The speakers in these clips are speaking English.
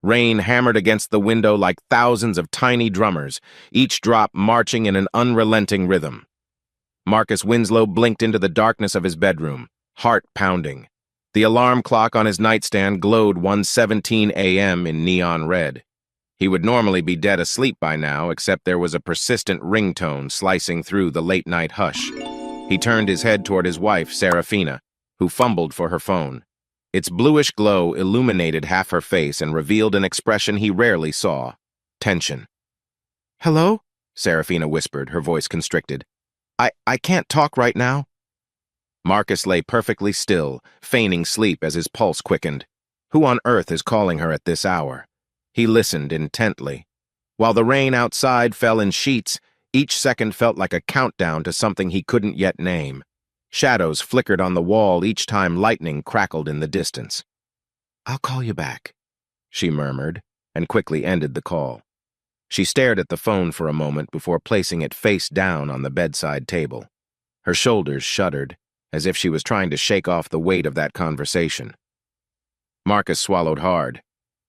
Rain hammered against the window like thousands of tiny drummers, each drop marching in an unrelenting rhythm. Marcus Winslow blinked into the darkness of his bedroom, heart pounding. The alarm clock on his nightstand glowed 1:17 a.m. in neon red. He would normally be dead asleep by now, except there was a persistent ringtone slicing through the late-night hush. He turned his head toward his wife, Serafina, who fumbled for her phone. Its bluish glow illuminated half her face and revealed an expression he rarely saw: tension. "Hello?" Serafina whispered, her voice constricted. I can't talk right now." Marcus lay perfectly still, feigning sleep as his pulse quickened. Who on earth is calling her at this hour? He listened intently. While the rain outside fell in sheets, each second felt like a countdown to something he couldn't yet name. Shadows flickered on the wall each time lightning crackled in the distance. "I'll call you back," she murmured, and quickly ended the call. She stared at the phone for a moment before placing it face down on the bedside table. Her shoulders shuddered, as if she was trying to shake off the weight of that conversation. Marcus swallowed hard.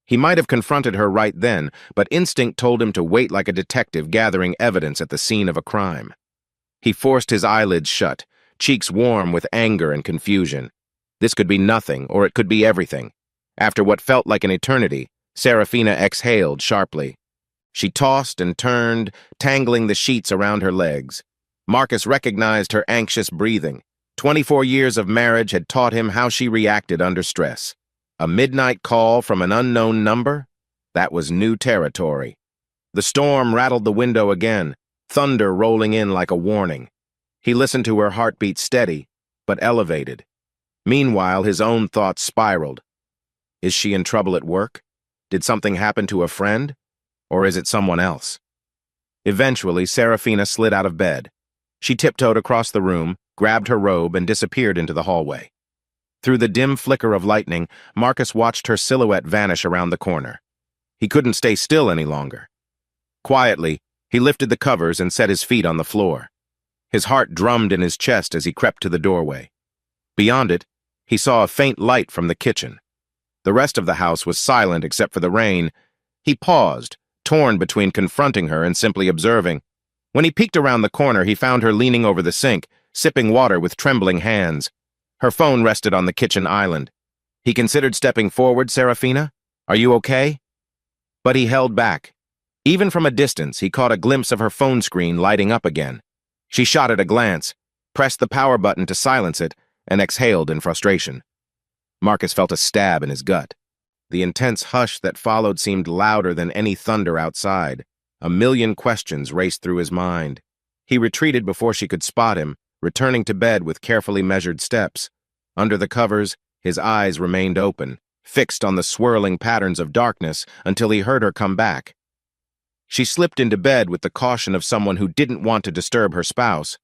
He might have confronted her right then, but instinct told him to wait like a detective gathering evidence at the scene of a crime. He forced his eyelids shut, cheeks warm with anger and confusion. This could be nothing, or it could be everything. After what felt like an eternity, Serafina exhaled sharply. She tossed and turned, tangling the sheets around her legs. Marcus recognized her anxious breathing. 24 years of marriage had taught him how she reacted under stress. A midnight call from an unknown number? That was new territory. The storm rattled the window again, thunder rolling in like a warning. He listened to her heartbeat steady, but elevated. Meanwhile, his own thoughts spiraled. Is she in trouble at work? Did something happen to a friend? Or is it someone else? Eventually, Serafina slid out of bed. She tiptoed across the room, grabbed her robe, and disappeared into the hallway. Through the dim flicker of lightning, Marcus watched her silhouette vanish around the corner. He couldn't stay still any longer. Quietly, he lifted the covers and set his feet on the floor. His heart drummed in his chest as he crept to the doorway. Beyond it, he saw a faint light from the kitchen. The rest of the house was silent except for the rain. He paused, torn between confronting her and simply observing. When he peeked around the corner, he found her leaning over the sink, sipping water with trembling hands. Her phone rested on the kitchen island. He considered stepping forward. "Serafina, are you okay?" But he held back. Even from a distance, he caught a glimpse of her phone screen lighting up again. She shot it a glance, pressed the power button to silence it, and exhaled in frustration. Marcus felt a stab in his gut. The intense hush that followed seemed louder than any thunder outside. A million questions raced through his mind. He retreated before she could spot him, returning to bed with carefully measured steps. Under the covers, his eyes remained open, fixed on the swirling patterns of darkness until he heard her come back. She slipped into bed with the caution of someone who didn't want to disturb her spouse.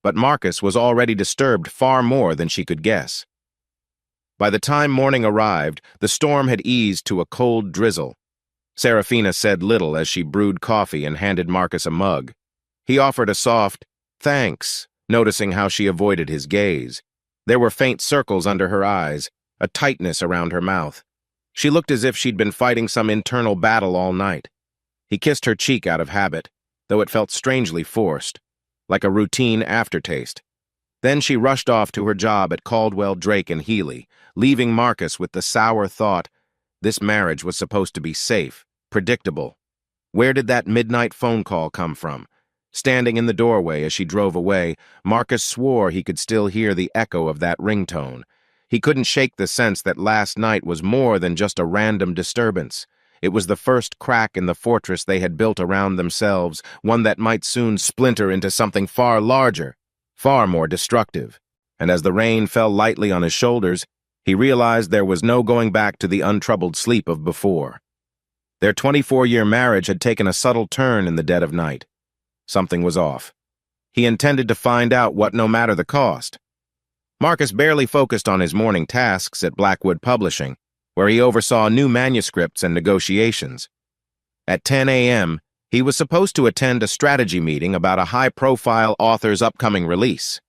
But Marcus was already disturbed far more than she could guess. By the time morning arrived, the storm had eased to a cold drizzle. Serafina said little as she brewed coffee and handed Marcus a mug. He offered a soft, "Thanks," noticing how she avoided his gaze. There were faint circles under her eyes, a tightness around her mouth. She looked as if she'd been fighting some internal battle all night. He kissed her cheek out of habit, though it felt strangely forced, like a routine aftertaste. Then she rushed off to her job at Caldwell, Drake & Healy, leaving Marcus with the sour thought, this marriage was supposed to be safe, predictable. Where did that midnight phone call come from? Standing in the doorway as she drove away, Marcus swore he could still hear the echo of that ringtone. He couldn't shake the sense that last night was more than just a random disturbance. It was the first crack in the fortress they had built around themselves, one that might soon splinter into something far larger, far more destructive. And as the rain fell lightly on his shoulders, he realized there was no going back to the untroubled sleep of before. Their 24-year marriage had taken a subtle turn in the dead of night. Something was off. He intended to find out what, no matter the cost. Marcus barely focused on his morning tasks at Blackwood Publishing, where he oversaw new manuscripts and negotiations. At 10 a.m., he was supposed to attend a strategy meeting about a high-profile author's upcoming release.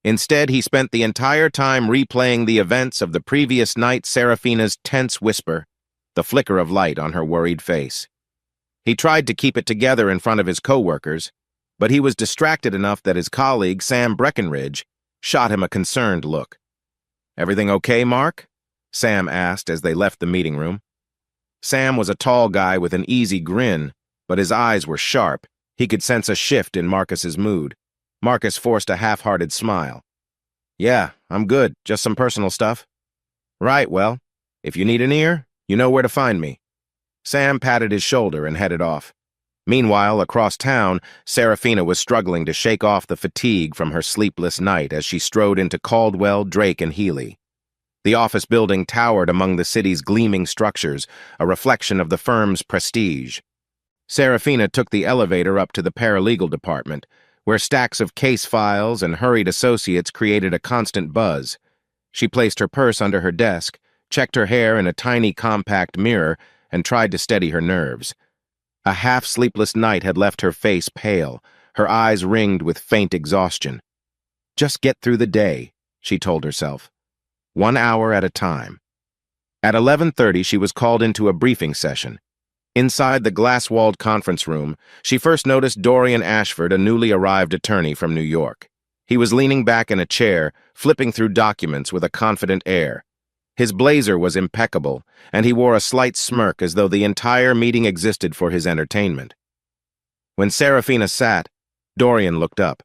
Instead, he spent the entire time replaying the events of the previous night. Serafina's tense whisper, the flicker of light on her worried face. He tried to keep it together in front of his coworkers, but he was distracted enough that his colleague, Sam Breckenridge, shot him a concerned look. "Everything okay, Mark?" Sam asked as they left the meeting room. Sam was a tall guy with an easy grin, but his eyes were sharp. He could sense a shift in Marcus's mood. Marcus forced a half-hearted smile. "Yeah, I'm good. Just some personal stuff." "Right, well, if you need an ear, you know where to find me." Sam patted his shoulder and headed off. Meanwhile, across town, Serafina was struggling to shake off the fatigue from her sleepless night as she strode into Caldwell, Drake, and Healy. The office building towered among the city's gleaming structures, a reflection of the firm's prestige. Serafina took the elevator up to the paralegal department, where stacks of case files and hurried associates created a constant buzz. She placed her purse under her desk, checked her hair in a tiny compact mirror, and tried to steady her nerves. A half-sleepless night had left her face pale, her eyes ringed with faint exhaustion. Just get through the day, she told herself. 1 hour at a time. At 11:30, she was called into a briefing session. Inside the glass-walled conference room, she first noticed Dorian Ashford, a newly arrived attorney from New York. He was leaning back in a chair, flipping through documents with a confident air. His blazer was impeccable, and he wore a slight smirk as though the entire meeting existed for his entertainment. When Serafina sat, Dorian looked up.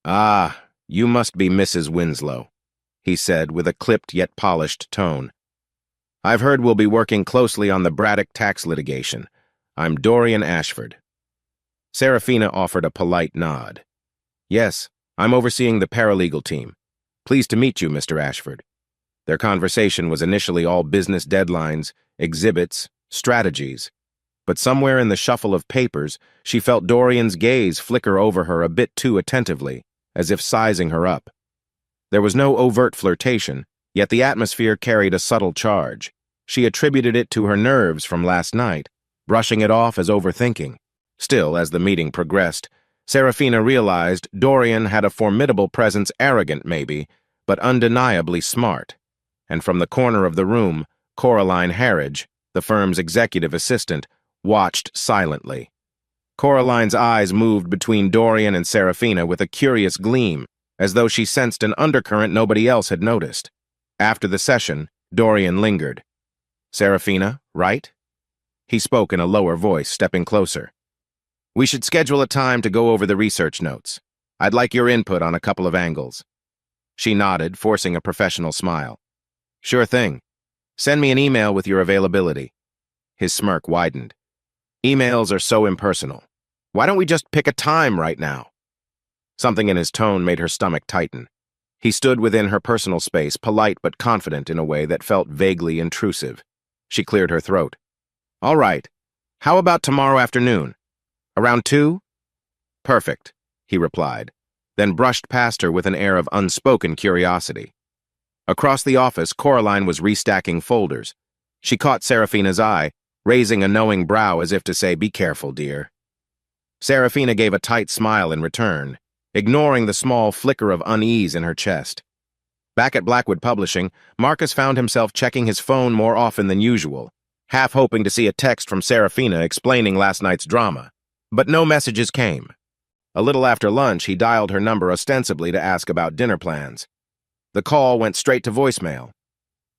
"Ah, you must be Mrs. Winslow," he said with a clipped yet polished tone. "I've heard we'll be working closely on the Braddock tax litigation. I'm Dorian Ashford." Serafina offered a polite nod. "Yes, I'm overseeing the paralegal team. Pleased to meet you, Mr. Ashford." Their conversation was initially all business deadlines, exhibits, strategies. But somewhere in the shuffle of papers, she felt Dorian's gaze flicker over her a bit too attentively, as if sizing her up. There was no overt flirtation, yet the atmosphere carried a subtle charge. She attributed it to her nerves from last night, brushing it off as overthinking. Still, as the meeting progressed, Serafina realized Dorian had a formidable presence, arrogant maybe, but undeniably smart. And from the corner of the room, Coraline Harridge, the firm's executive assistant, watched silently. Coraline's eyes moved between Dorian and Serafina with a curious gleam, as though she sensed an undercurrent nobody else had noticed. After the session, Dorian lingered. "Serafina, right?" He spoke in a lower voice, stepping closer. "We should schedule a time to go over the research notes. I'd like your input on a couple of angles." She nodded, forcing a professional smile. "Sure thing. Send me an email with your availability." His smirk widened. "Emails are so impersonal. Why don't we just pick a time right now?" Something in his tone made her stomach tighten. He stood within her personal space, polite but confident in a way that felt vaguely intrusive. She cleared her throat. "All right. How about tomorrow afternoon? Around 2? "Perfect," he replied, then brushed past her with an air of unspoken curiosity. Across the office, Coraline was restacking folders. She caught Serafina's eye, raising a knowing brow as if to say, "Be careful, dear." Serafina gave a tight smile in return, ignoring the small flicker of unease in her chest. Back at Blackwood Publishing, Marcus found himself checking his phone more often than usual, half hoping to see a text from Serafina explaining last night's drama. But no messages came. A little after lunch, he dialed her number ostensibly to ask about dinner plans. The call went straight to voicemail.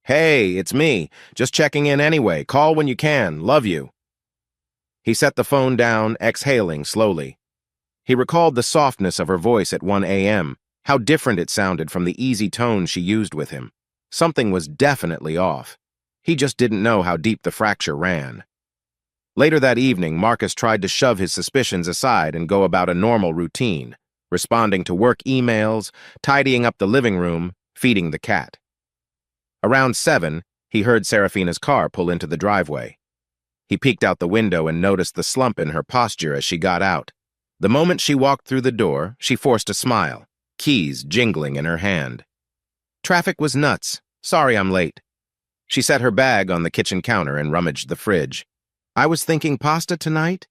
"Hey, it's me. Just checking in anyway. Call when you can. Love you." He set the phone down, exhaling slowly. He recalled the softness of her voice at 1 a.m., how different it sounded from the easy tone she used with him. Something was definitely off. He just didn't know how deep the fracture ran. Later that evening, Marcus tried to shove his suspicions aside and go about a normal routine, responding to work emails, tidying up the living room, feeding the cat. Around 7, he heard Serafina's car pull into the driveway. He peeked out the window and noticed the slump in her posture as she got out. The moment she walked through the door, she forced a smile, keys jingling in her hand. "Traffic was nuts. Sorry I'm late." She set her bag on the kitchen counter and rummaged the fridge. "I was thinking pasta tonight?"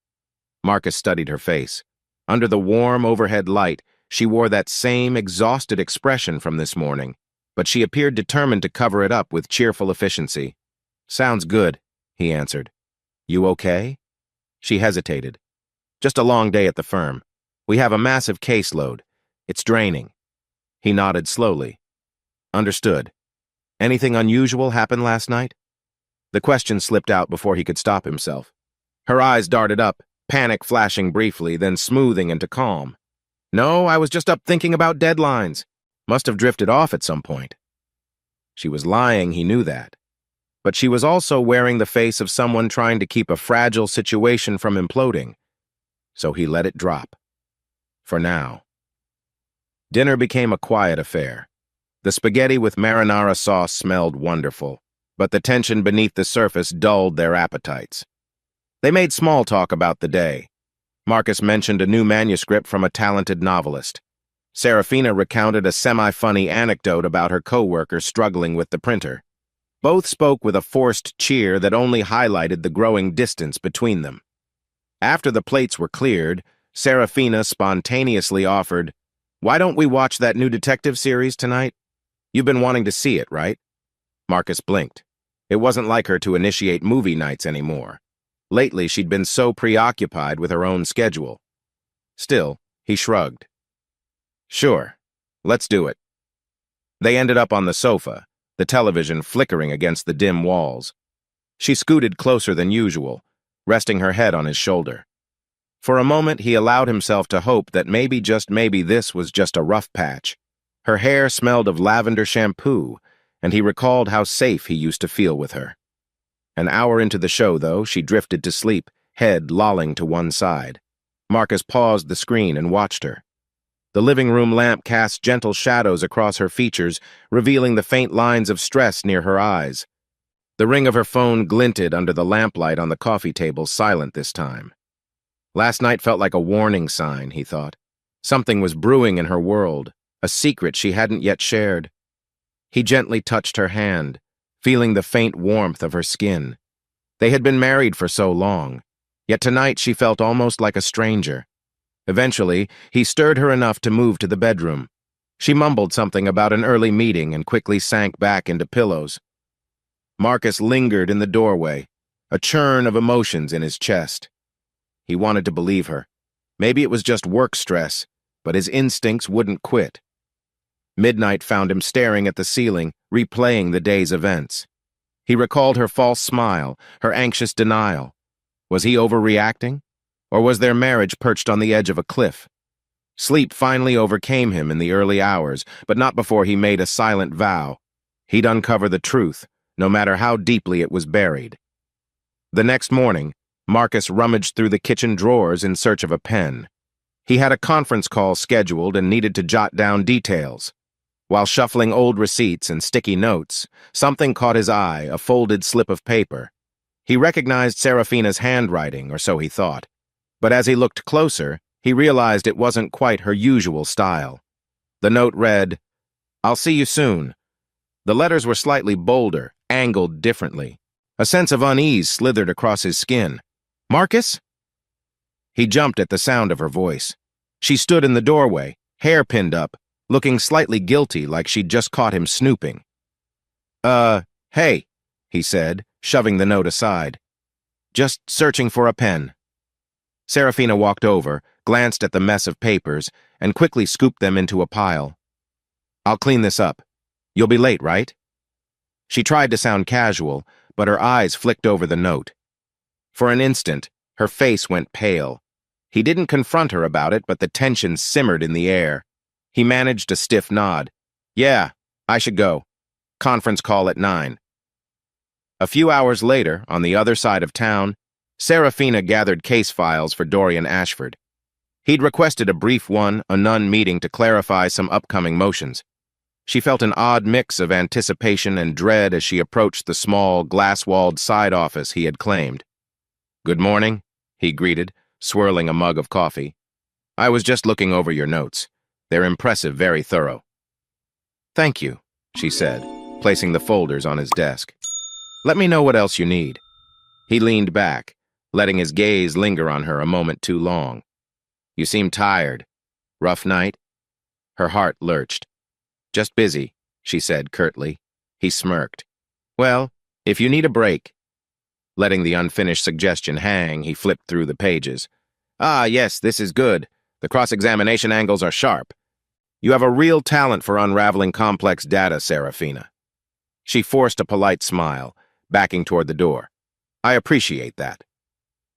Marcus studied her face. Under the warm overhead light, she wore that same exhausted expression from this morning, but she appeared determined to cover it up with cheerful efficiency. Sounds good, he answered. You okay? She hesitated. Just a long day at the firm. We have a massive caseload. It's draining. He nodded slowly. Understood. Anything unusual happened last night? The question slipped out before he could stop himself. Her eyes darted up, panic flashing briefly, then smoothing into calm. No, I was just up thinking about deadlines. Must have drifted off at some point. She was lying, he knew that. But she was also wearing the face of someone trying to keep a fragile situation from imploding. So he let it drop. For now. Dinner became a quiet affair. The spaghetti with marinara sauce smelled wonderful, but the tension beneath the surface dulled their appetites. They made small talk about the day. Marcus mentioned a new manuscript from a talented novelist. Serafina recounted a semi-funny anecdote about her coworker struggling with the printer. Both spoke with a forced cheer that only highlighted the growing distance between them. After the plates were cleared, Serafina spontaneously offered, "Why don't we watch that new detective series tonight? You've been wanting to see it, right?" Marcus blinked. It wasn't like her to initiate movie nights anymore. Lately, she'd been so preoccupied with her own schedule. Still, he shrugged. Sure, let's do it. They ended up on the sofa, the television flickering against the dim walls. She scooted closer than usual, resting her head on his shoulder. For a moment, he allowed himself to hope that maybe, just maybe, this was just a rough patch. Her hair smelled of lavender shampoo, and he recalled how safe he used to feel with her. An hour into the show, though, she drifted to sleep, head lolling to one side. Marcus paused the screen and watched her. The living room lamp cast gentle shadows across her features, revealing the faint lines of stress near her eyes. The ring of her phone glinted under the lamplight on the coffee table, silent this time. Last night felt like a warning sign, he thought. Something was brewing in her world, a secret she hadn't yet shared. He gently touched her hand, feeling the faint warmth of her skin. They had been married for so long, yet tonight she felt almost like a stranger. Eventually, he stirred her enough to move to the bedroom. She mumbled something about an early meeting and quickly sank back into pillows. Marcus lingered in the doorway, a churn of emotions in his chest. He wanted to believe her. Maybe it was just work stress, but his instincts wouldn't quit. Midnight found him staring at the ceiling, replaying the day's events. He recalled her false smile, her anxious denial. Was he overreacting? Or was their marriage perched on the edge of a cliff? Sleep finally overcame him in the early hours, but not before he made a silent vow. He'd uncover the truth, no matter how deeply it was buried. The next morning, Marcus rummaged through the kitchen drawers in search of a pen. He had a conference call scheduled and needed to jot down details. While shuffling old receipts and sticky notes, something caught his eye, a folded slip of paper. He recognized Serafina's handwriting, or so he thought. But as he looked closer, he realized it wasn't quite her usual style. The note read, "I'll see you soon." The letters were slightly bolder, angled differently. A sense of unease slithered across his skin. "Marcus?" He jumped at the sound of her voice. She stood in the doorway, hair pinned up, looking slightly guilty, like she'd just caught him snooping. Hey," he said, shoving the note aside. "Just searching for a pen." Serafina walked over, glanced at the mess of papers, and quickly scooped them into a pile. "I'll clean this up. You'll be late, right?" She tried to sound casual, but her eyes flicked over the note. For an instant, her face went pale. He didn't confront her about it, but the tension simmered in the air. He managed a stiff nod. "Yeah, I should go. Conference call at 9. A few hours later, on the other side of town, Serafina gathered case files for Dorian Ashford. He'd requested a brief one-on-one meeting to clarify some upcoming motions. She felt an odd mix of anticipation and dread as she approached the small, glass-walled side office he had claimed. "Good morning," he greeted, swirling a mug of coffee. "I was just looking over your notes. They're impressive, very thorough." "Thank you," she said, placing the folders on his desk. "Let me know what else you need." He leaned back, letting his gaze linger on her a moment too long. "You seem tired. Rough night?" Her heart lurched. "Just busy," she said curtly. He smirked. "Well, If you need a break. Letting the unfinished suggestion hang, he flipped through the pages. Ah, yes, this is good. The cross-examination angles are sharp. You have a real talent for unraveling complex data, Serafina. She forced a polite smile, backing toward the door. I appreciate that.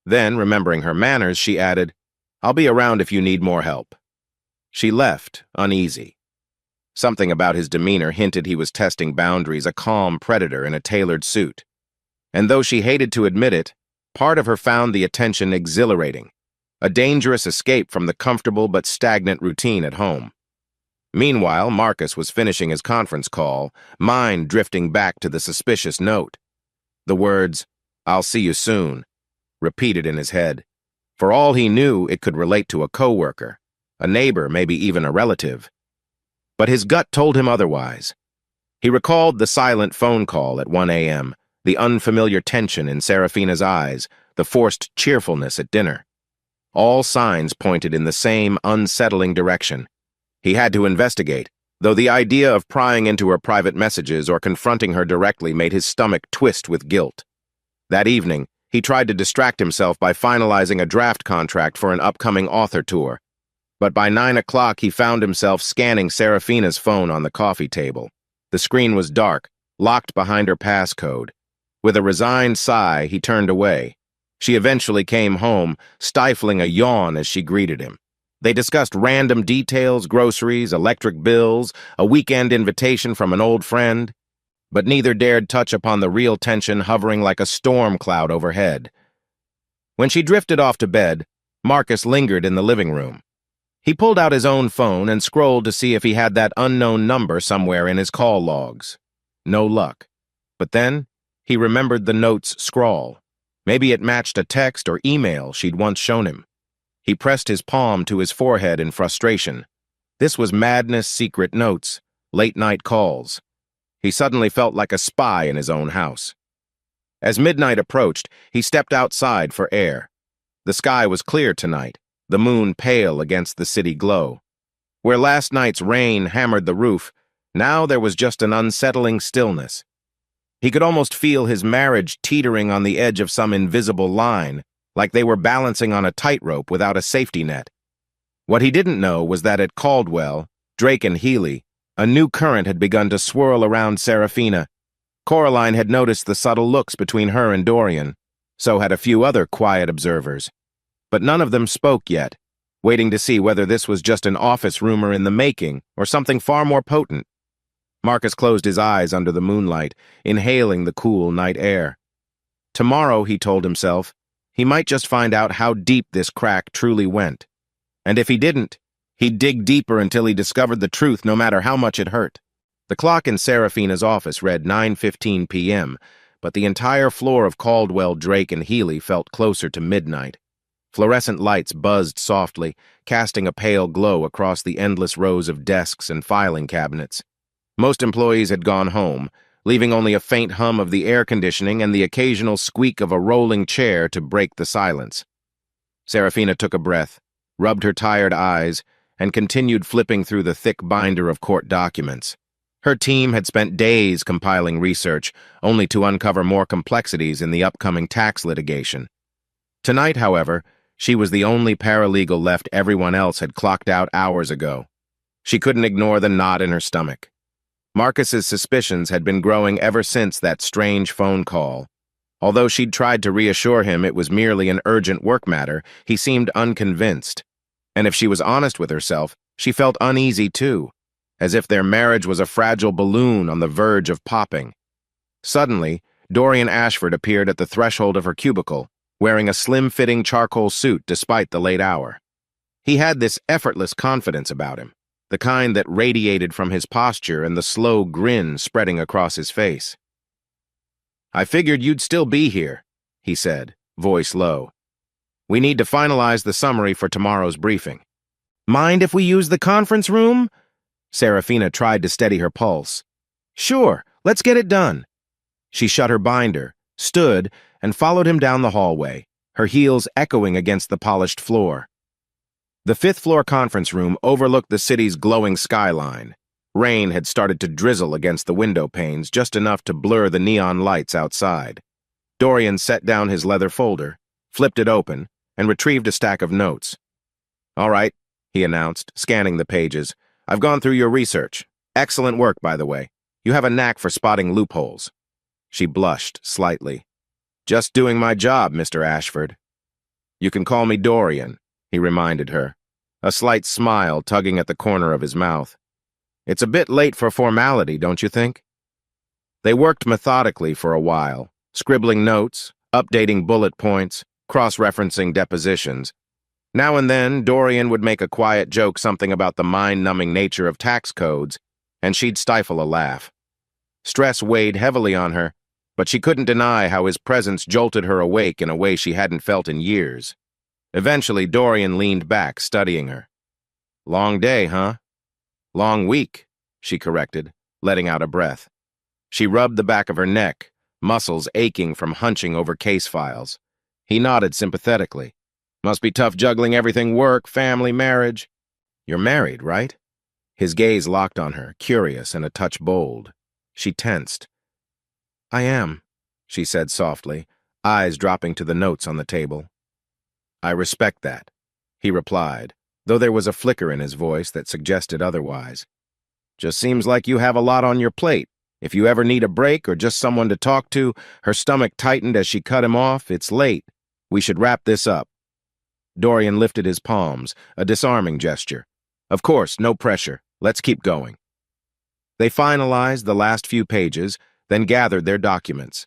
Then, remembering her manners, she added, I'll be around if you need more help. She left, uneasy. Something about his demeanor hinted he was testing boundaries, a calm predator in a tailored suit. And though she hated to admit it, part of her found the attention exhilarating, a dangerous escape from the comfortable but stagnant routine at home. Meanwhile, Marcus was finishing his conference call, mind drifting back to the suspicious note. The words, I'll see you soon, repeated in his head. For all he knew, it could relate to a coworker, a neighbor, maybe even a relative. But his gut told him otherwise. He recalled the silent phone call at 1 a.m., the unfamiliar tension in Serafina's eyes, the forced cheerfulness at dinner. All signs pointed in the same unsettling direction. He had to investigate, though the idea of prying into her private messages or confronting her directly made his stomach twist with guilt. That evening, he tried to distract himself by finalizing a draft contract for an upcoming author tour. But by 9 o'clock, he found himself scanning Serafina's phone on the coffee table. The screen was dark, locked behind her passcode. With a resigned sigh, he turned away. She eventually came home, stifling a yawn as she greeted him. They discussed random details, groceries, electric bills, a weekend invitation from an old friend, but neither dared touch upon the real tension hovering like a storm cloud overhead. When she drifted off to bed, Marcus lingered in the living room. He pulled out his own phone and scrolled to see if he had that unknown number somewhere in his call logs. No luck. But then, he remembered the note's scrawl. Maybe it matched a text or email she'd once shown him. He pressed his palm to his forehead in frustration. This was Madness' secret notes, late-night calls. He suddenly felt like a spy in his own house. As midnight approached, he stepped outside for air. The sky was clear tonight, the moon pale against the city glow. Where last night's rain hammered the roof, now there was just an unsettling stillness. He could almost feel his marriage teetering on the edge of some invisible line, like they were balancing on a tightrope without a safety net. What he didn't know was that at Caldwell, Drake and Healy, a new current had begun to swirl around Serafina. Coraline had noticed the subtle looks between her and Dorian. So had a few other quiet observers. But none of them spoke yet, waiting to see whether this was just an office rumor in the making or something far more potent. Marcus closed his eyes under the moonlight, inhaling the cool night air. Tomorrow, he told himself, he might just find out how deep this crack truly went. And if he didn't, he'd dig deeper until he discovered the truth no matter how much it hurt. The clock in Serafina's office read 9:15 p.m., but the entire floor of Caldwell, Drake, and Healy felt closer to midnight. Fluorescent lights buzzed softly, casting a pale glow across the endless rows of desks and filing cabinets. Most employees had gone home, leaving only a faint hum of the air conditioning and the occasional squeak of a rolling chair to break the silence. Serafina took a breath, rubbed her tired eyes, and continued flipping through the thick binder of court documents. Her team had spent days compiling research, only to uncover more complexities in the upcoming tax litigation. Tonight, however, she was the only paralegal left. Everyone else had clocked out hours ago. She couldn't ignore the knot in her stomach. Marcus's suspicions had been growing ever since that strange phone call. Although she'd tried to reassure him it was merely an urgent work matter, he seemed unconvinced. And if she was honest with herself, she felt uneasy too, as if their marriage was a fragile balloon on the verge of popping. Suddenly, Dorian Ashford appeared at the threshold of her cubicle, wearing a slim-fitting charcoal suit despite the late hour. He had this effortless confidence about him, the kind that radiated from his posture and the slow grin spreading across his face. "I figured you'd still be here," he said, voice low. "We need to finalize the summary for tomorrow's briefing." "Mind if we use the conference room?" Serafina tried to steady her pulse. "Sure, let's get it done." She shut her binder, stood, and followed him down the hallway, her heels echoing against the polished floor. The fifth-floor conference room overlooked the city's glowing skyline. Rain had started to drizzle against the window panes, just enough to blur the neon lights outside. Dorian set down his leather folder, flipped it open, and retrieved a stack of notes. "All right," he announced, scanning the pages. "I've gone through your research. Excellent work, by the way. You have a knack for spotting loopholes." She blushed slightly. "Just doing my job, Mr. Ashford." "You can call me Dorian," he reminded her, a slight smile tugging at the corner of his mouth. "It's a bit late for formality, don't you think?" They worked methodically for a while, scribbling notes, updating bullet points, cross-referencing depositions. Now and then, Dorian would make a quiet joke, something about the mind-numbing nature of tax codes, and she'd stifle a laugh. Stress weighed heavily on her, but she couldn't deny how his presence jolted her awake in a way she hadn't felt in years. Eventually, Dorian leaned back, studying her. "Long day, huh?" "Long week," she corrected, letting out a breath. She rubbed the back of her neck, muscles aching from hunching over case files. He nodded sympathetically. "Must be tough juggling everything: work, family, marriage." "You're married, right?" His gaze locked on her, curious and a touch bold. She tensed. "I am," she said softly, eyes dropping to the notes on the table. "I respect that," he replied, though there was a flicker in his voice that suggested otherwise. "Just seems like you have a lot on your plate. If you ever need a break or just someone to talk to," her stomach tightened as she cut him off. "It's late. We should wrap this up." Dorian lifted his palms, a disarming gesture. "Of course, no pressure. Let's keep going." They finalized the last few pages, then gathered their documents.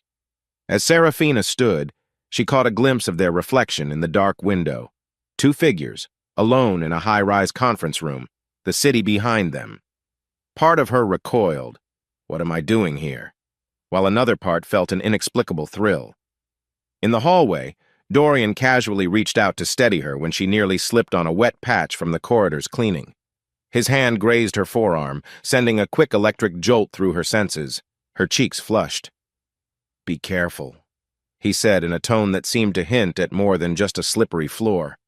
As Serafina stood, she caught a glimpse of their reflection in the dark window. Two figures, alone in a high-rise conference room, the city behind them. Part of her recoiled. "What am I doing here?" while another part felt an inexplicable thrill. In the hallway, Dorian casually reached out to steady her when she nearly slipped on a wet patch from the corridor's cleaning. His hand grazed her forearm, sending a quick electric jolt through her senses. Her cheeks flushed. "Be careful," he said in a tone that seemed to hint at more than just a slippery floor.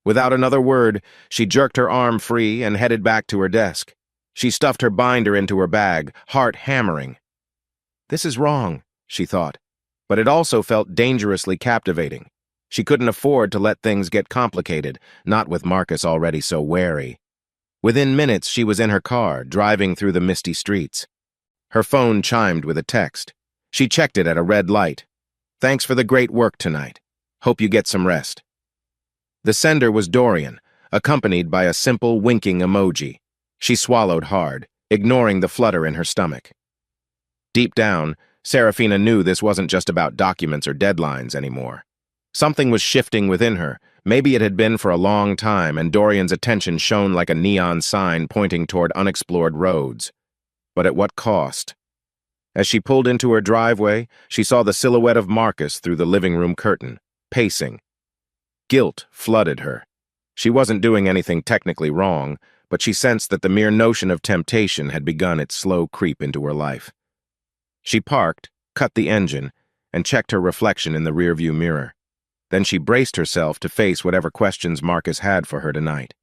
Without another word, she jerked her arm free and headed back to her desk. She stuffed her binder into her bag, heart hammering. This is wrong, she thought, but it also felt dangerously captivating. She couldn't afford to let things get complicated, not with Marcus already so wary. Within minutes, she was in her car, driving through the misty streets. Her phone chimed with a text. She checked it at a red light. "Thanks for the great work tonight. Hope you get some rest." The sender was Dorian, accompanied by a simple winking emoji. She swallowed hard, ignoring the flutter in her stomach. Deep down, Serafina knew this wasn't just about documents or deadlines anymore. Something was shifting within her. Maybe it had been for a long time, and Dorian's attention shone like a neon sign pointing toward unexplored roads. But at what cost? As she pulled into her driveway, she saw the silhouette of Marcus through the living room curtain, pacing. Guilt flooded her. She wasn't doing anything technically wrong, but she sensed that the mere notion of temptation had begun its slow creep into her life. She parked, cut the engine, and checked her reflection in the rearview mirror. Then she braced herself to face whatever questions Marcus had for her tonight.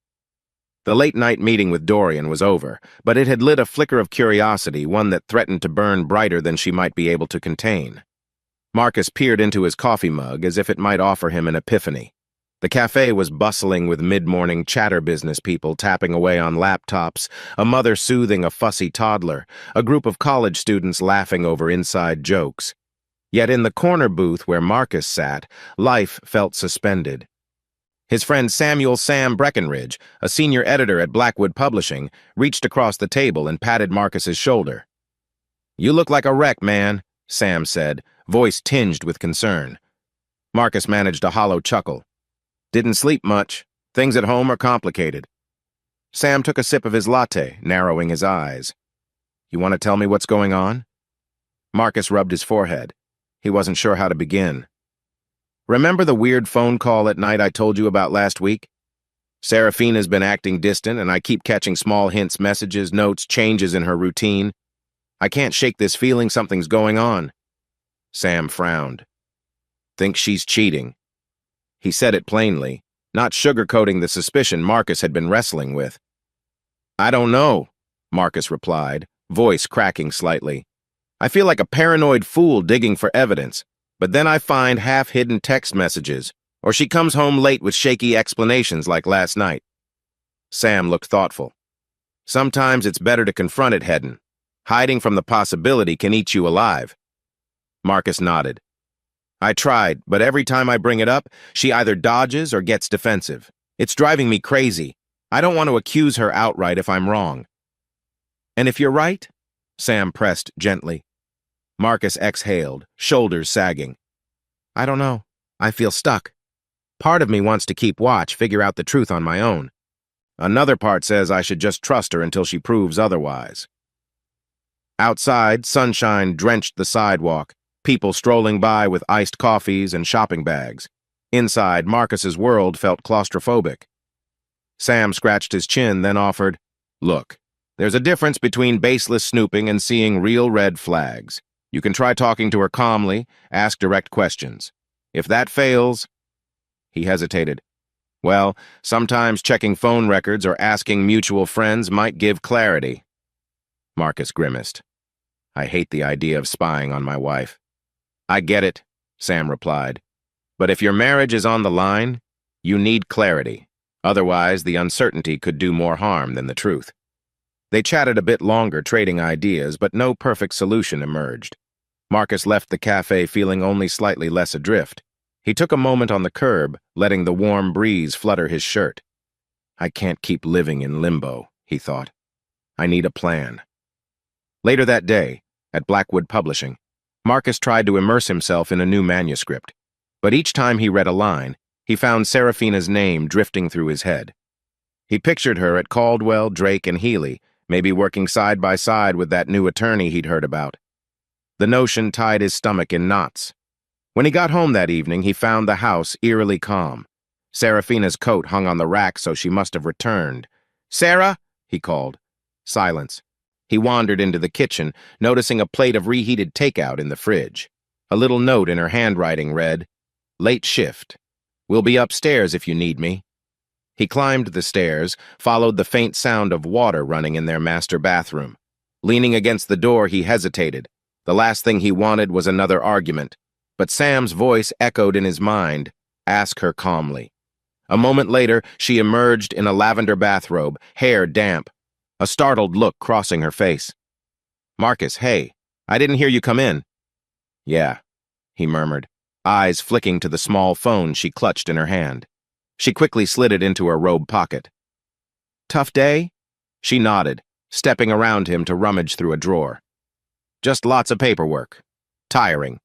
The late-night meeting with Dorian was over, but it had lit a flicker of curiosity, one that threatened to burn brighter than she might be able to contain. Marcus peered into his coffee mug as if it might offer him an epiphany. The cafe was bustling with mid-morning chatter business people tapping away on laptops, a mother soothing a fussy toddler, a group of college students laughing over inside jokes. Yet in the corner booth where Marcus sat, life felt suspended. His friend Samuel "Sam" Breckenridge, a senior editor at Blackwood Publishing, reached across the table and patted Marcus's shoulder. "You look like a wreck, man," Sam said, voice tinged with concern. Marcus managed a hollow chuckle. "Didn't sleep much. Things at home are complicated." Sam took a sip of his latte, narrowing his eyes. "You want to tell me what's going on?" Marcus rubbed his forehead. He wasn't sure how to begin. "Remember the weird phone call at night I told you about last week? Serafina's been acting distant, and I keep catching small hints, messages, notes, changes in her routine. I can't shake this feeling something's going on." Sam frowned. "Think she's cheating?" He said it plainly, not sugarcoating the suspicion Marcus had been wrestling with. "I don't know," Marcus replied, voice cracking slightly. I feel like a paranoid fool digging for evidence, but then I find half-hidden text messages, or she comes home late with shaky explanations like last night. Sam looked thoughtful. Sometimes it's better to confront it, Hedden. Hiding from the possibility can eat you alive. Marcus nodded. I tried, but every time I bring it up, she either dodges or gets defensive. It's driving me crazy. I don't want to accuse her outright if I'm wrong. And if you're right? Sam pressed gently. Marcus exhaled, shoulders sagging. I don't know. I feel stuck. Part of me wants to keep watch, figure out the truth on my own. Another part says I should just trust her until she proves otherwise. Outside, sunshine drenched the sidewalk, people strolling by with iced coffees and shopping bags. Inside, Marcus's world felt claustrophobic. Sam scratched his chin, then offered, Look, there's a difference between baseless snooping and seeing real red flags. You can try talking to her calmly, ask direct questions. If that fails... He hesitated. Well, sometimes checking phone records or asking mutual friends might give clarity. Marcus grimaced. I hate the idea of spying on my wife. I get it, Sam replied. But if your marriage is on the line, you need clarity. Otherwise, the uncertainty could do more harm than the truth. They chatted a bit longer, trading ideas, but no perfect solution emerged. Marcus left the cafe feeling only slightly less adrift. He took a moment on the curb, letting the warm breeze flutter his shirt. I can't keep living in limbo, he thought. I need a plan. Later that day, at Blackwood Publishing, Marcus tried to immerse himself in a new manuscript, but each time he read a line, he found Seraphina's name drifting through his head. He pictured her at Caldwell, Drake, and Healy, maybe working side by side with that new attorney he'd heard about. The notion tied his stomach in knots. When he got home that evening, he found the house eerily calm. Seraphina's coat hung on the rack, so she must have returned. Sarah, he called. Silence. He wandered into the kitchen, noticing a plate of reheated takeout in the fridge. A little note in her handwriting read, Late shift. We'll be upstairs if you need me. He climbed the stairs, followed the faint sound of water running in their master bathroom. Leaning against the door, he hesitated. The last thing he wanted was another argument. But Sam's voice echoed in his mind, Ask her calmly. A moment later, she emerged in a lavender bathrobe, hair damp, a startled look crossing her face. Marcus, hey, I didn't hear you come in. Yeah, he murmured, eyes flicking to the small phone she clutched in her hand. She quickly slid it into her robe pocket. Tough day? She nodded, stepping around him to rummage through a drawer. Just lots of paperwork. Tiring.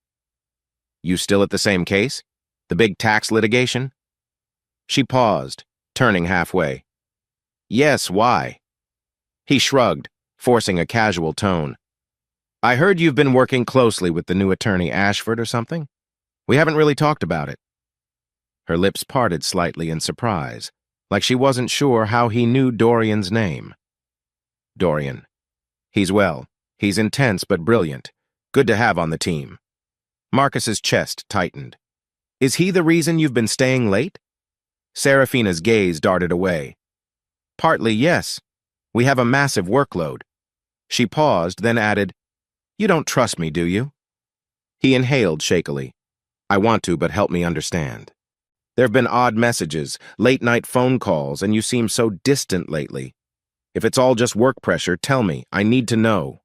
You still at the same case? The big tax litigation? She paused, turning halfway. Yes, why? He shrugged, forcing a casual tone. I heard you've been working closely with the new attorney Ashford or something? We haven't really talked about it. Her lips parted slightly in surprise, like she wasn't sure how he knew Dorian's name. Dorian. He's well. He's intense but brilliant. Good to have on the team. Marcus's chest tightened. Is he the reason you've been staying late? Seraphina's gaze darted away. Partly, yes. We have a massive workload. She paused, then added, You don't trust me, do you? He inhaled shakily. I want to, but help me understand. There have been odd messages, late-night phone calls, and you seem so distant lately. If it's all just work pressure, tell me. I need to know.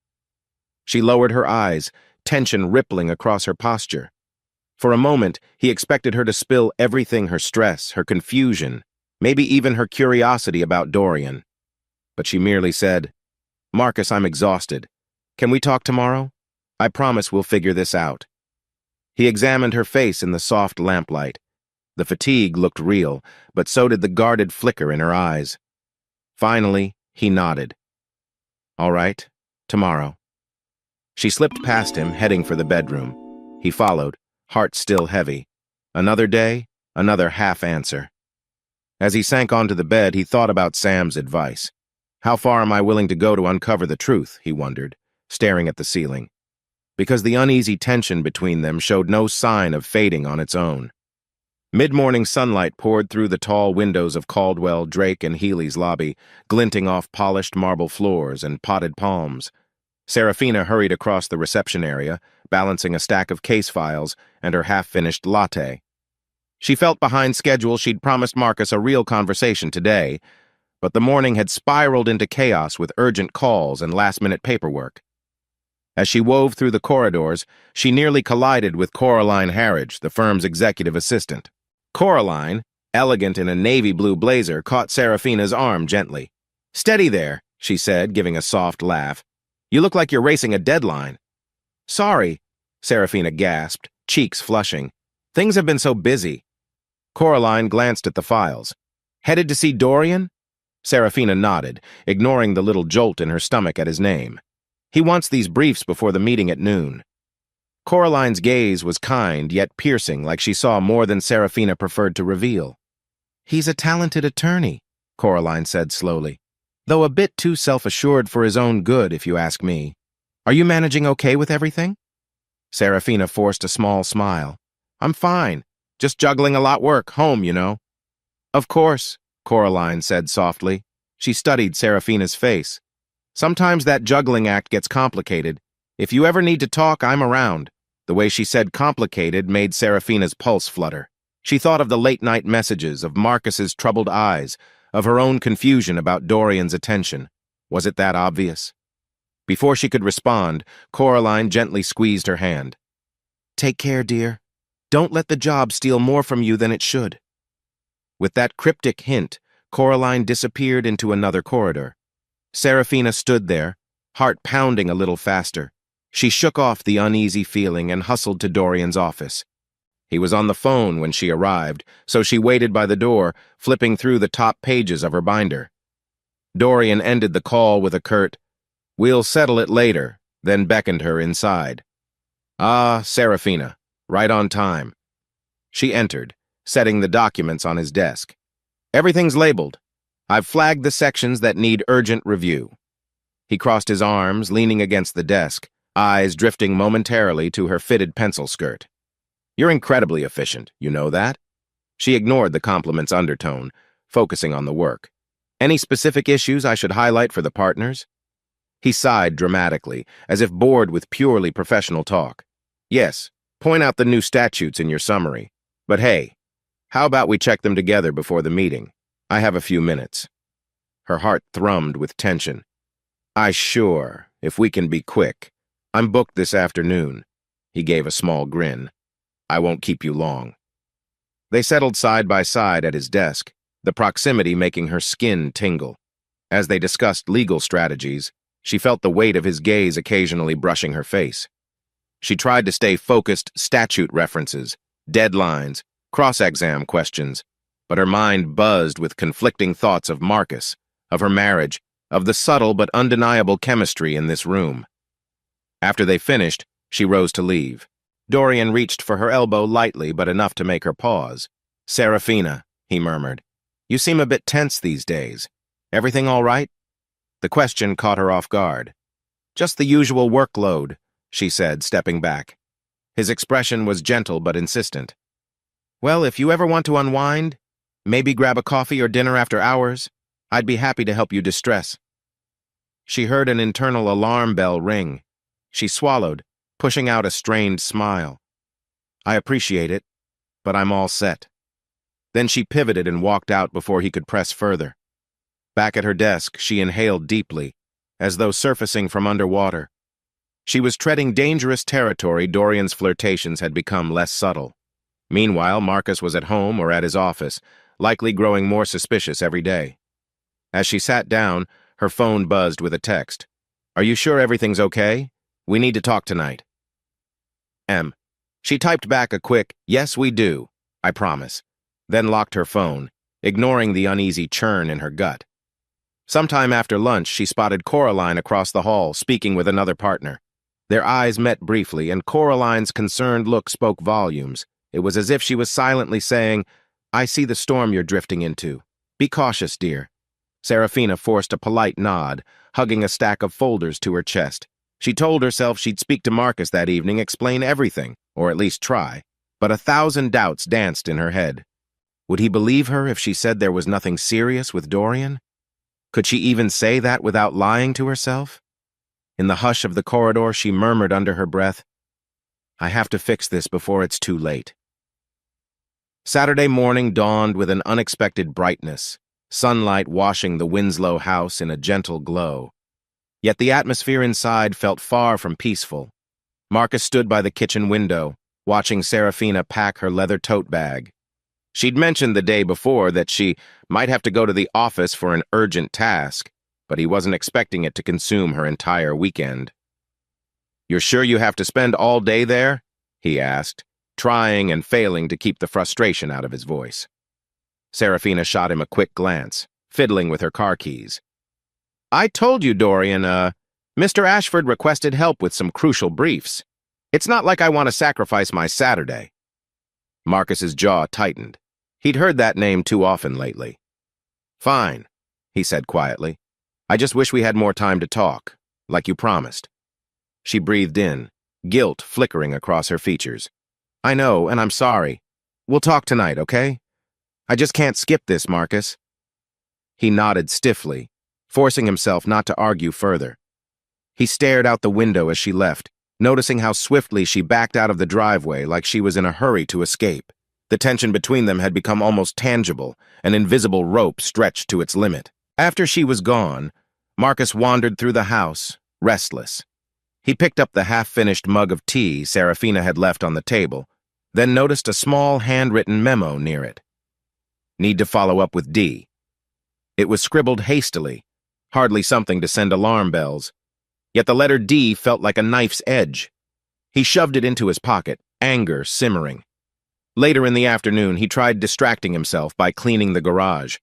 She lowered her eyes, tension rippling across her posture. For a moment, he expected her to spill everything, her stress, her confusion, maybe even her curiosity about Dorian. But she merely said, Marcus, I'm exhausted. Can we talk tomorrow? I promise we'll figure this out. He examined her face in the soft lamplight. The fatigue looked real, but so did the guarded flicker in her eyes. Finally, he nodded. All right, tomorrow. She slipped past him, heading for the bedroom. He followed, heart still heavy. Another day, another half-answer. As he sank onto the bed, he thought about Sam's advice. How far am I willing to go to uncover the truth, he wondered, staring at the ceiling. Because the uneasy tension between them showed no sign of fading on its own. Mid-morning sunlight poured through the tall windows of Caldwell, Drake, and Healy's lobby, glinting off polished marble floors and potted palms. Serafina hurried across the reception area, balancing a stack of case files and her half-finished latte. She felt behind schedule. She'd promised Marcus a real conversation today, but the morning had spiraled into chaos with urgent calls and last-minute paperwork. As she wove through the corridors, she nearly collided with Coraline Harridge, the firm's executive assistant. Coraline, elegant in a navy blue blazer, caught Serafina's arm gently. "Steady there," she said, giving a soft laugh. "You look like you're racing a deadline." "Sorry," Serafina gasped, cheeks flushing. "Things have been so busy." Coraline glanced at the files. "Headed to see Dorian?" Serafina nodded, ignoring the little jolt in her stomach at his name. "He wants these briefs before the meeting at noon." Coraline's gaze was kind yet piercing, like she saw more than Serafina preferred to reveal. "He's a talented attorney," Coraline said slowly, "though a bit too self-assured for his own good, if you ask me. Are you managing okay with everything?" Serafina forced a small smile. "I'm fine. Just juggling a lot work, home, you know." "Of course," Coraline said softly. She studied Serafina's face. "Sometimes that juggling act gets complicated. If you ever need to talk, I'm around." The way she said complicated made Serafina's pulse flutter. She thought of the late-night messages, of Marcus's troubled eyes, of her own confusion about Dorian's attention. Was it that obvious? Before she could respond, Coraline gently squeezed her hand. "Take care, dear. Don't let the job steal more from you than it should." With that cryptic hint, Coraline disappeared into another corridor. Serafina stood there, heart pounding a little faster. She shook off the uneasy feeling and hustled to Dorian's office. He was on the phone when she arrived, so she waited by the door, flipping through the top pages of her binder. Dorian ended the call with a curt, "We'll settle it later," then beckoned her inside. "Ah, Serafina, right on time." She entered, setting the documents on his desk. "Everything's labeled. I've flagged the sections that need urgent review." He crossed his arms, leaning against the desk, eyes drifting momentarily to her fitted pencil skirt. "You're incredibly efficient, you know that?" She ignored the compliment's undertone, focusing on the work. "Any specific issues I should highlight for the partners?" He sighed dramatically, as if bored with purely professional talk. "Yes, point out the new statutes in your summary. But hey, how about we check them together before the meeting? I have a few minutes." Her heart thrummed with tension. Sure, if we can be quick. I'm booked this afternoon." He gave a small grin. "I won't keep you long." They settled side by side at his desk, the proximity making her skin tingle. As they discussed legal strategies, she felt the weight of his gaze occasionally brushing her face. She tried to stay focused, statute references, deadlines, cross-exam questions, but her mind buzzed with conflicting thoughts of Marcus, of her marriage, of the subtle but undeniable chemistry in this room. After they finished, she rose to leave. Dorian reached for her elbow lightly, but enough to make her pause. "Serafina," he murmured, "you seem a bit tense these days. Everything all right?" The question caught her off guard. "Just the usual workload," she said, stepping back. His expression was gentle but insistent. "Well, if you ever want to unwind, maybe grab a coffee or dinner after hours, I'd be happy to help you distress." She heard an internal alarm bell ring. She swallowed, pushing out a strained smile. "I appreciate it, but I'm all set." Then she pivoted and walked out before he could press further. Back at her desk, she inhaled deeply, as though surfacing from underwater. She was treading dangerous territory. Dorian's flirtations had become less subtle. Meanwhile, Marcus was at home or at his office, likely growing more suspicious every day. As she sat down, her phone buzzed with a text. "Are you sure everything's okay? We need to talk tonight." She typed back a quick, "Yes, we do, I promise," then locked her phone, ignoring the uneasy churn in her gut. Sometime after lunch, she spotted Coraline across the hall, speaking with another partner. Their eyes met briefly, and Coraline's concerned look spoke volumes. It was as if she was silently saying, "I see the storm you're drifting into. Be cautious, dear." Serafina forced a polite nod, hugging a stack of folders to her chest. She told herself she'd speak to Marcus that evening, explain everything, or at least try. But 1,000 doubts danced in her head. Would he believe her if she said there was nothing serious with Dorian? Could she even say that without lying to herself? In the hush of the corridor, she murmured under her breath, "I have to fix this before it's too late." Saturday morning dawned with an unexpected brightness, sunlight washing the Winslow house in a gentle glow. Yet the atmosphere inside felt far from peaceful. Marcus stood by the kitchen window, watching Serafina pack her leather tote bag. She'd mentioned the day before that she might have to go to the office for an urgent task, but he wasn't expecting it to consume her entire weekend. "You're sure you have to spend all day there?" he asked, trying and failing to keep the frustration out of his voice. Serafina shot him a quick glance, fiddling with her car keys. "I told you, Dorian, Mr. Ashford requested help with some crucial briefs. It's not like I want to sacrifice my Saturday." Marcus's jaw tightened. He'd heard that name too often lately. "Fine," he said quietly. "I just wish we had more time to talk, like you promised." She breathed in, guilt flickering across her features. "I know, and I'm sorry. We'll talk tonight, okay? I just can't skip this, Marcus." He nodded stiffly, forcing himself not to argue further. He stared out the window as she left, noticing how swiftly she backed out of the driveway like she was in a hurry to escape. The tension between them had become almost tangible, an invisible rope stretched to its limit. After she was gone, Marcus wandered through the house, restless. He picked up the half-finished mug of tea Serafina had left on the table, then noticed a small handwritten memo near it. "Need to follow up with D." It was scribbled hastily, hardly something to send alarm bells. Yet the letter D felt like a knife's edge. He shoved it into his pocket, anger simmering. Later in the afternoon, he tried distracting himself by cleaning the garage.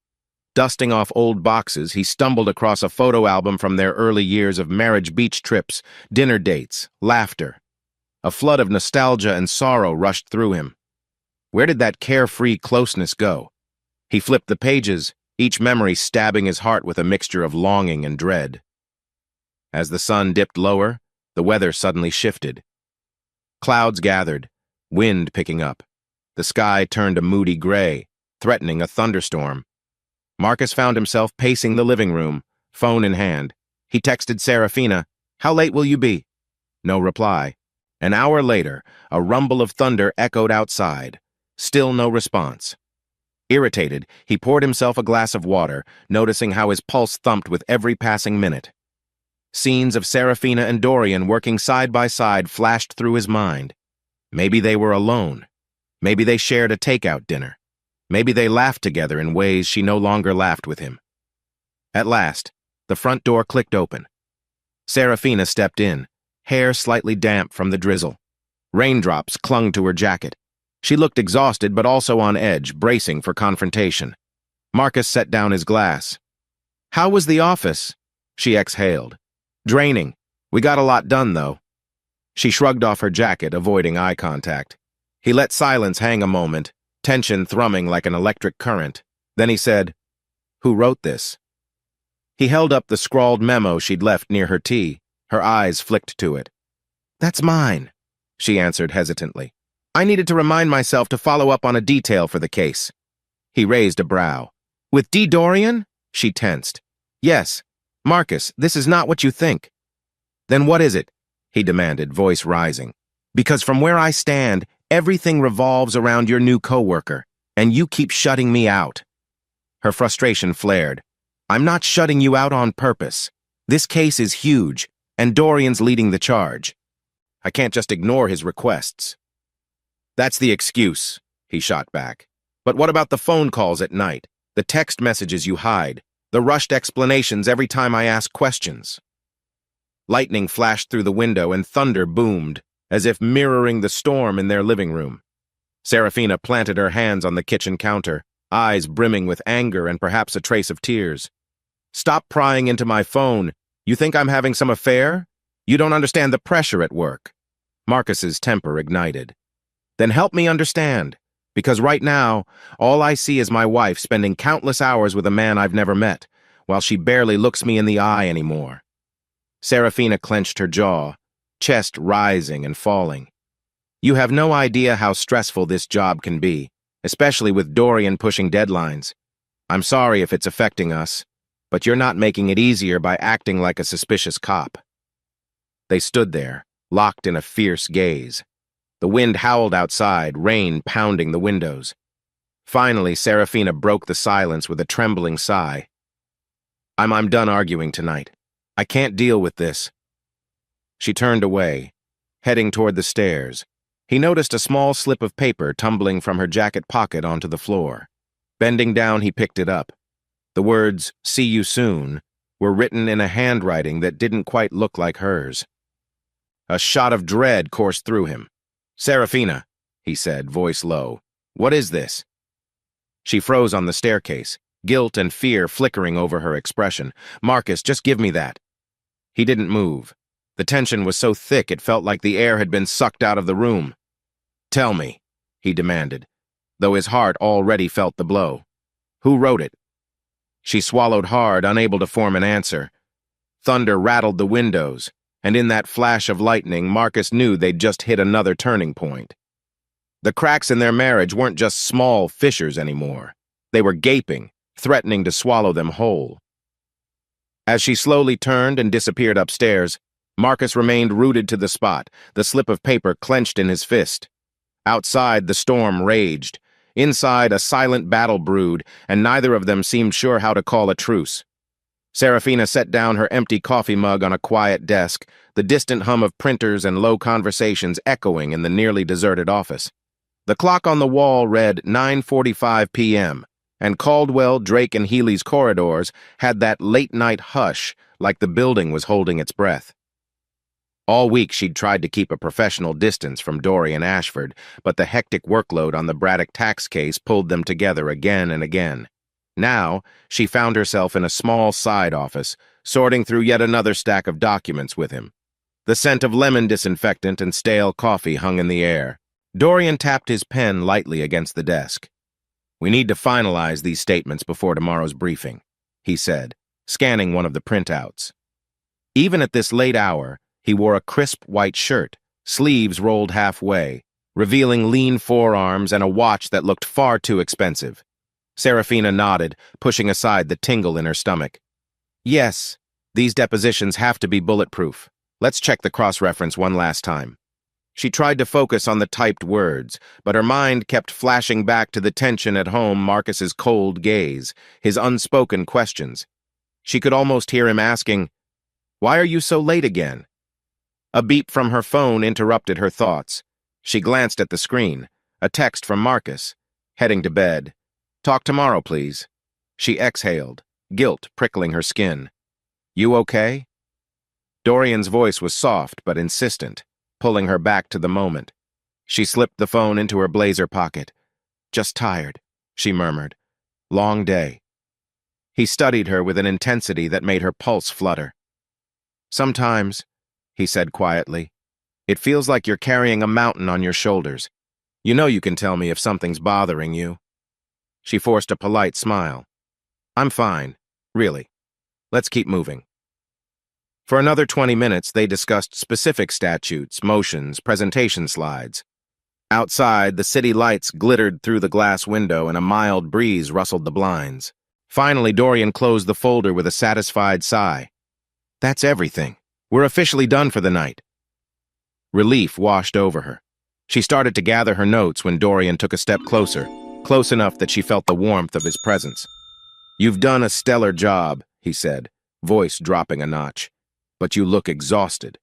Dusting off old boxes, he stumbled across a photo album from their early years of marriage beach trips, dinner dates, laughter. A flood of nostalgia and sorrow rushed through him. Where did that carefree closeness go? He flipped the pages, each memory stabbing his heart with a mixture of longing and dread. As the sun dipped lower, the weather suddenly shifted. Clouds gathered, wind picking up. The sky turned a moody gray, threatening a thunderstorm. Marcus found himself pacing the living room, phone in hand. He texted Serafina, "How late will you be?" No reply. An hour later, a rumble of thunder echoed outside. Still no response. Irritated, he poured himself a glass of water, noticing how his pulse thumped with every passing minute. Scenes of Serafina and Dorian working side by side flashed through his mind. Maybe they were alone. Maybe they shared a takeout dinner. Maybe they laughed together in ways she no longer laughed with him. At last, the front door clicked open. Serafina stepped in, hair slightly damp from the drizzle. Raindrops clung to her jacket. She looked exhausted but also on edge, bracing for confrontation. Marcus set down his glass. "How was the office?" she exhaled. "Draining. We got a lot done, though." She shrugged off her jacket, avoiding eye contact. He let silence hang a moment, tension thrumming like an electric current. Then he said, "Who wrote this?" He held up the scrawled memo she'd left near her tea. Her eyes flicked to it. "That's mine," she answered hesitantly. "I needed to remind myself to follow up on a detail for the case." He raised a brow. "With D. Dorian?" She tensed. "Yes. Marcus, this is not what you think." "Then what is it?" he demanded, voice rising. "Because from where I stand, everything revolves around your new coworker, and you keep shutting me out." Her frustration flared. "I'm not shutting you out on purpose. This case is huge, and Dorian's leading the charge. I can't just ignore his requests." "That's the excuse," he shot back. "But what about the phone calls at night, the text messages you hide, the rushed explanations every time I ask questions?" Lightning flashed through the window and thunder boomed, as if mirroring the storm in their living room. Serafina planted her hands on the kitchen counter, eyes brimming with anger and perhaps a trace of tears. "Stop prying into my phone. You think I'm having some affair? You don't understand the pressure at work." Marcus's temper ignited. "Then help me understand, because right now, all I see is my wife spending countless hours with a man I've never met, while she barely looks me in the eye anymore." Serafina clenched her jaw, chest rising and falling. You have no idea how stressful this job can be, especially with Dorian pushing deadlines. I'm sorry if it's affecting us, but you're not making it easier by acting like a suspicious cop." They stood there, locked in a fierce gaze. The wind howled outside, rain pounding the windows. Finally, Serafina broke the silence with a trembling sigh. I'm done arguing tonight. I can't deal with this." She turned away, heading toward the stairs. He noticed a small slip of paper tumbling from her jacket pocket onto the floor. Bending down, he picked it up. The words, "See you soon," were written in a handwriting that didn't quite look like hers. A shot of dread coursed through him. "Serafina," he said, voice low, "what is this?" She froze on the staircase, guilt and fear flickering over her expression. "Marcus, just give me that." He didn't move. The tension was so thick it felt like the air had been sucked out of the room. "Tell me," he demanded, though his heart already felt the blow. "Who wrote it?" She swallowed hard, unable to form an answer. Thunder rattled the windows, and in that flash of lightning, Marcus knew they'd just hit another turning point. The cracks in their marriage weren't just small fissures anymore. They were gaping, threatening to swallow them whole. As she slowly turned and disappeared upstairs, Marcus remained rooted to the spot, the slip of paper clenched in his fist. Outside, the storm raged. Inside, a silent battle brewed, and neither of them seemed sure how to call a truce. Serafina set down her empty coffee mug on a quiet desk, the distant hum of printers and low conversations echoing in the nearly deserted office. The clock on the wall read 9:45 p.m., and Caldwell, Drake, and Healy's corridors had that late-night hush like the building was holding its breath. All week she'd tried to keep a professional distance from Dorian Ashford, but the hectic workload on the Braddock tax case pulled them together again and again. Now, she found herself in a small side office, sorting through yet another stack of documents with him. The scent of lemon disinfectant and stale coffee hung in the air. Dorian tapped his pen lightly against the desk. "We need to finalize these statements before tomorrow's briefing," he said, scanning one of the printouts. Even at this late hour, he wore a crisp white shirt, sleeves rolled halfway, revealing lean forearms and a watch that looked far too expensive. Serafina nodded, pushing aside the tingle in her stomach. "Yes, these depositions have to be bulletproof. Let's check the cross-reference one last time." She tried to focus on the typed words, but her mind kept flashing back to the tension at home, Marcus's cold gaze, his unspoken questions. She could almost hear him asking, "Why are you so late again?" A beep from her phone interrupted her thoughts. She glanced at the screen, a text from Marcus. "Heading to bed. Talk tomorrow, please." She exhaled, guilt prickling her skin. "You okay?" Dorian's voice was soft but insistent, pulling her back to the moment. She slipped the phone into her blazer pocket. "Just tired," she murmured. "Long day." He studied her with an intensity that made her pulse flutter. "Sometimes," he said quietly, "it feels like you're carrying a mountain on your shoulders. You know you can tell me if something's bothering you." She forced a polite smile. "I'm fine, really. Let's keep moving." For another 20 minutes, they discussed specific statutes, motions, presentation slides. Outside, the city lights glittered through the glass window and a mild breeze rustled the blinds. Finally, Dorian closed the folder with a satisfied sigh. "That's everything. We're officially done for the night." Relief washed over her. She started to gather her notes when Dorian took a step closer, close enough that she felt the warmth of his presence. "You've done a stellar job," he said, voice dropping a notch. "But you look exhausted."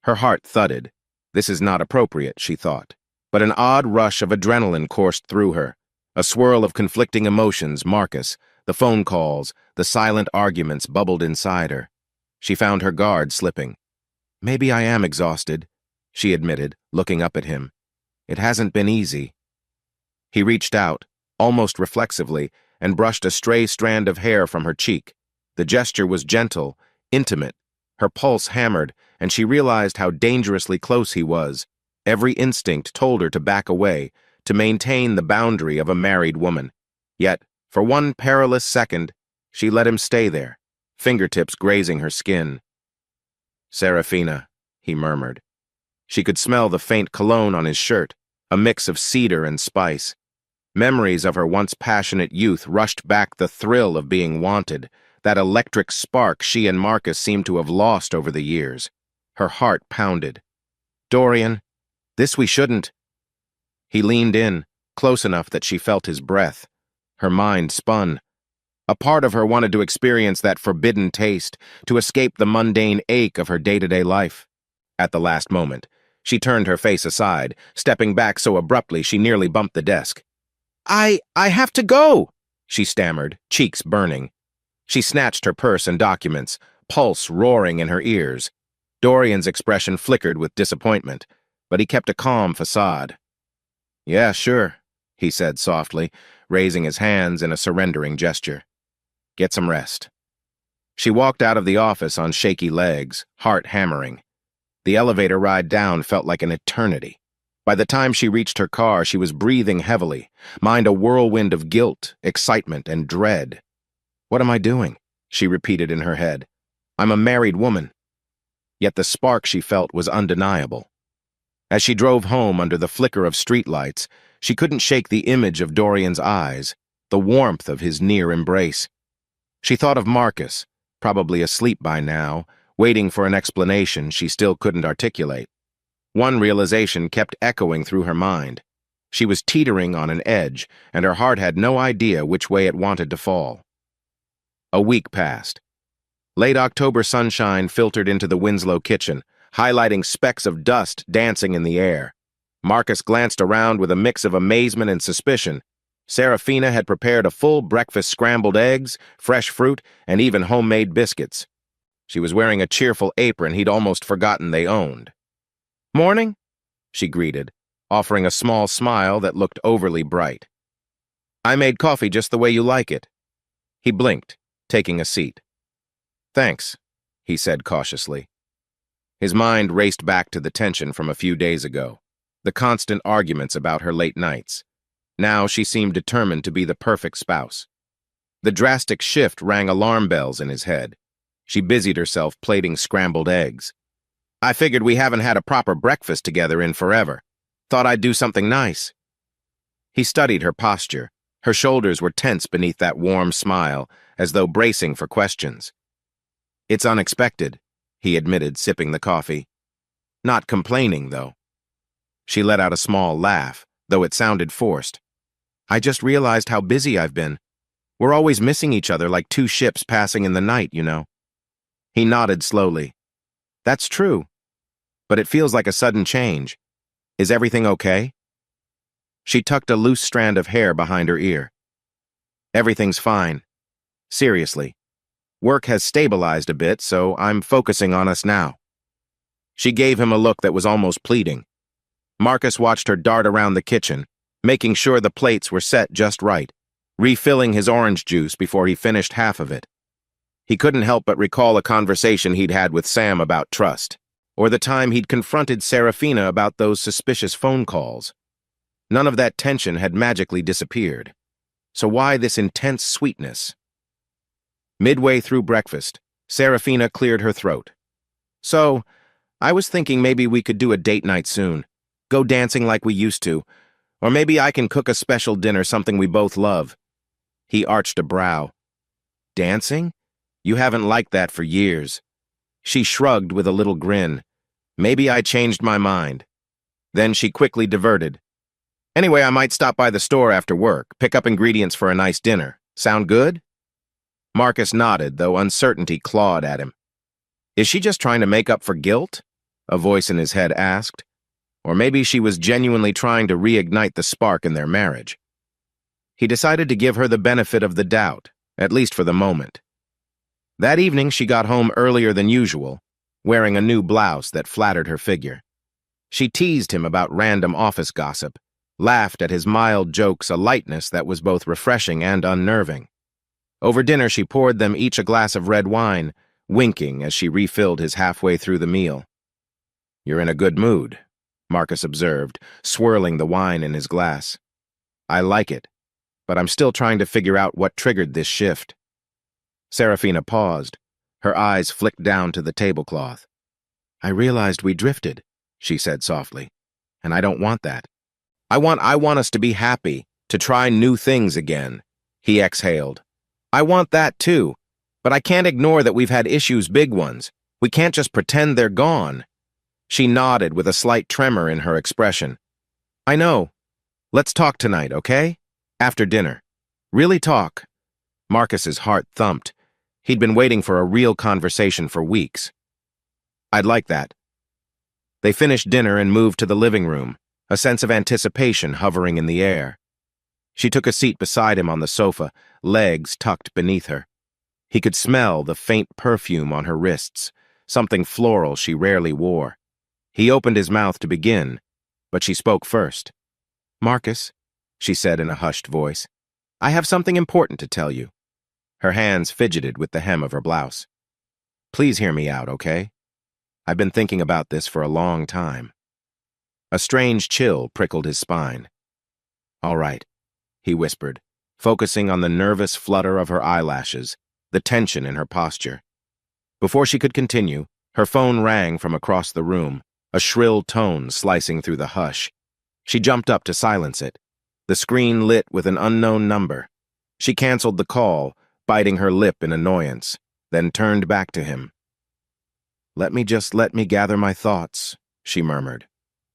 Her heart thudded. This is not appropriate, she thought. But an odd rush of adrenaline coursed through her. A swirl of conflicting emotions, Marcus, the phone calls, the silent arguments bubbled inside her. She found her guard slipping. "Maybe I am exhausted," she admitted, looking up at him. "It hasn't been easy." He reached out, almost reflexively, and brushed a stray strand of hair from her cheek. The gesture was gentle, intimate. Her pulse hammered, and she realized how dangerously close he was. Every instinct told her to back away, to maintain the boundary of a married woman. Yet, for one perilous second, she let him stay there, fingertips grazing her skin. "Serafina," he murmured. She could smell the faint cologne on his shirt, a mix of cedar and spice. Memories of her once passionate youth rushed back, the thrill of being wanted, that electric spark she and Marcus seemed to have lost over the years. Her heart pounded. "Dorian, this we shouldn't." He leaned in, close enough that she felt his breath. Her mind spun. A part of her wanted to experience that forbidden taste, to escape the mundane ache of her day-to-day life. At the last moment, she turned her face aside, stepping back so abruptly she nearly bumped the desk. I have to go," she stammered, cheeks burning. She snatched her purse and documents, pulse roaring in her ears. Dorian's expression flickered with disappointment, but he kept a calm facade. "Yeah, sure," he said softly, raising his hands in a surrendering gesture. "Get some rest." She walked out of the office on shaky legs, heart hammering. The elevator ride down felt like an eternity. By the time she reached her car, she was breathing heavily, mind a whirlwind of guilt, excitement, and dread. "What am I doing?" she repeated in her head. "I'm a married woman." Yet the spark she felt was undeniable. As she drove home under the flicker of streetlights, she couldn't shake the image of Dorian's eyes, the warmth of his near embrace. She thought of Marcus, probably asleep by now, waiting for an explanation she still couldn't articulate. One realization kept echoing through her mind. She was teetering on an edge, and her heart had no idea which way it wanted to fall. A week passed. Late October sunshine filtered into the Winslow kitchen, highlighting specks of dust dancing in the air. Marcus glanced around with a mix of amazement and suspicion. Serafina had prepared a full breakfast: scrambled eggs, fresh fruit, and even homemade biscuits. She was wearing a cheerful apron he'd almost forgotten they owned. "Morning," she greeted, offering a small smile that looked overly bright. "I made coffee just the way you like it." He blinked, taking a seat. "Thanks," he said cautiously. His mind raced back to the tension from a few days ago, the constant arguments about her late nights. Now she seemed determined to be the perfect spouse. The drastic shift rang alarm bells in his head. She busied herself plating scrambled eggs. "I figured we haven't had a proper breakfast together in forever. Thought I'd do something nice." He studied her posture. Her shoulders were tense beneath that warm smile, as though bracing for questions. "It's unexpected," he admitted, sipping the coffee. "Not complaining, though." She let out a small laugh, though it sounded forced. "I just realized how busy I've been. We're always missing each other like two ships passing in the night, you know." He nodded slowly. "That's true, but it feels like a sudden change. Is everything okay?" She tucked a loose strand of hair behind her ear. "Everything's fine. Seriously. Work has stabilized a bit, so I'm focusing on us now." She gave him a look that was almost pleading. Marcus watched her dart around the kitchen, making sure the plates were set just right, refilling his orange juice before he finished half of it. He couldn't help but recall a conversation he'd had with Sam about trust, or the time he'd confronted Serafina about those suspicious phone calls. None of that tension had magically disappeared. So why this intense sweetness? Midway through breakfast, Serafina cleared her throat. "So, I was thinking maybe we could do a date night soon. Go dancing like we used to. Or maybe I can cook a special dinner, something we both love." He arched a brow. "Dancing? You haven't liked that for years." She shrugged with a little grin. "Maybe I changed my mind." Then she quickly diverted. "Anyway, I might stop by the store after work, pick up ingredients for a nice dinner. Sound good?" Marcus nodded, though uncertainty clawed at him. "Is she just trying to make up for guilt?" a voice in his head asked. Or maybe she was genuinely trying to reignite the spark in their marriage. He decided to give her the benefit of the doubt, at least for the moment. That evening she got home earlier than usual, wearing a new blouse that flattered her figure. She teased him about random office gossip, laughed at his mild jokes, a lightness that was both refreshing and unnerving. Over dinner she poured them each a glass of red wine, winking as she refilled his halfway through the meal. "You're in a good mood," Marcus observed, swirling the wine in his glass. "I like it, but I'm still trying to figure out what triggered this shift." Serafina paused. Her eyes flicked down to the tablecloth. "I realized we drifted," she said softly. And I don't want that. I want us to be happy, to try new things again. He exhaled. I want that too, but I can't ignore that we've had issues, big ones. We can't just pretend they're gone. She nodded with a slight tremor in her expression. I know. Let's talk tonight, okay? After dinner. Really talk. Marcus's heart thumped. He'd been waiting for a real conversation for weeks. I'd like that. They finished dinner and moved to the living room, a sense of anticipation hovering in the air. She took a seat beside him on the sofa, legs tucked beneath her. He could smell the faint perfume on her wrists, something floral she rarely wore. He opened his mouth to begin, but she spoke first. Marcus, she said in a hushed voice, I have something important to tell you. Her hands fidgeted with the hem of her blouse. Please hear me out, okay? I've been thinking about this for a long time. A strange chill prickled his spine. All right, he whispered, focusing on the nervous flutter of her eyelashes, the tension in her posture. Before she could continue, her phone rang from across the room, a shrill tone slicing through the hush. She jumped up to silence it. The screen lit with an unknown number. She canceled the call, biting her lip in annoyance, then turned back to him. Let me gather my thoughts, she murmured.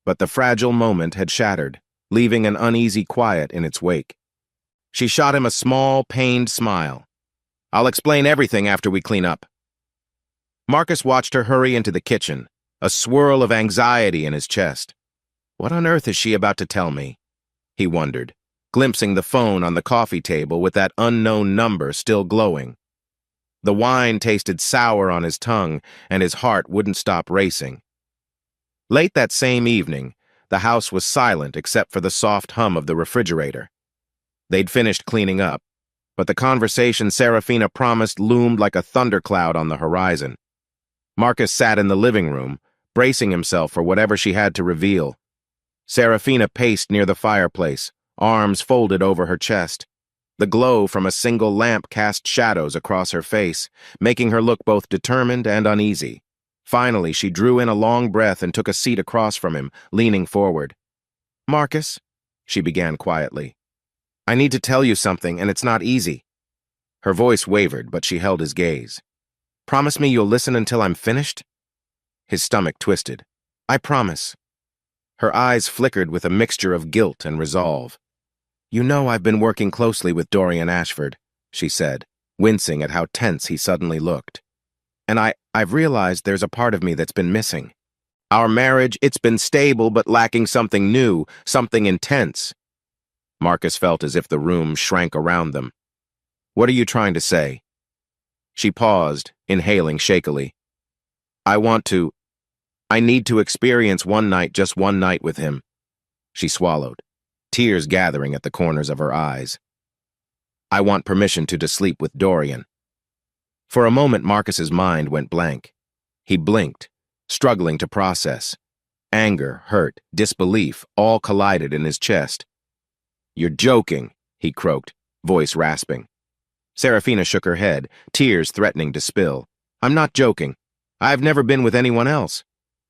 But the fragile moment had shattered, leaving an uneasy quiet in its wake. She shot him a small, pained smile. I'll explain everything after we clean up. Marcus watched her hurry into the kitchen, a swirl of anxiety in his chest. What on earth is she about to tell me? He wondered, glimpsing the phone on the coffee table with that unknown number still glowing. The wine tasted sour on his tongue, and his heart wouldn't stop racing. Late that same evening, the house was silent except for the soft hum of the refrigerator. They'd finished cleaning up, but the conversation Serafina promised loomed like a thundercloud on the horizon. Marcus sat in the living room, bracing himself for whatever she had to reveal. Serafina paced near the fireplace, arms folded over her chest. The glow from a single lamp cast shadows across her face, making her look both determined and uneasy. Finally, she drew in a long breath and took a seat across from him, leaning forward. Marcus, she began quietly, I need to tell you something, and it's not easy. Her voice wavered, but she held his gaze. Promise me you'll listen until I'm finished? His stomach twisted. I promise. Her eyes flickered with a mixture of guilt and resolve. You know I've been working closely with Dorian Ashford, she said, wincing at how tense he suddenly looked. And I've realized there's a part of me that's been missing. Our marriage, it's been stable but lacking something new, something intense. Marcus felt as if the room shrank around them. What are you trying to say? She paused, inhaling shakily. I need to experience one night, just one night with him. She swallowed, tears gathering at the corners of her eyes. I want permission to sleep with Dorian. For a moment, Marcus's mind went blank. He blinked, struggling to process. Anger, hurt, disbelief all collided in his chest. You're joking, he croaked, voice rasping. Serafina shook her head, tears threatening to spill. I'm not joking. I've never been with anyone else.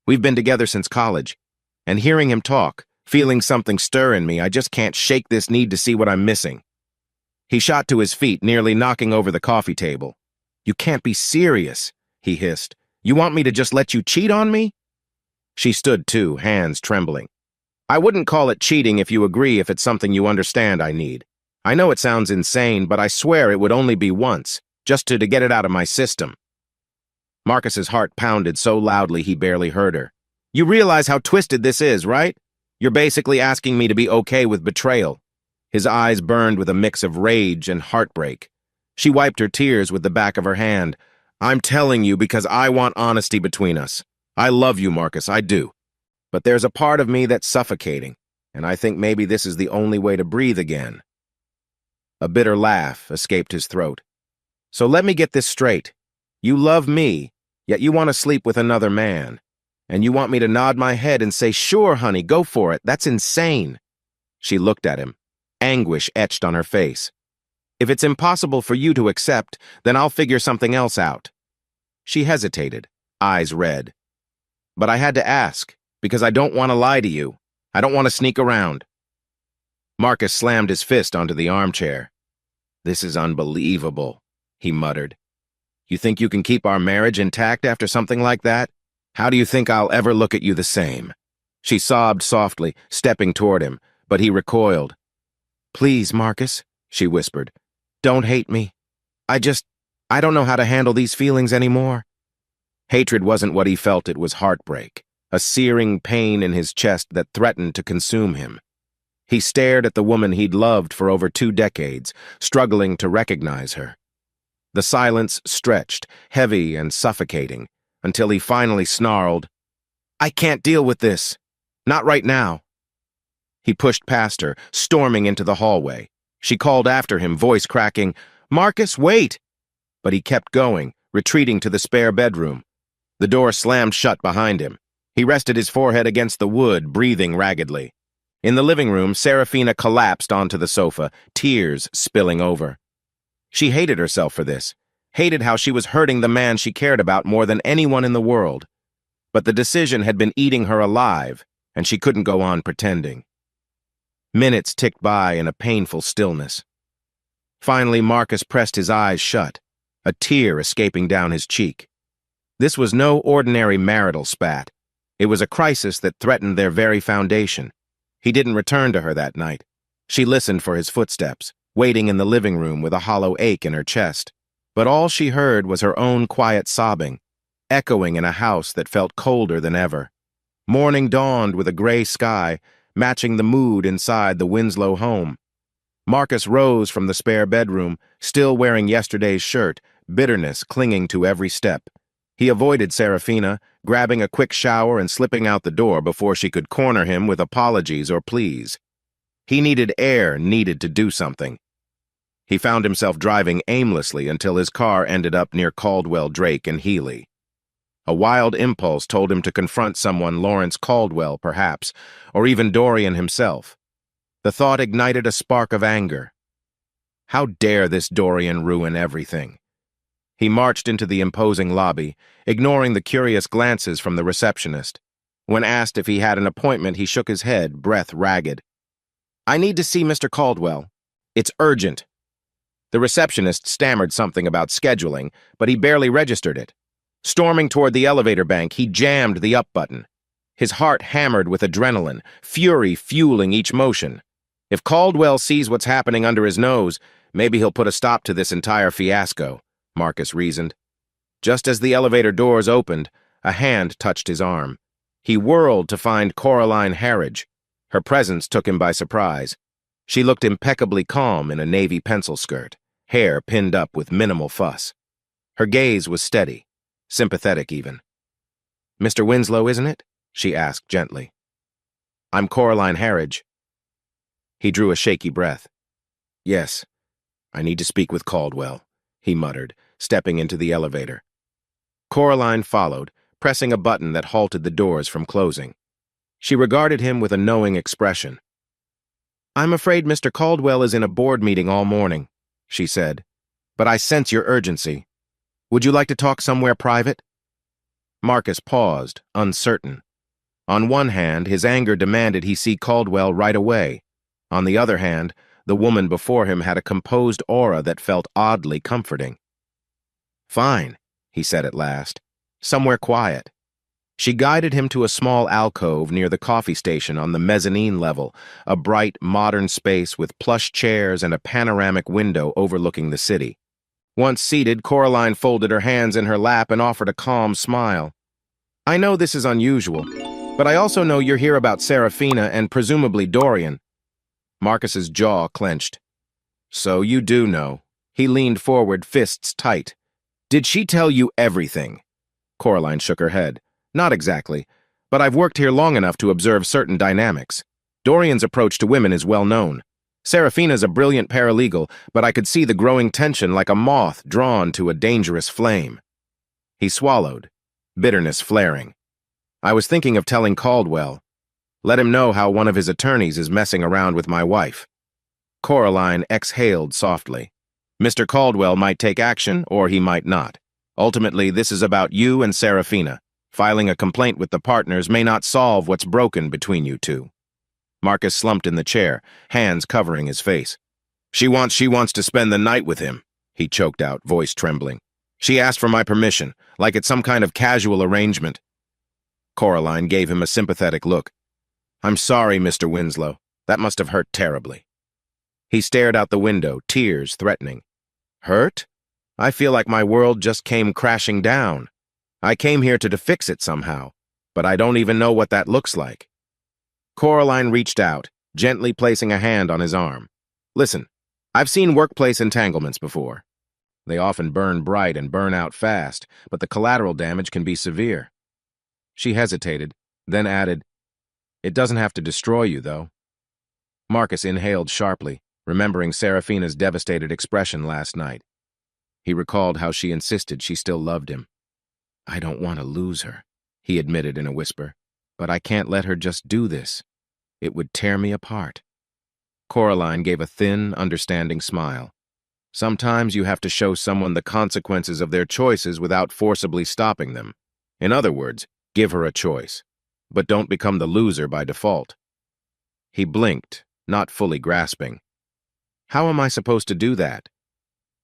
We've been together since college. And hearing him talk, feeling something stir in me, I just can't shake this need to see what I'm missing. He shot to his feet, nearly knocking over the coffee table. You can't be serious, he hissed. You want me to just let you cheat on me? She stood too, hands trembling. I wouldn't call it cheating if you agree if it's something you understand I need. I know it sounds insane, but I swear it would only be once, just to get it out of my system. Marcus's heart pounded so loudly he barely heard her. You realize how twisted this is, right? You're basically asking me to be okay with betrayal. His eyes burned with a mix of rage and heartbreak. She wiped her tears with the back of her hand. I'm telling you because I want honesty between us. I love you, Marcus, I do. But there's a part of me that's suffocating, and I think maybe this is the only way to breathe again. A bitter laugh escaped his throat. So let me get this straight. You love me, yet you want to sleep with another man. And you want me to nod my head and say, sure, honey, go for it. That's insane. She looked at him, anguish etched on her face. If it's impossible for you to accept, then I'll figure something else out. She hesitated, eyes red. But I had to ask, Because I don't want to lie to you. I don't want to sneak around. Marcus slammed his fist onto the armchair. This is unbelievable, he muttered. You think you can keep our marriage intact after something like that? How do you think I'll ever look at you the same? She sobbed softly, stepping toward him, but he recoiled. Please, Marcus, she whispered. Don't hate me. I don't know how to handle these feelings anymore. Hatred wasn't what he felt, it was heartbreak, a searing pain in his chest that threatened to consume him. He stared at the woman he'd loved for over 2 decades, struggling to recognize her. The silence stretched, heavy and suffocating, until he finally snarled, I can't deal with this. Not right now. He pushed past her, storming into the hallway. She called after him, voice cracking, Marcus, wait! But he kept going, retreating to the spare bedroom. The door slammed shut behind him. He rested his forehead against the wood, breathing raggedly. In the living room, Serafina collapsed onto the sofa, tears spilling over. She hated herself for this, hated how she was hurting the man she cared about more than anyone in the world. But the decision had been eating her alive, and she couldn't go on pretending. Minutes ticked by in a painful stillness. Finally, Marcus pressed his eyes shut, a tear escaping down his cheek. This was no ordinary marital spat. It was a crisis that threatened their very foundation. He didn't return to her that night. She listened for his footsteps, waiting in the living room with a hollow ache in her chest. But all she heard was her own quiet sobbing, echoing in a house that felt colder than ever. Morning dawned with a gray sky, matching the mood inside the Winslow home. Marcus rose from the spare bedroom, still wearing yesterday's shirt, bitterness clinging to every step. He avoided Serafina, grabbing a quick shower and slipping out the door before she could corner him with apologies or pleas. He needed to do something. He found himself driving aimlessly until his car ended up near Caldwell, Drake, and Healy. A wild impulse told him to confront someone, Lawrence Caldwell, perhaps, or even Dorian himself. The thought ignited a spark of anger. How dare this Dorian ruin everything? He marched into the imposing lobby, ignoring the curious glances from the receptionist. When asked if he had an appointment, he shook his head, breath ragged. I need to see Mr. Caldwell. It's urgent. The receptionist stammered something about scheduling, but he barely registered it. Storming toward the elevator bank, he jammed the up button. His heart hammered with adrenaline, fury fueling each motion. If Caldwell sees what's happening under his nose, maybe he'll put a stop to this entire fiasco, Marcus reasoned. Just as the elevator doors opened, a hand touched his arm. He whirled to find Coraline Harridge. Her presence took him by surprise. She looked impeccably calm in a navy pencil skirt, hair pinned up with minimal fuss. Her gaze was steady, sympathetic even. Mr. Winslow, isn't it? She asked gently. I'm Coraline Harridge. He drew a shaky breath. Yes, I need to speak with Caldwell, he muttered, stepping into the elevator. Coraline followed, pressing a button that halted the doors from closing. She regarded him with a knowing expression. I'm afraid Mr. Caldwell is in a board meeting all morning, she said, but I sense your urgency. Would you like to talk somewhere private? Marcus paused, uncertain. On one hand, his anger demanded he see Caldwell right away. On the other hand, the woman before him had a composed aura that felt oddly comforting. Fine, he said at last. Somewhere quiet. She guided him to a small alcove near the coffee station on the mezzanine level, a bright, modern space with plush chairs and a panoramic window overlooking the city. Once seated, Coraline folded her hands in her lap and offered a calm smile. I know this is unusual, but I also know you're here about Serafina and presumably Dorian. Marcus's jaw clenched. So you do know. He leaned forward, fists tight. Did she tell you everything? Coraline shook her head. Not exactly, but I've worked here long enough to observe certain dynamics. Dorian's approach to women is well known. Serafina's a brilliant paralegal, but I could see the growing tension like a moth drawn to a dangerous flame. He swallowed, bitterness flaring. I was thinking of telling Caldwell. Let him know how one of his attorneys is messing around with my wife. Coraline exhaled softly. Mr. Caldwell might take action, or he might not. Ultimately, this is about you and Serafina. Filing a complaint with the partners may not solve what's broken between you two. Marcus slumped in the chair, hands covering his face. She wants to spend the night with him, he choked out, voice trembling. She asked for my permission, like it's some kind of casual arrangement. Coraline gave him a sympathetic look. I'm sorry, Mr. Winslow. That must have hurt terribly. He stared out the window, tears threatening. Hurt? I feel like my world just came crashing down. I came here to fix it somehow, but I don't even know what that looks like. Coraline reached out, gently placing a hand on his arm. Listen, I've seen workplace entanglements before. They often burn bright and burn out fast, but the collateral damage can be severe. She hesitated, then added, It doesn't have to destroy you, though. Marcus inhaled sharply, remembering Serafina's devastated expression last night. He recalled how she insisted she still loved him. I don't want to lose her, he admitted in a whisper, but I can't let her just do this. It would tear me apart. Coraline gave a thin, understanding smile. Sometimes you have to show someone the consequences of their choices without forcibly stopping them. In other words, give her a choice, but don't become the loser by default. He blinked, not fully grasping. How am I supposed to do that?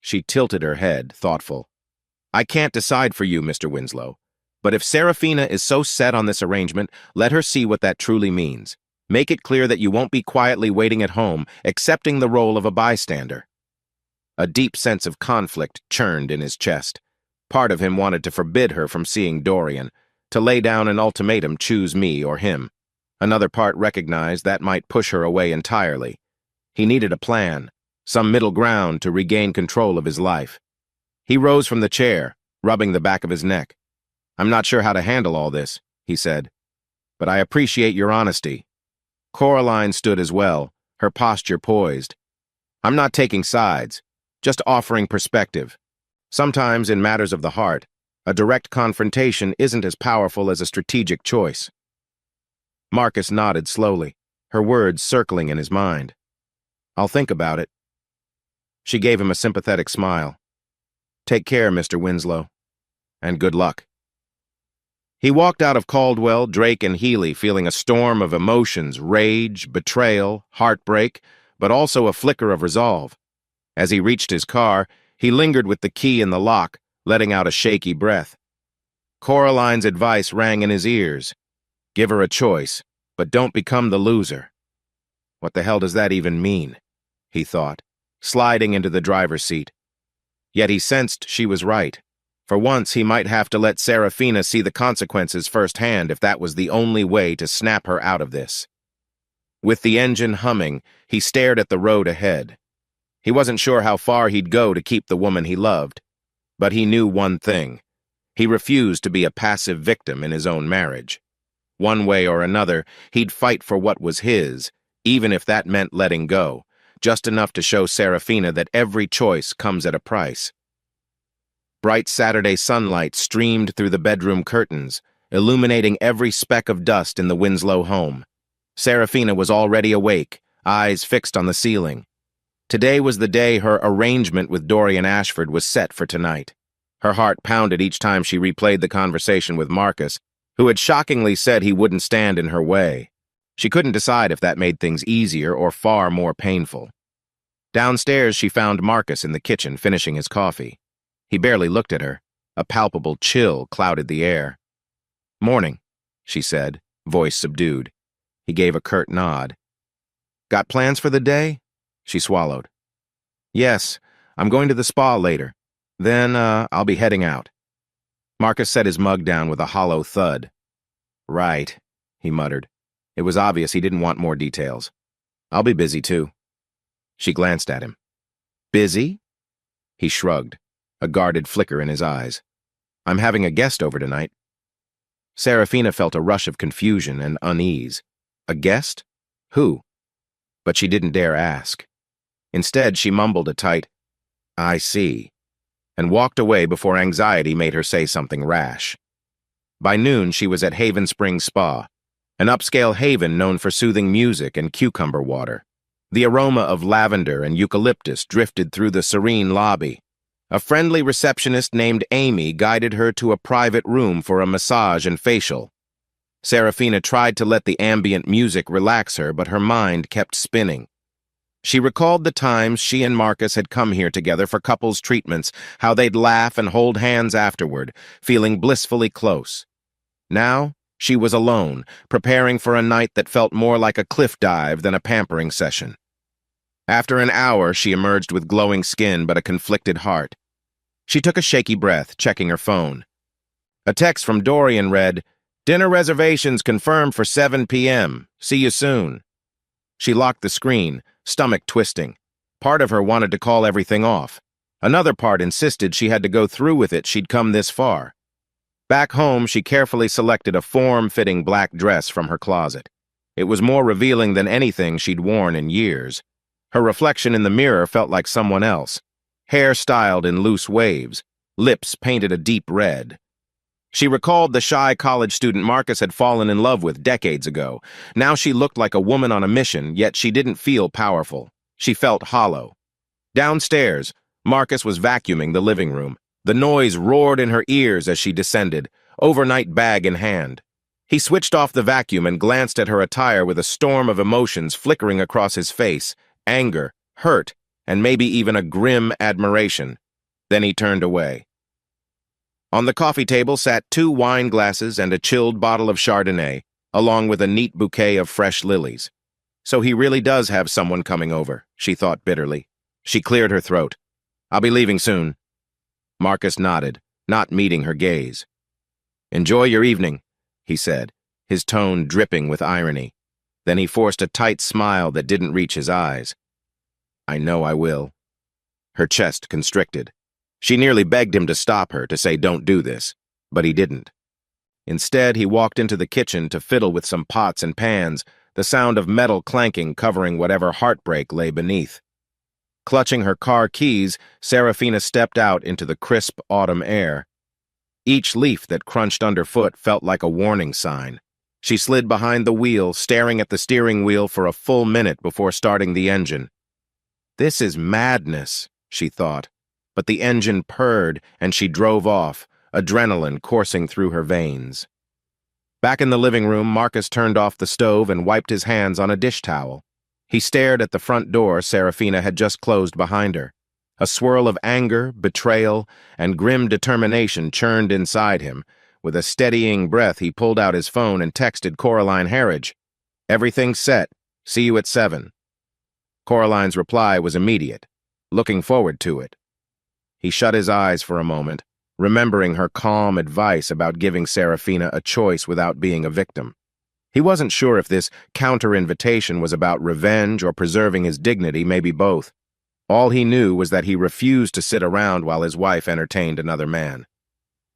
She tilted her head, thoughtful. I can't decide for you, Mr. Winslow, but if Serafina is so set on this arrangement, let her see what that truly means. Make it clear that you won't be quietly waiting at home, accepting the role of a bystander. A deep sense of conflict churned in his chest. Part of him wanted to forbid her from seeing Dorian, to lay down an ultimatum, choose me or him. Another part recognized that might push her away entirely. He needed a plan, some middle ground to regain control of his life. He rose from the chair, rubbing the back of his neck. I'm not sure how to handle all this, he said, but I appreciate your honesty. Coraline stood as well, her posture poised. I'm not taking sides, just offering perspective. Sometimes, in matters of the heart, a direct confrontation isn't as powerful as a strategic choice. Marcus nodded slowly, her words circling in his mind. I'll think about it. She gave him a sympathetic smile. Take care, Mr. Winslow, and good luck. He walked out of Caldwell, Drake, and Healy feeling a storm of emotions, rage, betrayal, heartbreak, but also a flicker of resolve. As he reached his car, he lingered with the key in the lock, letting out a shaky breath. Coraline's advice rang in his ears. Give her a choice, but don't become the loser. What the hell does that even mean? He thought, sliding into the driver's seat. Yet he sensed she was right. For once, he might have to let Serafina see the consequences firsthand if that was the only way to snap her out of this. With the engine humming, he stared at the road ahead. He wasn't sure how far he'd go to keep the woman he loved, but he knew one thing. He refused to be a passive victim in his own marriage. One way or another, he'd fight for what was his, even if that meant letting go, just enough to show Serafina that every choice comes at a price. Bright Saturday sunlight streamed through the bedroom curtains, illuminating every speck of dust in the Winslow home. Serafina was already awake, eyes fixed on the ceiling. Today was the day her arrangement with Dorian Ashford was set for tonight. Her heart pounded each time she replayed the conversation with Marcus, who had shockingly said he wouldn't stand in her way. She couldn't decide if that made things easier or far more painful. Downstairs, she found Marcus in the kitchen finishing his coffee. He barely looked at her. A palpable chill clouded the air. Morning, she said, voice subdued. He gave a curt nod. Got plans for the day? She swallowed. Yes, I'm going to the spa later. Then, I'll be heading out. Marcus set his mug down with a hollow thud. Right, he muttered. It was obvious he didn't want more details. I'll be busy, too. She glanced at him. Busy? He shrugged, a guarded flicker in his eyes. I'm having a guest over tonight. Serafina felt a rush of confusion and unease. A guest? Who? But she didn't dare ask. Instead, she mumbled a tight, I see, and walked away before anxiety made her say something rash. By noon, she was at Haven Springs Spa, an upscale haven known for soothing music and cucumber water. The aroma of lavender and eucalyptus drifted through the serene lobby. A friendly receptionist named Amy guided her to a private room for a massage and facial. Serafina tried to let the ambient music relax her, but her mind kept spinning. She recalled the times she and Marcus had come here together for couples treatments, how they'd laugh and hold hands afterward, feeling blissfully close. Now, she was alone, preparing for a night that felt more like a cliff dive than a pampering session. After an hour, she emerged with glowing skin but a conflicted heart. She took a shaky breath, checking her phone. A text from Dorian read, "Dinner reservations confirmed for 7 p.m. See you soon." She locked the screen, stomach twisting. Part of her wanted to call everything off. Another part insisted she had to go through with it. She'd come this far. Back home, she carefully selected a form-fitting black dress from her closet. It was more revealing than anything she'd worn in years. Her reflection in the mirror felt like someone else. Hair styled in loose waves, lips painted a deep red. She recalled the shy college student Marcus had fallen in love with decades ago. Now she looked like a woman on a mission, yet she didn't feel powerful. She felt hollow. Downstairs, Marcus was vacuuming the living room. The noise roared in her ears as she descended, overnight bag in hand. He switched off the vacuum and glanced at her attire with a storm of emotions flickering across his face, anger, hurt, and maybe even a grim admiration. Then he turned away. On the coffee table sat 2 wine glasses and a chilled bottle of Chardonnay, along with a neat bouquet of fresh lilies. So he really does have someone coming over, she thought bitterly. She cleared her throat. "I'll be leaving soon." Marcus nodded, not meeting her gaze. "Enjoy your evening," he said, his tone dripping with irony. Then he forced a tight smile that didn't reach his eyes. "I know I will." Her chest constricted. She nearly begged him to stop her, to say don't do this, but he didn't. Instead, he walked into the kitchen to fiddle with some pots and pans, the sound of metal clanking covering whatever heartbreak lay beneath. Clutching her car keys, Serafina stepped out into the crisp autumn air. Each leaf that crunched underfoot felt like a warning sign. She slid behind the wheel, staring at the steering wheel for a full minute before starting the engine. This is madness, she thought. But the engine purred, and she drove off, adrenaline coursing through her veins. Back in the living room, Marcus turned off the stove and wiped his hands on a dish towel. He stared at the front door Serafina had just closed behind her. A swirl of anger, betrayal, and grim determination churned inside him. With a steadying breath, he pulled out his phone and texted Coraline Harridge. "Everything's set. See you at 7. Coraline's reply was immediate. "Looking forward to it." He shut his eyes for a moment, remembering her calm advice about giving Serafina a choice without being a victim. He wasn't sure if this counter-invitation was about revenge or preserving his dignity, maybe both. All he knew was that he refused to sit around while his wife entertained another man.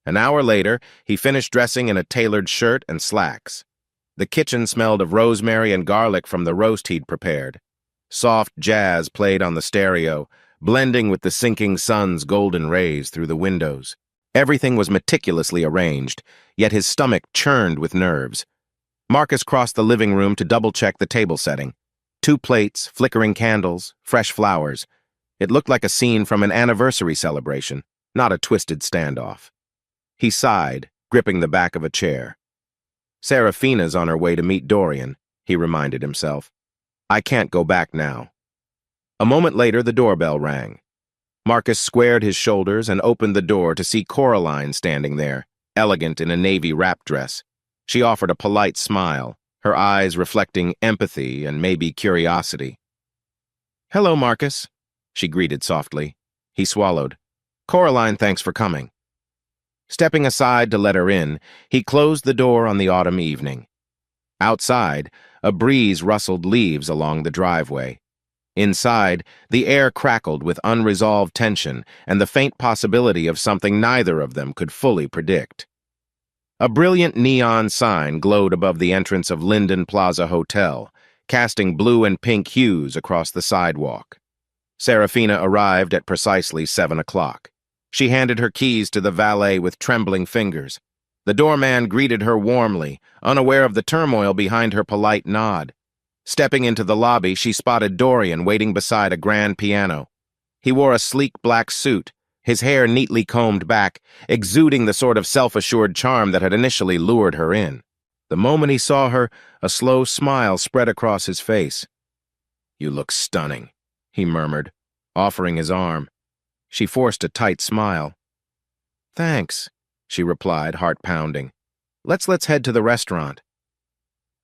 An hour later, he finished dressing in a tailored shirt and slacks. The kitchen smelled of rosemary and garlic from the roast he'd prepared. Soft jazz played on the stereo, blending with the sinking sun's golden rays through the windows. Everything was meticulously arranged, yet his stomach churned with nerves. Marcus crossed the living room to double-check the table setting. 2 plates, flickering candles, fresh flowers. It looked like a scene from an anniversary celebration, not a twisted standoff. He sighed, gripping the back of a chair. Serafina's on her way to meet Dorian, he reminded himself. I can't go back now. A moment later, the doorbell rang. Marcus squared his shoulders and opened the door to see Coraline standing there, elegant in a navy wrap dress. She offered a polite smile, her eyes reflecting empathy and maybe curiosity. "Hello, Marcus," she greeted softly. He swallowed. "Coraline, thanks for coming." Stepping aside to let her in, he closed the door on the autumn evening. Outside, a breeze rustled leaves along the driveway. Inside, the air crackled with unresolved tension and the faint possibility of something neither of them could fully predict. A brilliant neon sign glowed above the entrance of Linden Plaza Hotel, casting blue and pink hues across the sidewalk. Serafina arrived at precisely 7 o'clock. She handed her keys to the valet with trembling fingers. The doorman greeted her warmly, unaware of the turmoil behind her polite nod. Stepping into the lobby, she spotted Dorian waiting beside a grand piano. He wore a sleek black suit, his hair neatly combed back, exuding the sort of self-assured charm that had initially lured her in. The moment he saw her, a slow smile spread across his face. "You look stunning," he murmured, offering his arm. She forced a tight smile. "Thanks," she replied, heart pounding. Let's head to the restaurant."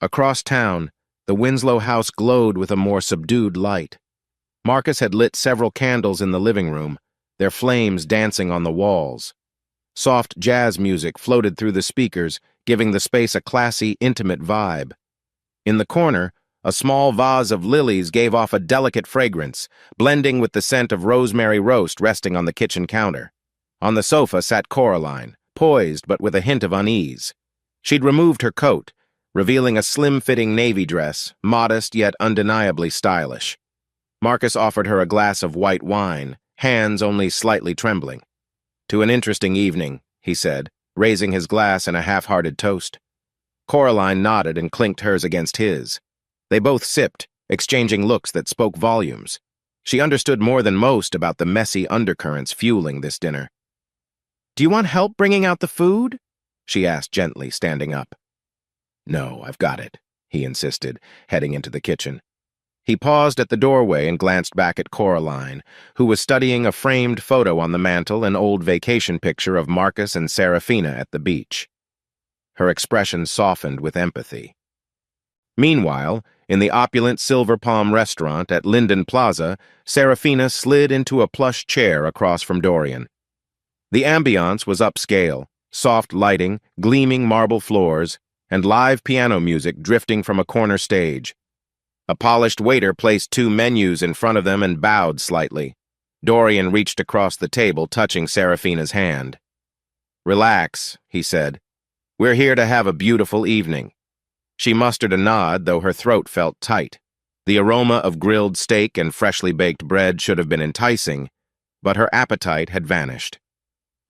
Across town, the Winslow house glowed with a more subdued light. Marcus had lit several candles in the living room, their flames dancing on the walls. Soft jazz music floated through the speakers, giving the space a classy, intimate vibe. In the corner, a small vase of lilies gave off a delicate fragrance, blending with the scent of rosemary roast resting on the kitchen counter. On the sofa sat Coraline, poised but with a hint of unease. She'd removed her coat, revealing a slim-fitting navy dress, modest yet undeniably stylish. Marcus offered her a glass of white wine, hands only slightly trembling. "To an interesting evening," he said, raising his glass in a half-hearted toast. Coraline nodded and clinked hers against his. They both sipped, exchanging looks that spoke volumes. She understood more than most about the messy undercurrents fueling this dinner. "Do you want help bringing out the food?" she asked gently, standing up. "No, I've got it," he insisted, heading into the kitchen. He paused at the doorway and glanced back at Coraline, who was studying a framed photo on the mantel, an old vacation picture of Marcus and Serafina at the beach. Her expression softened with empathy. Meanwhile, in the opulent Silver Palm restaurant at Linden Plaza, Serafina slid into a plush chair across from Dorian. The ambiance was upscale, soft lighting, gleaming marble floors, and live piano music drifting from a corner stage. A polished waiter placed 2 menus in front of them and bowed slightly. Dorian reached across the table, touching Serafina's hand. "Relax," he said. "We're here to have a beautiful evening." She mustered a nod, though her throat felt tight. The aroma of grilled steak and freshly baked bread should have been enticing, but her appetite had vanished.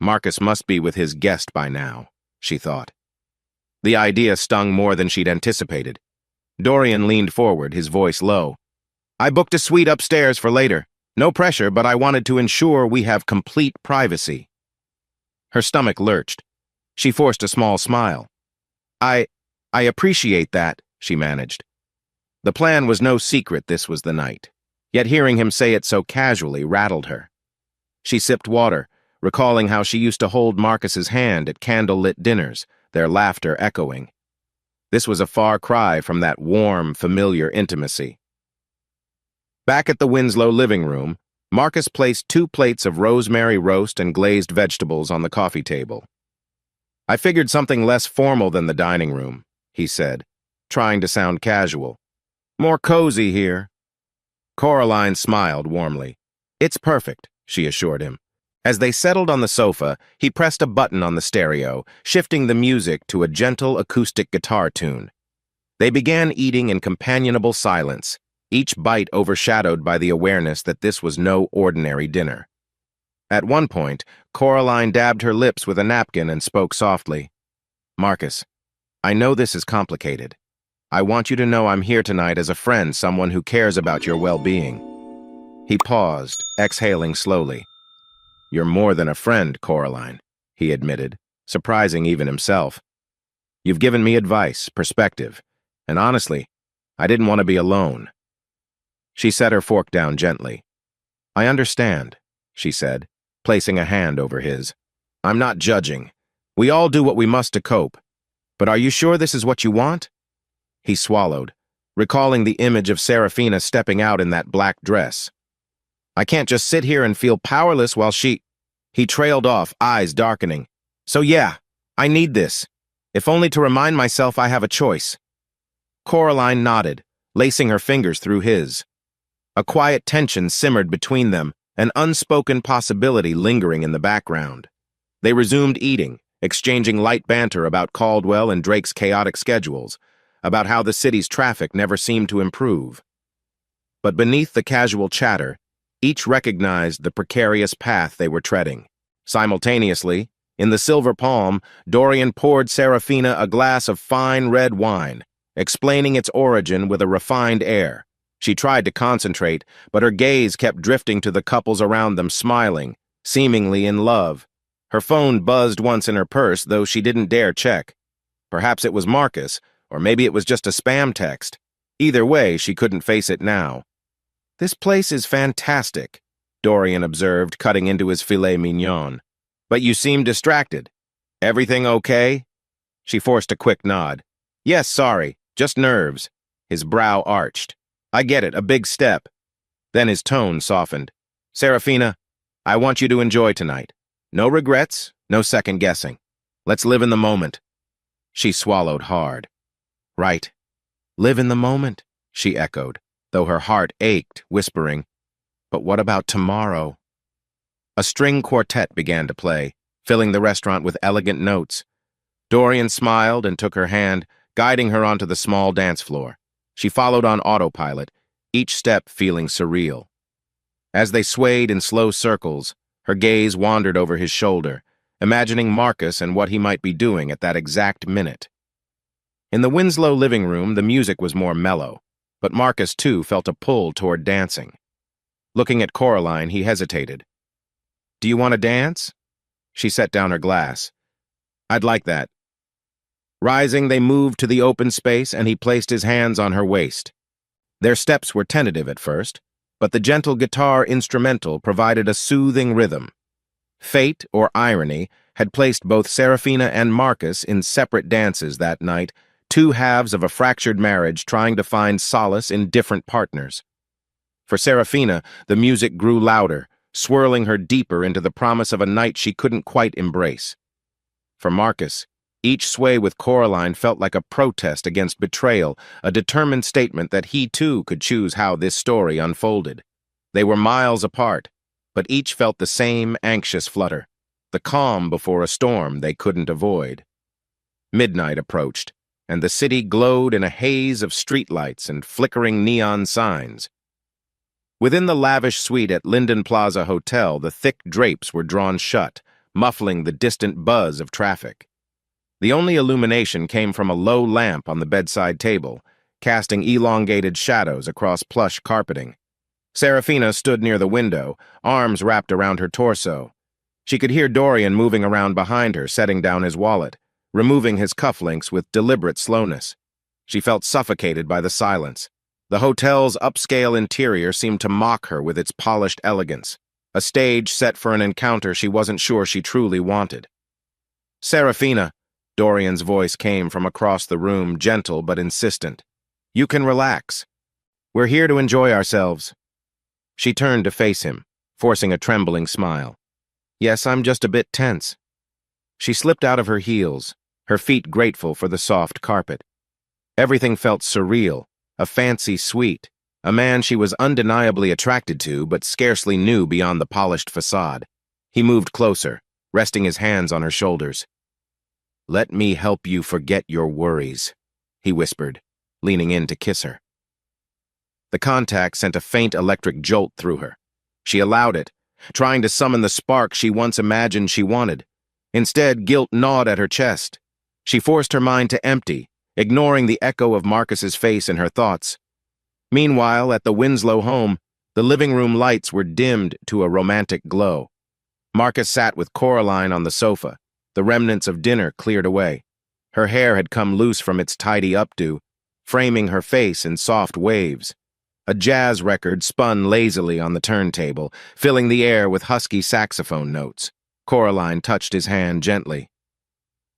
Marcus must be with his guest by now, she thought. The idea stung more than she'd anticipated. Dorian leaned forward, his voice low. "I booked a suite upstairs for later. No pressure, but I wanted to ensure we have complete privacy." Her stomach lurched. She forced a small smile. I appreciate that," she managed. The plan was no secret this was the night, yet hearing him say it so casually rattled her. She sipped water, recalling how she used to hold Marcus's hand at candle-lit dinners, their laughter echoing. This was a far cry from that warm, familiar intimacy. Back at the Winslow living room, Marcus placed 2 plates of rosemary roast and glazed vegetables on the coffee table. "I figured something less formal than the dining room," he said, trying to sound casual. "More cozy here." Coraline smiled warmly. "It's perfect," she assured him. As they settled on the sofa, he pressed a button on the stereo, shifting the music to a gentle acoustic guitar tune. They began eating in companionable silence, each bite overshadowed by the awareness that this was no ordinary dinner. At one point, Coraline dabbed her lips with a napkin and spoke softly. "Marcus, I know this is complicated. I want you to know I'm here tonight as a friend, someone who cares about your well-being." He paused, exhaling slowly. "You're more than a friend, Coraline," he admitted, surprising even himself. "You've given me advice, perspective, and honestly, I didn't want to be alone." She set her fork down gently. "I understand," she said, placing a hand over his. "I'm not judging. We all do what we must to cope. But are you sure this is what you want?" He swallowed, recalling the image of Serafina stepping out in that black dress. "I can't just sit here and feel powerless while she—" He trailed off, eyes darkening. "So yeah, I need this, if only to remind myself I have a choice." Coraline nodded, lacing her fingers through his. A quiet tension simmered between them, an unspoken possibility lingering in the background. They resumed eating, exchanging light banter about Caldwell and Drake's chaotic schedules, about how the city's traffic never seemed to improve. But beneath the casual chatter, each recognized the precarious path they were treading. Simultaneously, in the Silver Palm, Dorian poured Serafina a glass of fine red wine, explaining its origin with a refined air. She tried to concentrate, but her gaze kept drifting to the couples around them smiling, seemingly in love. Her phone buzzed once in her purse, though she didn't dare check. Perhaps it was Marcus, or maybe it was just a spam text. Either way, she couldn't face it now. "This place is fantastic," Dorian observed, cutting into his filet mignon. "But you seem distracted. Everything okay?" She forced a quick nod. "Yes, sorry, just nerves." His brow arched. "I get it, a big step." Then his tone softened. "Serafina, I want you to enjoy tonight. No regrets, no second-guessing. Let's live in the moment." She swallowed hard. "Right. Live in the moment," she echoed, though her heart ached, whispering, "But what about tomorrow?" A string quartet began to play, filling the restaurant with elegant notes. Dorian smiled and took her hand, guiding her onto the small dance floor. She followed on autopilot, each step feeling surreal. As they swayed in slow circles, her gaze wandered over his shoulder, imagining Marcus and what he might be doing at that exact minute. In the Winslow living room, the music was more mellow, but Marcus, too, felt a pull toward dancing. Looking at Coraline, he hesitated. "Do you want to dance?" She set down her glass. "I'd like that." Rising, they moved to the open space, and he placed his hands on her waist. Their steps were tentative at first, but the gentle guitar instrumental provided a soothing rhythm. Fate, or irony, had placed both Serafina and Marcus in separate dances that night, two halves of a fractured marriage trying to find solace in different partners. For Serafina, the music grew louder, swirling her deeper into the promise of a night she couldn't quite embrace. For Marcus, each sway with Coraline felt like a protest against betrayal, a determined statement that he too could choose how this story unfolded. They were miles apart, but each felt the same anxious flutter, the calm before a storm they couldn't avoid. Midnight approached, and the city glowed in a haze of streetlights and flickering neon signs. Within the lavish suite at Linden Plaza Hotel, the thick drapes were drawn shut, muffling the distant buzz of traffic. The only illumination came from a low lamp on the bedside table, casting elongated shadows across plush carpeting. Serafina stood near the window, arms wrapped around her torso. She could hear Dorian moving around behind her, setting down his wallet, removing his cufflinks with deliberate slowness. She felt suffocated by the silence. The hotel's upscale interior seemed to mock her with its polished elegance, a stage set for an encounter she wasn't sure she truly wanted. "Serafina," Dorian's voice came from across the room, gentle but insistent. "You can relax. We're here to enjoy ourselves." She turned to face him, forcing a trembling smile. "Yes, I'm just a bit tense." She slipped out of her heels, her feet grateful for the soft carpet. Everything felt surreal, a fancy suite, a man she was undeniably attracted to but scarcely knew beyond the polished facade. He moved closer, resting his hands on her shoulders. "Let me help you forget your worries," he whispered, leaning in to kiss her. The contact sent a faint electric jolt through her. She allowed it, trying to summon the spark she once imagined she wanted. Instead, guilt gnawed at her chest. She forced her mind to empty, ignoring the echo of Marcus's face in her thoughts. Meanwhile, at the Winslow home, the living room lights were dimmed to a romantic glow. Marcus sat with Coraline on the sofa, the remnants of dinner cleared away. Her hair had come loose from its tidy updo, framing her face in soft waves. A jazz record spun lazily on the turntable, filling the air with husky saxophone notes. Coraline touched his hand gently.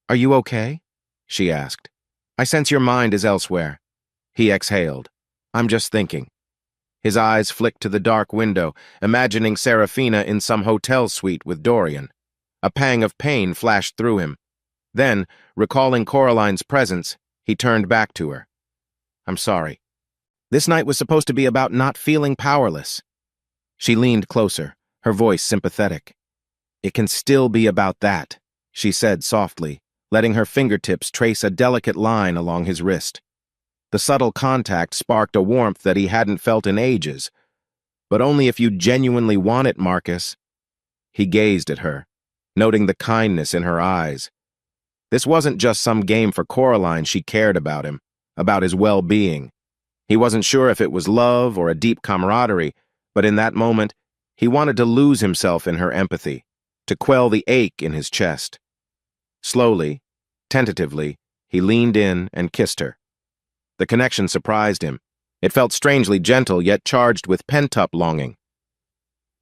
"Are you okay?" she asked. "I sense your mind is elsewhere." He exhaled. "I'm just thinking." His eyes flicked to the dark window, imagining Serafina in some hotel suite with Dorian. A pang of pain flashed through him. Then, recalling Coraline's presence, he turned back to her. "I'm sorry. This night was supposed to be about not feeling powerless." She leaned closer, her voice sympathetic. "It can still be about that," she said softly, letting her fingertips trace a delicate line along his wrist. The subtle contact sparked a warmth that he hadn't felt in ages. "But only if you genuinely want it, Marcus." He gazed at her, noting the kindness in her eyes. This wasn't just some game for Coraline. She cared about him, about his well-being. He wasn't sure if it was love or a deep camaraderie, but in that moment, He wanted to lose himself in her empathy, to quell the ache in his chest. Slowly, tentatively, he leaned in and kissed her. The connection surprised him. It felt strangely gentle, yet charged with pent-up longing.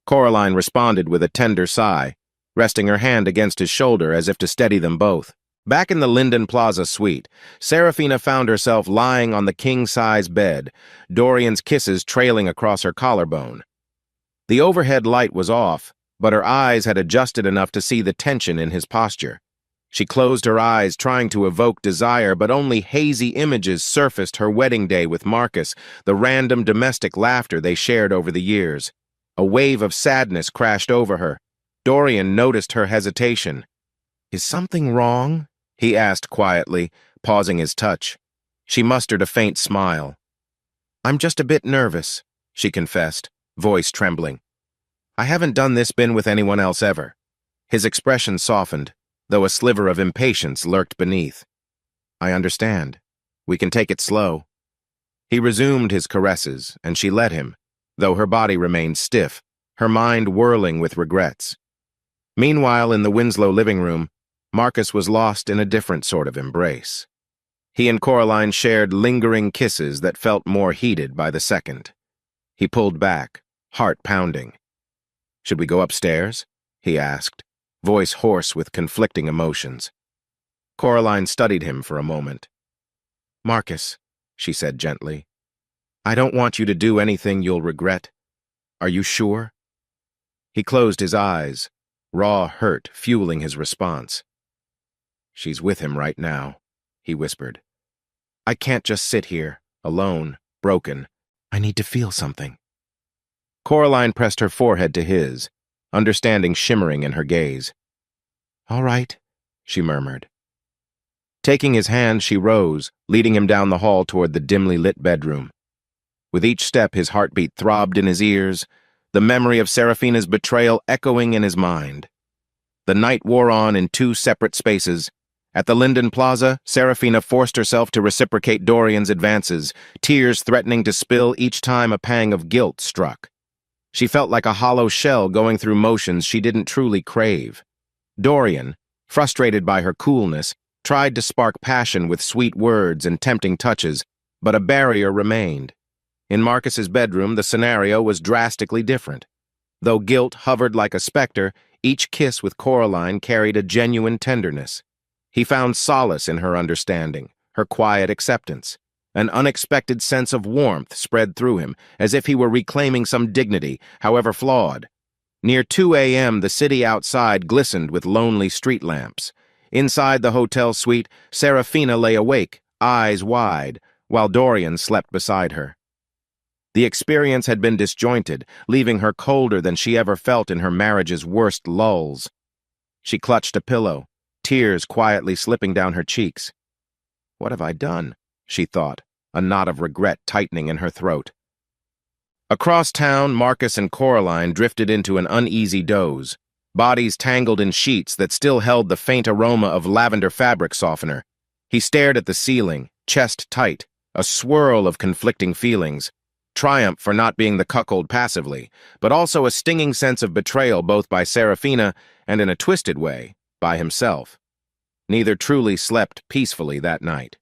Coraline responded with a tender sigh, resting her hand against his shoulder as if to steady them both. Back in the Linden Plaza suite, Serafina found herself lying on the king-size bed, Dorian's kisses trailing across her collarbone. The overhead light was off, but her eyes had adjusted enough to see the tension in his posture. She closed her eyes, trying to evoke desire, but only hazy images surfaced her wedding day with Marcus, the random domestic laughter they shared over the years. A wave of sadness crashed over her. Dorian noticed her hesitation. "Is something wrong?" he asked quietly, pausing his touch. She mustered a faint smile. "I'm just a bit nervous," she confessed, voice trembling. "I haven't done this been with anyone else ever." His expression softened, though a sliver of impatience lurked beneath. "I understand. We can take it slow." He resumed his caresses, and she let him, though her body remained stiff, her mind whirling with regrets. Meanwhile, in the Winslow living room, Marcus was lost in a different sort of embrace. He and Coraline shared lingering kisses that felt more heated by the second. He pulled back, heart pounding. "Should we go upstairs?" he asked, voice hoarse with conflicting emotions. Coraline studied him for a moment. "Marcus," she said gently, "I don't want you to do anything you'll regret. Are you sure?" He closed his eyes, raw hurt fueling his response. "She's with him right now," he whispered. "I can't just sit here, alone, broken. I need to feel something." Coraline pressed her forehead to his, understanding shimmering in her gaze. "All right," she murmured. Taking his hand, she rose, leading him down the hall toward the dimly lit bedroom. With each step, his heartbeat throbbed in his ears, the memory of Serafina's betrayal echoing in his mind. The night wore on in two separate spaces. At the Linden Plaza, Serafina forced herself to reciprocate Dorian's advances, tears threatening to spill each time a pang of guilt struck. She felt like a hollow shell going through motions she didn't truly crave. Dorian, frustrated by her coolness, tried to spark passion with sweet words and tempting touches, but a barrier remained. In Marcus's bedroom, the scenario was drastically different. Though guilt hovered like a specter, each kiss with Coraline carried a genuine tenderness. He found solace in her understanding, her quiet acceptance. An unexpected sense of warmth spread through him, as if he were reclaiming some dignity, however flawed. Near 2 a.m., the city outside glistened with lonely street lamps. Inside the hotel suite, Serafina lay awake, eyes wide, while Dorian slept beside her. The experience had been disjointed, leaving her colder than she ever felt in her marriage's worst lulls. She clutched a pillow, tears quietly slipping down her cheeks. "What have I done?" she thought, a knot of regret tightening in her throat. Across town, Marcus and Coraline drifted into an uneasy doze, bodies tangled in sheets that still held the faint aroma of lavender fabric softener. He stared at the ceiling, chest tight, a swirl of conflicting feelings. Triumph for not being the cuckold passively, but also a stinging sense of betrayal both by Serafina and, in a twisted way, by himself. Neither truly slept peacefully that night.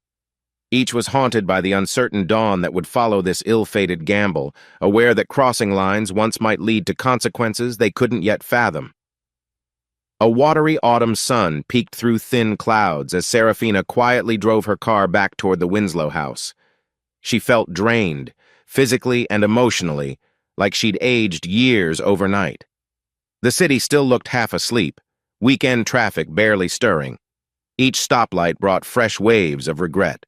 Each was haunted by the uncertain dawn that would follow this ill-fated gamble, aware that crossing lines once might lead to consequences they couldn't yet fathom. A watery autumn sun peeked through thin clouds as Serafina quietly drove her car back toward the Winslow house. She felt drained, physically and emotionally, like she'd aged years overnight. The city still looked half asleep, weekend traffic barely stirring. Each stoplight brought fresh waves of regret.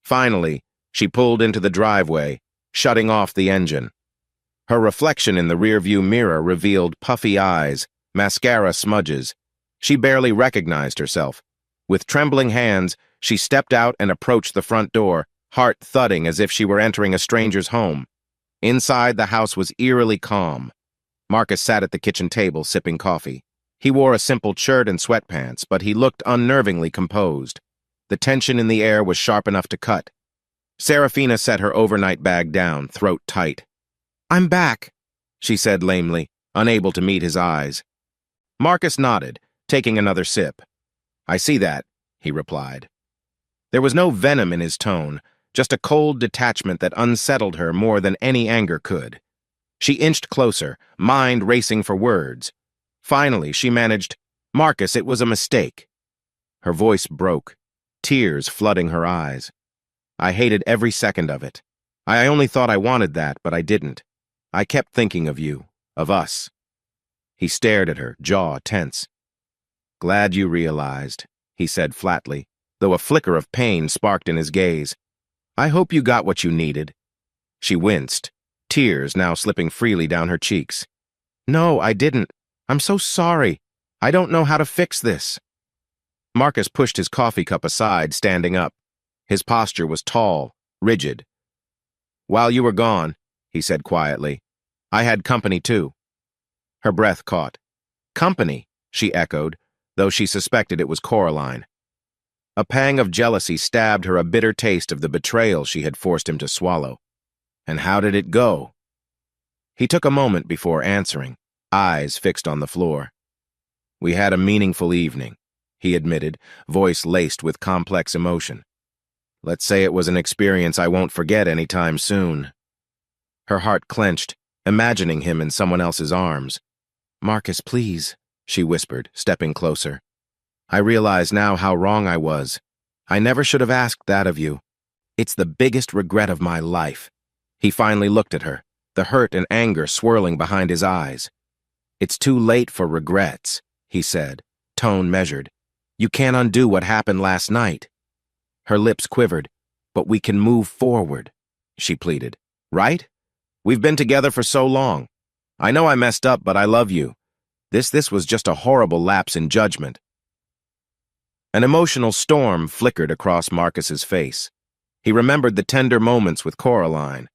Finally, she pulled into the driveway, shutting off the engine. Her reflection in the rearview mirror revealed puffy eyes, mascara smudges. She barely recognized herself. With trembling hands, she stepped out and approached the front door, heart thudding as if she were entering a stranger's home. Inside, the house was eerily calm. Marcus sat at the kitchen table, sipping coffee. He wore a simple shirt and sweatpants, but he looked unnervingly composed. The tension in the air was sharp enough to cut. Serafina set her overnight bag down, throat tight. "I'm back," she said lamely, unable to meet his eyes. Marcus nodded, taking another sip. I see that, he replied. There was no venom in his tone, just a cold detachment that unsettled her more than any anger could. She inched closer, mind racing for words. Finally, she managed, Marcus, it was a mistake. Her voice broke, tears flooding her eyes. I hated every second of it. I only thought I wanted that, but I didn't. I kept thinking of you, of us. He stared at her, jaw tense. Glad you realized, he said flatly, though a flicker of pain sparked in his gaze. I hope you got what you needed. She winced, tears now slipping freely down her cheeks. No, I didn't. I'm so sorry. I don't know how to fix this. Marcus pushed his coffee cup aside, standing up. His posture was tall, rigid. While you were gone, he said quietly, I had company too. Her breath caught. Company, she echoed, though she suspected it was Coraline. A pang of jealousy stabbed her a bitter taste of the betrayal she had forced him to swallow. And how did it go? He took a moment before answering, eyes fixed on the floor. We had a meaningful evening, he admitted, voice laced with complex emotion. Let's say it was an experience I won't forget anytime soon. Her heart clenched, imagining him in someone else's arms. Marcus, please, she whispered, stepping closer. I realize now how wrong I was. I never should have asked that of you. It's the biggest regret of my life. He finally looked at her, the hurt and anger swirling behind his eyes. It's too late for regrets, he said, tone measured. You can't undo what happened last night. Her lips quivered. But we can move forward, she pleaded. Right? We've been together for so long. I know I messed up, but I love you. This was just a horrible lapse in judgment. An emotional storm flickered across Marcus's face. He remembered the tender moments with Coraline,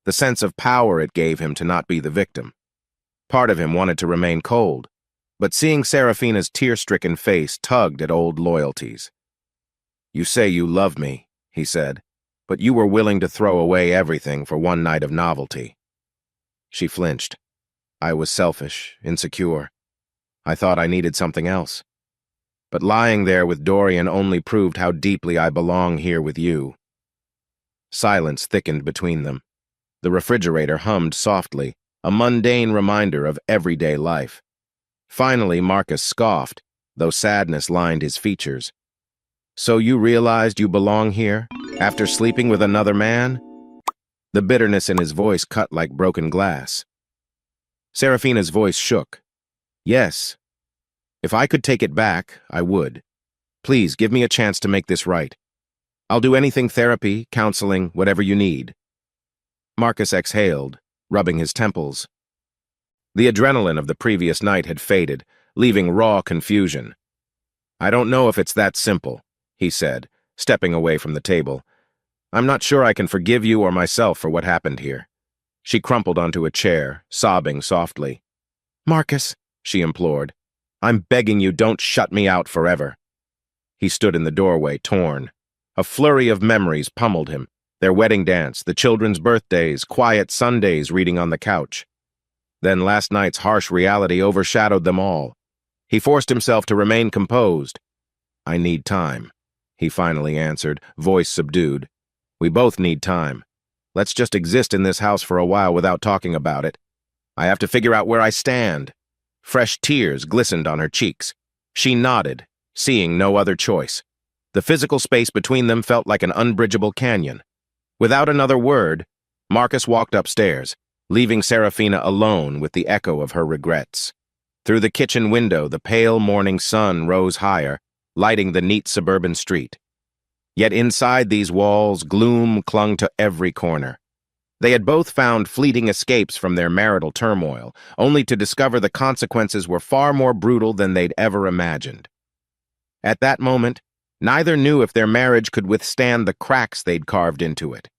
the sense of power it gave him to not be the victim. Part of him wanted to remain cold, but seeing Serafina's tear-stricken face tugged at old loyalties. You say you love me, he said, but you were willing to throw away everything for one night of novelty. She flinched. I was selfish, insecure. I thought I needed something else. But lying there with Dorian only proved how deeply I belong here with you. Silence thickened between them. The refrigerator hummed softly, a mundane reminder of everyday life. Finally, Marcus scoffed, though sadness lined his features. So you realized you belong here, after sleeping with another man? The bitterness in his voice cut like broken glass. Serafina's voice shook. Yes. If I could take it back, I would. Please, give me a chance to make this right. I'll do anything, therapy, counseling, whatever you need. Marcus exhaled, rubbing his temples. The adrenaline of the previous night had faded, leaving raw confusion. I don't know if it's that simple, he said, stepping away from the table. I'm not sure I can forgive you or myself for what happened here. She crumpled onto a chair, sobbing softly. Marcus, she implored, I'm begging you, don't shut me out forever. He stood in the doorway, torn. A flurry of memories pummeled him. Their wedding dance, the children's birthdays, quiet Sundays reading on the couch. Then last night's harsh reality overshadowed them all. He forced himself to remain composed. I need time, he finally answered, voice subdued. We both need time. Let's just exist in this house for a while without talking about it. I have to figure out where I stand. Fresh tears glistened on her cheeks. She nodded, seeing no other choice. The physical space between them felt like an unbridgeable canyon. Without another word, Marcus walked upstairs, leaving Serafina alone with the echo of her regrets. Through the kitchen window, the pale morning sun rose higher, lighting the neat suburban street. Yet inside these walls, gloom clung to every corner. They had both found fleeting escapes from their marital turmoil, only to discover the consequences were far more brutal than they'd ever imagined. At that moment, neither knew if their marriage could withstand the cracks they'd carved into it.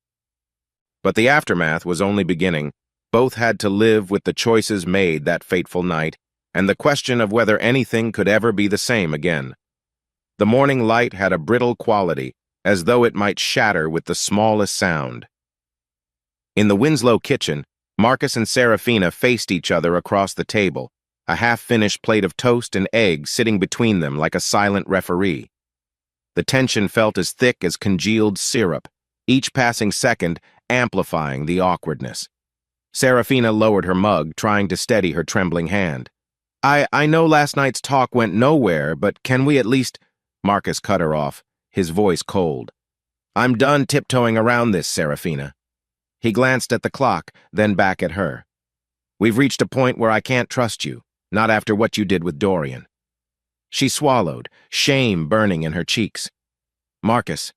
But the aftermath was only beginning. Both had to live with the choices made that fateful night, and the question of whether anything could ever be the same again. The morning light had a brittle quality, as though it might shatter with the smallest sound. In the Winslow kitchen, Marcus and Serafina faced each other across the table, a half-finished plate of toast and eggs sitting between them like a silent referee. The tension felt as thick as congealed syrup, each passing second amplifying the awkwardness. Serafina lowered her mug, trying to steady her trembling hand. I know last night's talk went nowhere, but can we at least— Marcus cut her off, his voice cold. I'm done tiptoeing around this, Serafina. He glanced at the clock, then back at her. We've reached a point where I can't trust you, not after what you did with Dorian. She swallowed, shame burning in her cheeks. Marcus,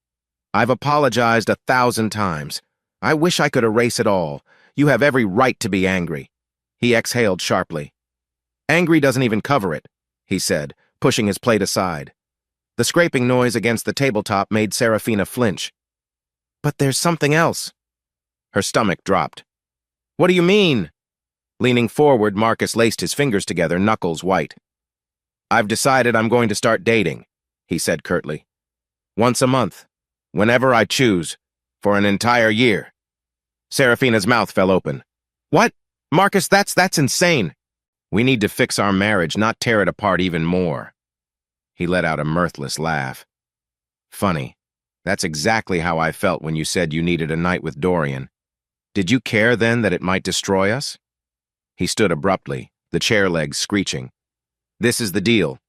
I've apologized 1,000 times. I wish I could erase it all. You have every right to be angry. He exhaled sharply. Angry doesn't even cover it, he said, pushing his plate aside. The scraping noise against the tabletop made Serafina flinch. But there's something else. Her stomach dropped. What do you mean? Leaning forward, Marcus laced his fingers together, knuckles white. I've decided I'm going to start dating, he said curtly. Once a month, whenever I choose, for an entire year. Serafina's mouth fell open. What? Marcus, that's insane. We need to fix our marriage, not tear it apart even more. He let out a mirthless laugh. Funny. That's exactly how I felt when you said you needed a night with Dorian. Did you care then that it might destroy us? He stood abruptly, the chair legs screeching. This is the deal.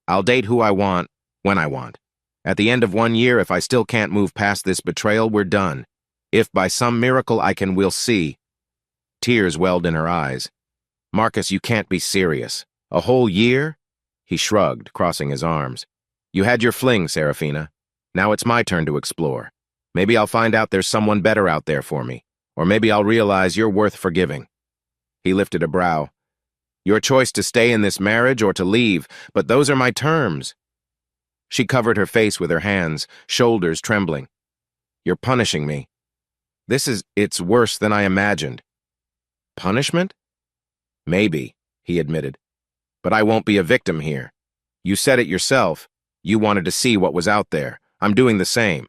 I'll date who I want, when I want. At the end of 1 year, if I still can't move past this betrayal, we're done. If by some miracle I can, we'll see. Tears welled in her eyes. Marcus, you can't be serious. A whole year? He shrugged, crossing his arms. You had your fling, Serafina. Now it's my turn to explore. Maybe I'll find out there's someone better out there for me. Or maybe I'll realize you're worth forgiving. He lifted a brow. Your choice to stay in this marriage or to leave, but those are my terms. She covered her face with her hands, shoulders trembling. You're punishing me. It's worse than I imagined. Punishment? Maybe, he admitted. But I won't be a victim here. You said it yourself. You wanted to see what was out there. I'm doing the same.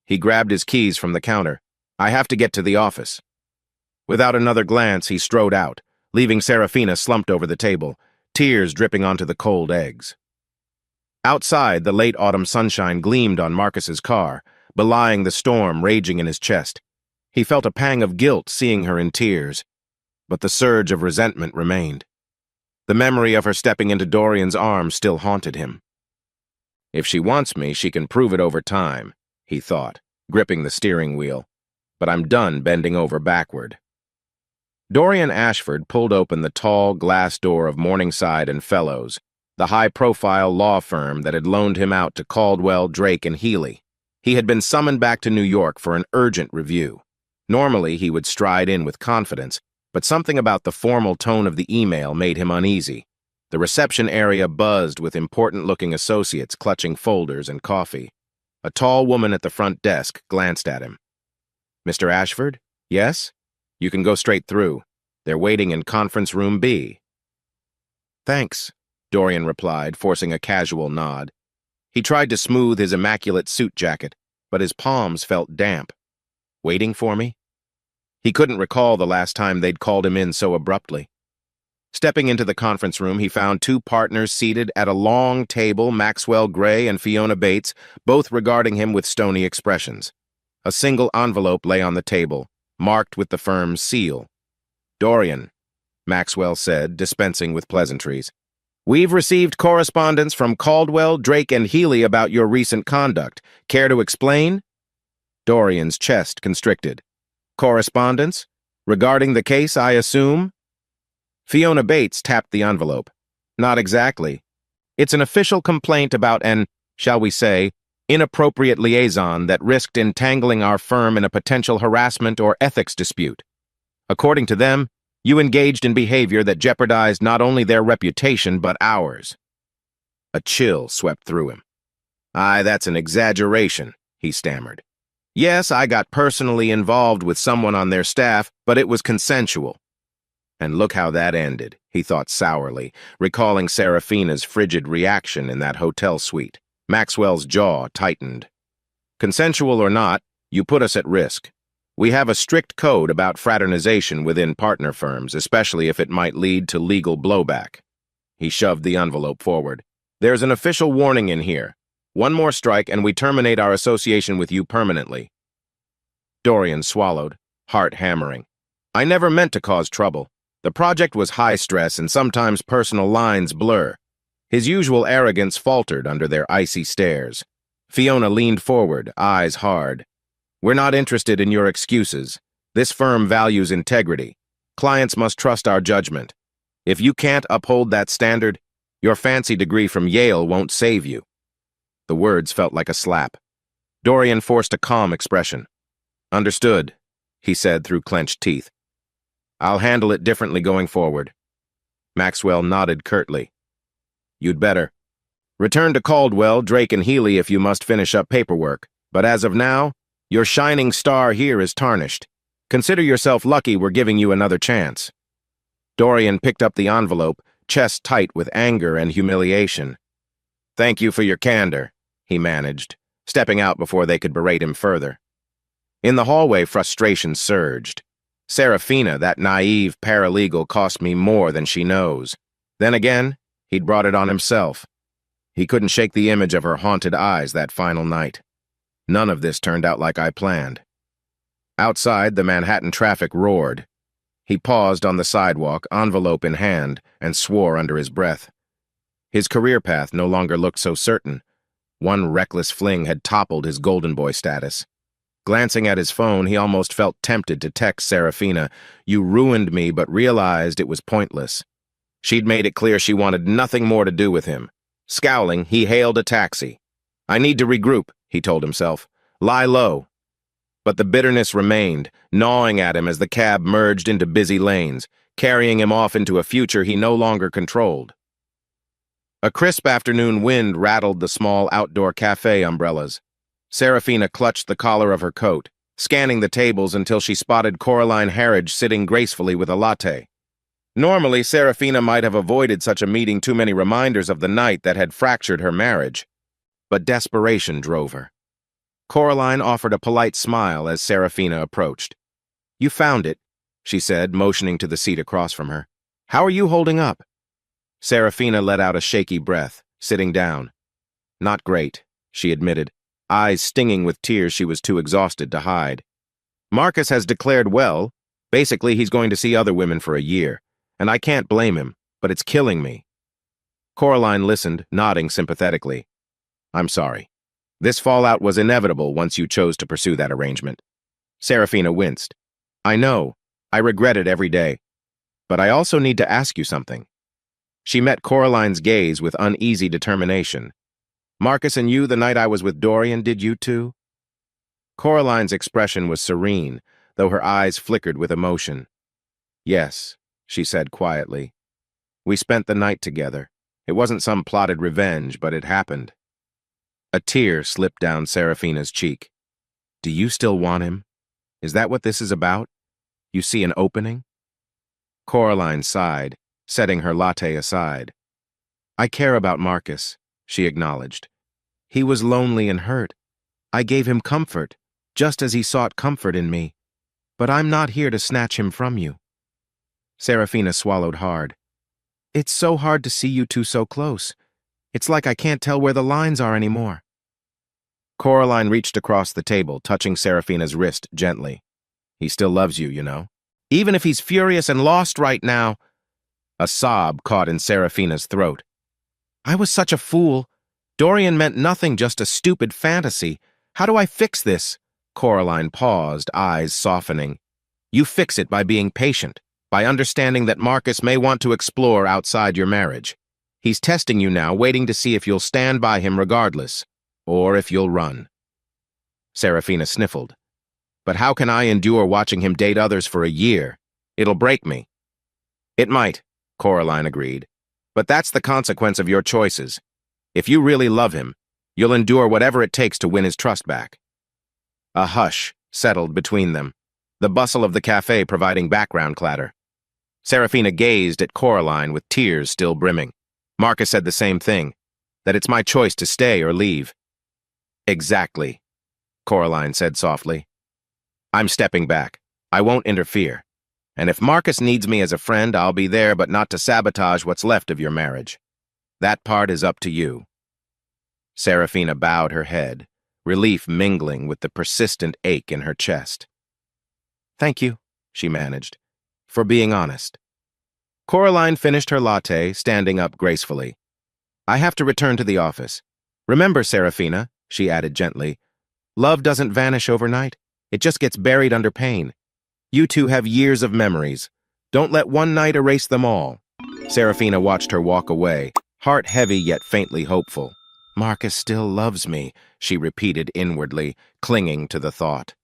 He grabbed his keys from the counter. I have to get to the office. Without another glance, he strode out, leaving Serafina slumped over the table, tears dripping onto the cold eggs. Outside, the late autumn sunshine gleamed on Marcus's car, belying the storm raging in his chest. He felt a pang of guilt seeing her in tears, but the surge of resentment remained. The memory of her stepping into Dorian's arms still haunted him. If she wants me, she can prove it over time, he thought, gripping the steering wheel. But I'm done bending over backward. Dorian Ashford pulled open the tall glass door of Morningside and Fellows, the high-profile law firm that had loaned him out to Caldwell, Drake, and Healy. He had been summoned back to New York for an urgent review. Normally, he would stride in with confidence, but something about the formal tone of the email made him uneasy. The reception area buzzed with important-looking associates clutching folders and coffee. A tall woman at the front desk glanced at him. Mr. Ashford? Yes? You can go straight through. They're waiting in conference room B. Thanks, Dorian replied, forcing a casual nod. He tried to smooth his immaculate suit jacket, but his palms felt damp. Waiting for me? He couldn't recall the last time they'd called him in so abruptly. Stepping into the conference room, he found two partners seated at a long table, Maxwell Gray and Fiona Bates, both regarding him with stony expressions. A single envelope lay on the table, marked with the firm's seal. Dorian, Maxwell said, dispensing with pleasantries. We've received correspondence from Caldwell, Drake, and Healy about your recent conduct. Care to explain? Dorian's chest constricted. Correspondence? Regarding the case, I assume? Fiona Bates tapped the envelope. Not exactly. It's an official complaint about an, shall we say, inappropriate liaison that risked entangling our firm in a potential harassment or ethics dispute. According to them, you engaged in behavior that jeopardized not only their reputation but ours. A chill swept through him. Aye, that's an exaggeration, he stammered. Yes, I got personally involved with someone on their staff, but it was consensual. And look how that ended, he thought sourly, recalling Serafina's frigid reaction in that hotel suite. Maxwell's jaw tightened. Consensual or not, you put us at risk. We have a strict code about fraternization within partner firms, especially if it might lead to legal blowback. He shoved the envelope forward. There's an official warning in here. One more strike and we terminate our association with you permanently. Dorian swallowed, heart hammering. I never meant to cause trouble. The project was high stress and sometimes personal lines blur. His usual arrogance faltered under their icy stares. Fiona leaned forward, eyes hard. We're not interested in your excuses. This firm values integrity. Clients must trust our judgment. If you can't uphold that standard, your fancy degree from Yale won't save you. The words felt like a slap. Dorian forced a calm expression. Understood, he said through clenched teeth. I'll handle it differently going forward. Maxwell nodded curtly. You'd better. Return to Caldwell, Drake, and Healy if you must finish up paperwork. But as of now, your shining star here is tarnished. Consider yourself lucky we're giving you another chance. Dorian picked up the envelope, chest tight with anger and humiliation. Thank you for your candor, he managed, stepping out before they could berate him further. In the hallway, frustration surged. Serafina, that naive paralegal, cost me more than she knows. Then again, he'd brought it on himself. He couldn't shake the image of her haunted eyes that final night. None of this turned out like I planned. Outside, the Manhattan traffic roared. He paused on the sidewalk, envelope in hand, and swore under his breath. His career path no longer looked so certain. One reckless fling had toppled his golden boy status. Glancing at his phone, he almost felt tempted to text Serafina, "You ruined me," but realized it was pointless. She'd made it clear she wanted nothing more to do with him. Scowling, he hailed a taxi. I need to regroup, he told himself. Lie low. But the bitterness remained, gnawing at him as the cab merged into busy lanes, carrying him off into a future he no longer controlled. A crisp afternoon wind rattled the small outdoor cafe umbrellas. Serafina clutched the collar of her coat, scanning the tables until she spotted Coraline Harridge sitting gracefully with a latte. Normally, Serafina might have avoided such a meeting too many reminders of the night that had fractured her marriage. But desperation drove her. Coraline offered a polite smile as Serafina approached. You found it, she said, motioning to the seat across from her. How are you holding up? Serafina let out a shaky breath, sitting down. Not great, she admitted, eyes stinging with tears she was too exhausted to hide. Marcus has declared well. Basically, he's going to see other women for a year. And I can't blame him, but it's killing me. Coraline listened, nodding sympathetically. I'm sorry. This fallout was inevitable once you chose to pursue that arrangement. Serafina winced. I know. I regret it every day. But I also need to ask you something. She met Coraline's gaze with uneasy determination. Marcus and you, the night I was with Dorian, did you too? Coraline's expression was serene, though her eyes flickered with emotion. Yes, she said quietly. We spent the night together. It wasn't some plotted revenge, but it happened. A tear slipped down Serafina's cheek. Do you still want him? Is that what this is about? You see an opening? Coraline sighed, setting her latte aside. I care about Marcus, she acknowledged. He was lonely and hurt. I gave him comfort, just as he sought comfort in me. But I'm not here to snatch him from you. Serafina swallowed hard. It's so hard to see you two so close. It's like I can't tell where the lines are anymore. Coraline reached across the table, touching Serafina's wrist gently. He still loves you, you know. Even if he's furious and lost right now. A sob caught in Serafina's throat. I was such a fool. Dorian meant nothing, just a stupid fantasy. How do I fix this? Coraline paused, eyes softening. You fix it by being patient, by understanding that Marcus may want to explore outside your marriage. He's testing you now, waiting to see if you'll stand by him regardless, or if you'll run. Serafina sniffled. But how can I endure watching him date others for a year? It'll break me. It might, Coraline agreed. But that's the consequence of your choices. If you really love him, you'll endure whatever it takes to win his trust back. A hush settled between them, the bustle of the cafe providing background clatter. Serafina gazed at Coraline with tears still brimming. Marcus said the same thing, that it's my choice to stay or leave. Exactly, Coraline said softly. I'm stepping back. I won't interfere. And if Marcus needs me as a friend, I'll be there, but not to sabotage what's left of your marriage. That part is up to you." Serafina bowed her head, relief mingling with the persistent ache in her chest. "Thank you," she managed, "for being honest." Coraline finished her latte, standing up gracefully. "I have to return to the office. Remember, Serafina," she added gently, "love doesn't vanish overnight. It just gets buried under pain. You two have years of memories. Don't let one night erase them all." Serafina watched her walk away, heart heavy yet faintly hopeful. "Marcus still loves me," she repeated inwardly, clinging to the thought.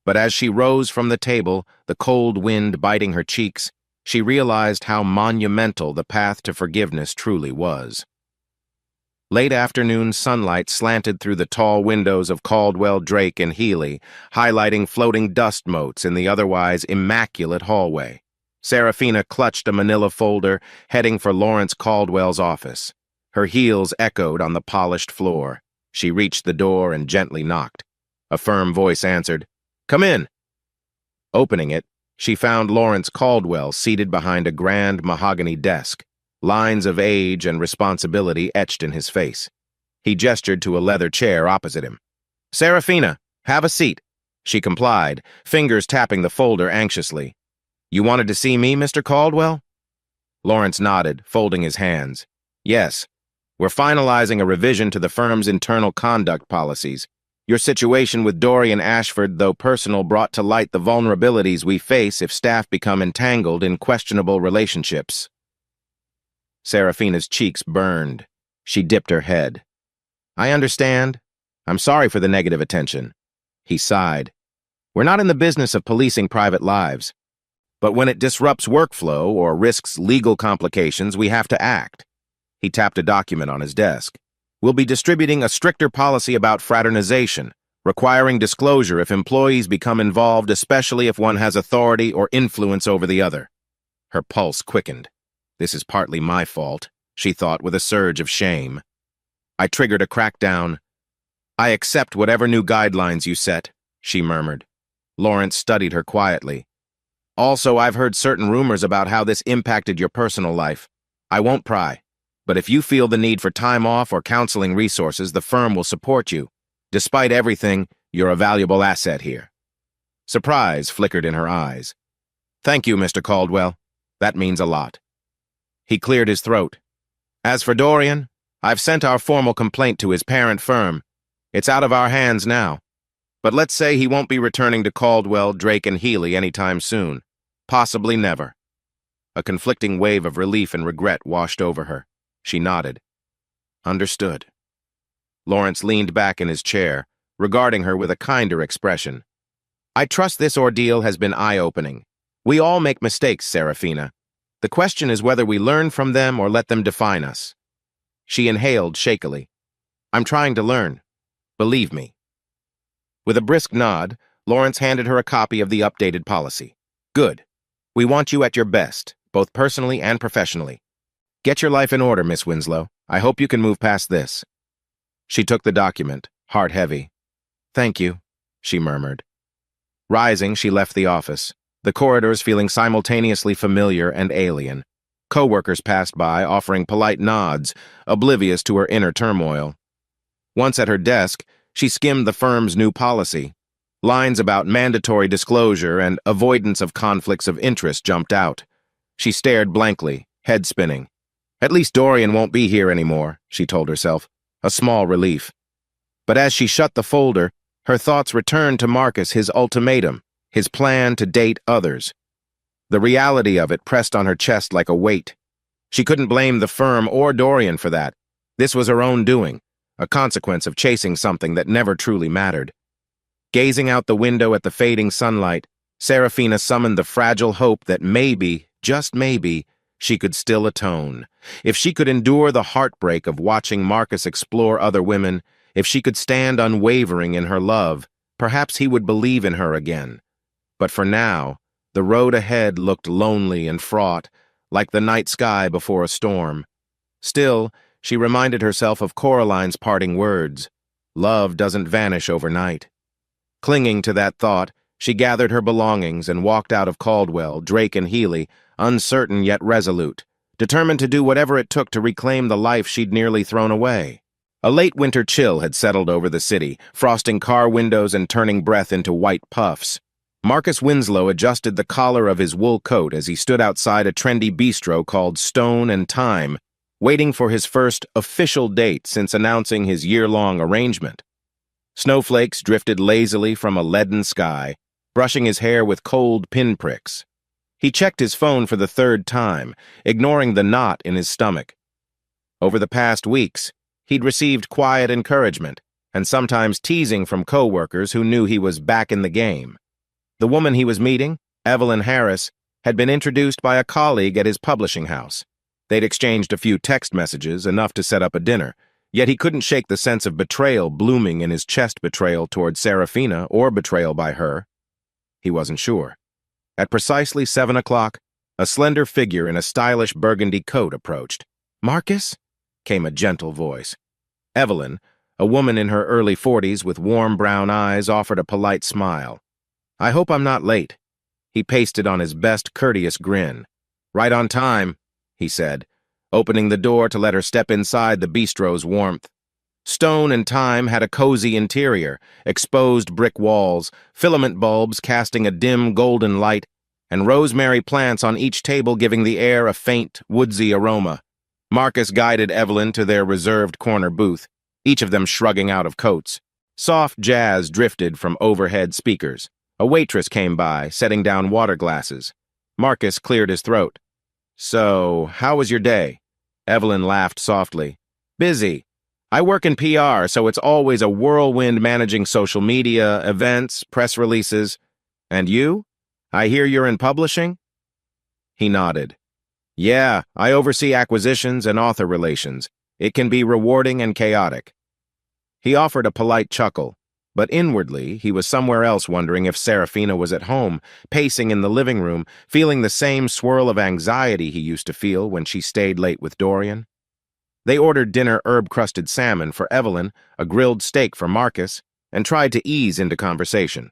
But as she rose from the table, the cold wind biting her cheeks, she realized how monumental the path to forgiveness truly was. Late afternoon sunlight slanted through the tall windows of Caldwell, Drake, and Healy, highlighting floating dust motes in the otherwise immaculate hallway. Serafina clutched a manila folder, heading for Lawrence Caldwell's office. Her heels echoed on the polished floor. She reached the door and gently knocked. A firm voice answered, "Come in." Opening it, she found Lawrence Caldwell seated behind a grand mahogany desk, lines of age and responsibility etched in his face. He gestured to a leather chair opposite him. "Serafina, have a seat." She complied, fingers tapping the folder anxiously. "You wanted to see me, Mr. Caldwell?" Lawrence nodded, folding his hands. "Yes. We're finalizing a revision to the firm's internal conduct policies. Your situation with Dorian Ashford, though personal, brought to light the vulnerabilities we face if staff become entangled in questionable relationships." Serafina's cheeks burned. She dipped her head. "I understand. I'm sorry for the negative attention." He sighed. "We're not in the business of policing private lives. But when it disrupts workflow or risks legal complications, we have to act." He tapped a document on his desk. "We'll be distributing a stricter policy about fraternization, requiring disclosure if employees become involved, especially if one has authority or influence over the other." Her pulse quickened. "This is partly my fault," she thought with a surge of shame. "I triggered a crackdown." "I accept whatever new guidelines you set," she murmured. Lawrence studied her quietly. "Also, I've heard certain rumors about how this impacted your personal life. I won't pry. But if you feel the need for time off or counseling resources, the firm will support you. Despite everything, you're a valuable asset here." Surprise flickered in her eyes. "Thank you, Mr. Caldwell. That means a lot." He cleared his throat. "As for Dorian, I've sent our formal complaint to his parent firm. It's out of our hands now. But let's say he won't be returning to Caldwell, Drake, and Healy anytime soon. Possibly never." A conflicting wave of relief and regret washed over her. She nodded. "Understood." Lawrence leaned back in his chair, regarding her with a kinder expression. "I trust this ordeal has been eye-opening. We all make mistakes, Serafina. The question is whether we learn from them or let them define us." She inhaled shakily. "I'm trying to learn. Believe me." With a brisk nod, Lawrence handed her a copy of the updated policy. "Good. We want you at your best, both personally and professionally. Get your life in order, Miss Winslow. I hope you can move past this." She took the document, heart heavy. "Thank you," she murmured. Rising, she left the office, the corridors feeling simultaneously familiar and alien. Co-workers passed by, offering polite nods, oblivious to her inner turmoil. Once at her desk, she skimmed the firm's new policy. Lines about mandatory disclosure and avoidance of conflicts of interest jumped out. She stared blankly, head spinning. At least Dorian won't be here anymore, she told herself, a small relief. But as she shut the folder, her thoughts returned to Marcus, his ultimatum, his plan to date others. The reality of it pressed on her chest like a weight. She couldn't blame the firm or Dorian for that. This was her own doing, a consequence of chasing something that never truly mattered. Gazing out the window at the fading sunlight, Serafina summoned the fragile hope that maybe, just maybe, she could still atone. If she could endure the heartbreak of watching Marcus explore other women, if she could stand unwavering in her love, perhaps he would believe in her again. But for now, the road ahead looked lonely and fraught, like the night sky before a storm. Still, she reminded herself of Coraline's parting words. Love doesn't vanish overnight. Clinging to that thought, She gathered her belongings and walked out of Caldwell, Drake, and Healy, uncertain yet resolute, determined to do whatever it took to reclaim the life she'd nearly thrown away. A late winter chill had settled over the city, frosting car windows and turning breath into white puffs. Marcus Winslow adjusted the collar of his wool coat as he stood outside a trendy bistro called Stone and Time, waiting for his first official date since announcing his year-long arrangement. Snowflakes drifted lazily from a leaden sky, brushing his hair with cold pinpricks. He checked his phone for the third time, ignoring the knot in his stomach. Over the past weeks, he'd received quiet encouragement, and sometimes teasing from coworkers who knew he was back in the game. The woman he was meeting, Evelyn Harris, had been introduced by a colleague at his publishing house. They'd exchanged a few text messages, enough to set up a dinner, yet he couldn't shake the sense of betrayal blooming in his chest, betrayal toward Serafina or betrayal by her. He wasn't sure. At precisely 7 o'clock, a slender figure in a stylish burgundy coat approached. "Marcus?" came a gentle voice. Evelyn, a woman in her early 40s with warm brown eyes, offered a polite smile. "I hope I'm not late." He pasted on his best courteous grin. "Right on time," he said, opening the door to let her step inside the bistro's warmth. Stone and Time had a cozy interior, exposed brick walls, filament bulbs casting a dim golden light, and rosemary plants on each table giving the air a faint, woodsy aroma. Marcus guided Evelyn to their reserved corner booth, each of them shrugging out of coats. Soft jazz drifted from overhead speakers. A waitress came by, setting down water glasses. Marcus cleared his throat. "So, how was your day?" Evelyn laughed softly. "Busy. I work in PR, so it's always a whirlwind managing social media, events, press releases. And you? I hear you're in publishing?" He nodded. "Yeah, I oversee acquisitions and author relations. It can be rewarding and chaotic." He offered a polite chuckle, but inwardly he was somewhere else wondering if Serafina was at home, pacing in the living room, feeling the same swirl of anxiety he used to feel when she stayed late with Dorian. They ordered dinner herb-crusted salmon for Evelyn, a grilled steak for Marcus, and tried to ease into conversation.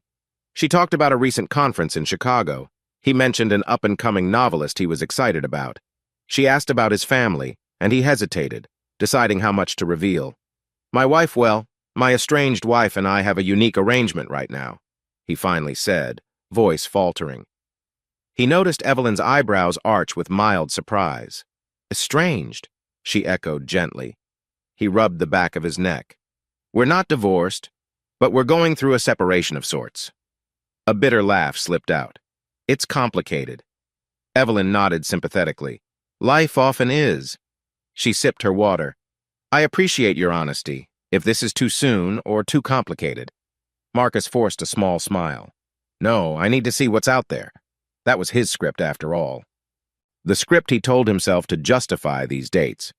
She talked about a recent conference in Chicago. He mentioned an up-and-coming novelist he was excited about. She asked about his family, and he hesitated, deciding how much to reveal. My estranged wife and I have a unique arrangement right now," he finally said, voice faltering. He noticed Evelyn's eyebrows arch with mild surprise. "Estranged?" she echoed gently. He rubbed the back of his neck. "We're not divorced, but we're going through a separation of sorts." A bitter laugh slipped out. "It's complicated." Evelyn nodded sympathetically. "Life often is." She sipped her water. "I appreciate your honesty, if this is too soon or too complicated." Marcus forced a small smile. "No, I need to see what's out there." That was his script after all. The script he told himself to justify these dates.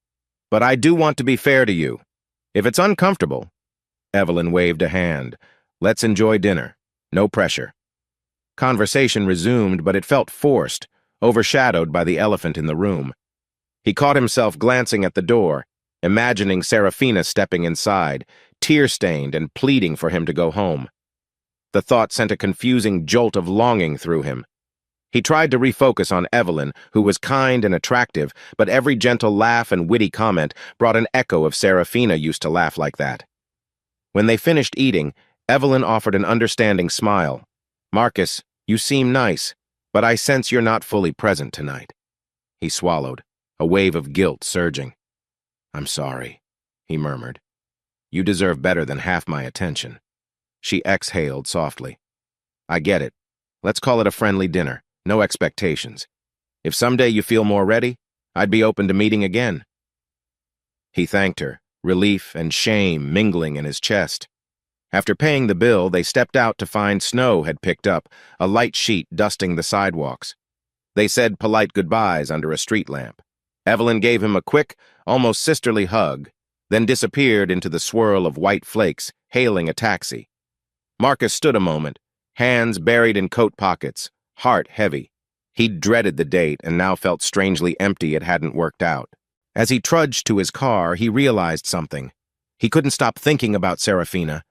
"But I do want to be fair to you. If it's uncomfortable—" Evelyn waved a hand. "Let's enjoy dinner. No pressure." Conversation resumed, but it felt forced, overshadowed by the elephant in the room. He caught himself glancing at the door, imagining Serafina stepping inside, tear-stained and pleading for him to go home. The thought sent a confusing jolt of longing through him. He tried to refocus on Evelyn, who was kind and attractive, but every gentle laugh and witty comment brought an echo of Serafina used to laugh like that. When they finished eating, Evelyn offered an understanding smile. "Marcus, you seem nice, but I sense you're not fully present tonight." He swallowed, a wave of guilt surging. "I'm sorry," he murmured. "You deserve better than half my attention." She exhaled softly. "I get it. Let's call it a friendly dinner. No expectations. If someday you feel more ready, I'd be open to meeting again." He thanked her, relief and shame mingling in his chest. After paying the bill, they stepped out to find snow had picked up, a light sheet dusting the sidewalks. They said polite goodbyes under a street lamp. Evelyn gave him a quick, almost sisterly hug, then disappeared into the swirl of white flakes, hailing a taxi. Marcus stood a moment, hands buried in coat pockets, heart heavy. He'd dreaded the date and now felt strangely empty it hadn't worked out. As he trudged to his car, he realized something. He couldn't stop thinking about Serafina.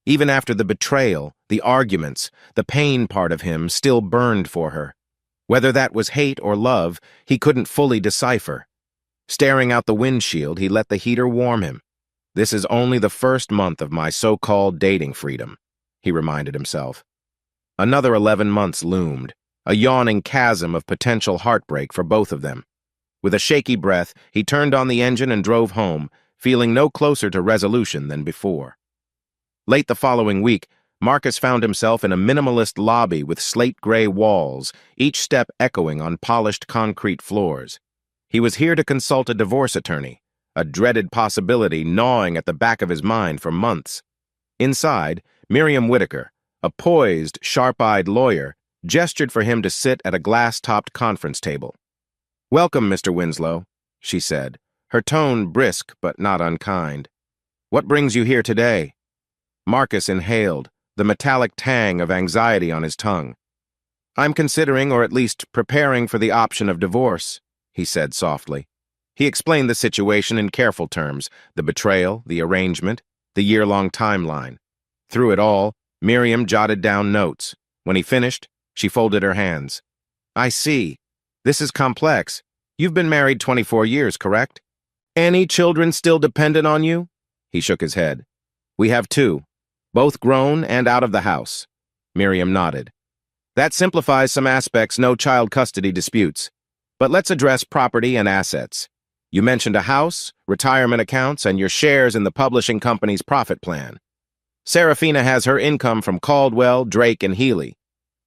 Even after the betrayal, the arguments, the pain part of him still burned for her. Whether that was hate or love, he couldn't fully decipher. Staring out the windshield, he let the heater warm him. This is only the first month of my so-called dating freedom, he reminded himself. Another 11 months loomed, a yawning chasm of potential heartbreak for both of them. With a shaky breath, he turned on the engine and drove home, feeling no closer to resolution than before. Late the following week, Marcus found himself in a minimalist lobby with slate-gray walls, each step echoing on polished concrete floors. He was here to consult a divorce attorney, a dreaded possibility gnawing at the back of his mind for months. Inside, Miriam Whitaker, a poised, sharp-eyed lawyer, gestured for him to sit at a glass-topped conference table. "Welcome, Mr. Winslow," she said, her tone brisk but not unkind. "What brings you here today?" Marcus inhaled, the metallic tang of anxiety on his tongue. "I'm considering, or at least preparing for the option of divorce," he said softly. He explained the situation in careful terms, the betrayal, the arrangement, the year-long timeline. Through it all, Miriam jotted down notes. When he finished, she folded her hands. "I see. This is complex. You've been married 24 years, correct? Any children still dependent on you?" He shook his head. "We have 2. Both grown and out of the house." Miriam nodded. "That simplifies some aspects, no child custody disputes. But let's address property and assets. You mentioned a house, retirement accounts, and your shares in the publishing company's profit plan. Serafina has her income from Caldwell, Drake, and Healy.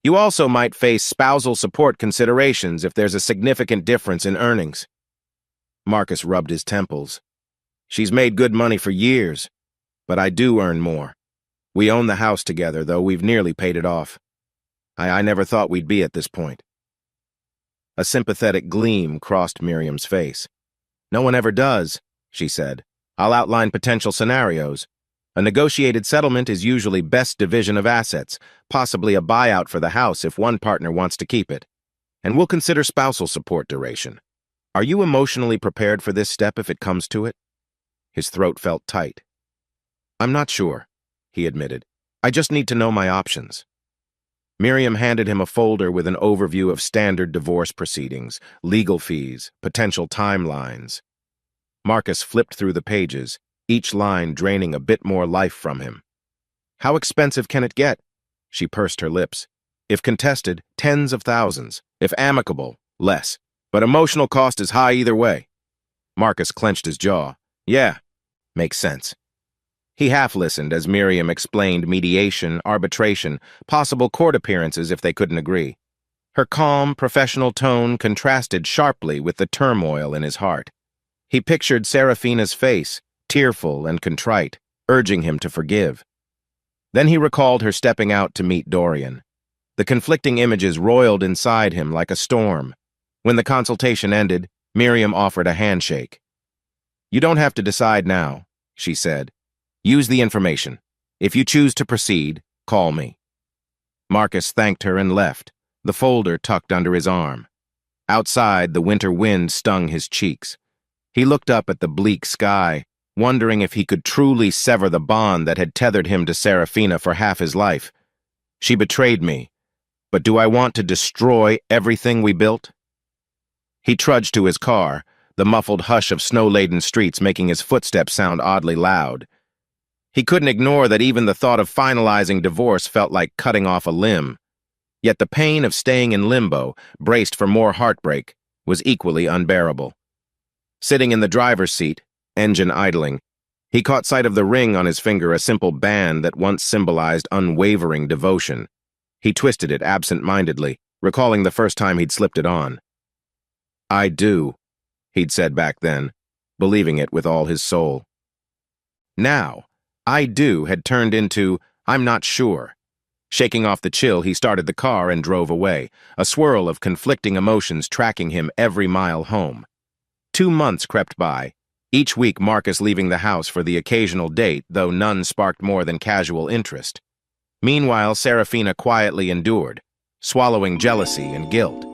You also might face spousal support considerations if there's a significant difference in earnings." Marcus rubbed his temples. "She's made good money for years, but I do earn more. We own the house together, though we've nearly paid it off. I never thought we'd be at this point." A sympathetic gleam crossed Miriam's face. "No one ever does," she said. "I'll outline potential scenarios. A negotiated settlement is usually best division of assets, possibly a buyout for the house if one partner wants to keep it. And we'll consider spousal support duration. Are you emotionally prepared for this step if it comes to it?" His throat felt tight. "I'm not sure," he admitted. "I just need to know my options." Miriam handed him a folder with an overview of standard divorce proceedings, legal fees, potential timelines. Marcus flipped through the pages, each line draining a bit more life from him. "How expensive can it get?" She pursed her lips. "If contested, tens of thousands. If amicable, less. But emotional cost is high either way." Marcus clenched his jaw. "Yeah, makes sense." He half-listened as Miriam explained mediation, arbitration, possible court appearances if they couldn't agree. Her calm, professional tone contrasted sharply with the turmoil in his heart. He pictured Serafina's face, tearful and contrite, urging him to forgive. Then he recalled her stepping out to meet Dorian. The conflicting images roiled inside him like a storm. When the consultation ended, Miriam offered a handshake. "You don't have to decide now," she said. "Use the information. If you choose to proceed, call me." Marcus thanked her and left, the folder tucked under his arm. Outside, the winter wind stung his cheeks. He looked up at the bleak sky, wondering if he could truly sever the bond that had tethered him to Serafina for half his life. She betrayed me, but do I want to destroy everything we built? He trudged to his car, the muffled hush of snow-laden streets making his footsteps sound oddly loud. He couldn't ignore that even the thought of finalizing divorce felt like cutting off a limb. Yet the pain of staying in limbo, braced for more heartbreak, was equally unbearable. Sitting in the driver's seat, engine idling, he caught sight of the ring on his finger, a simple band that once symbolized unwavering devotion. He twisted it absent-mindedly, recalling the first time he'd slipped it on. "I do," he'd said back then, believing it with all his soul. Now, "I do" had turned into "I'm not sure." Shaking off the chill, he started the car and drove away, a swirl of conflicting emotions tracking him every mile home. 2 months crept by, each week Marcus leaving the house for the occasional date, though none sparked more than casual interest. Meanwhile, Serafina quietly endured, swallowing jealousy and guilt.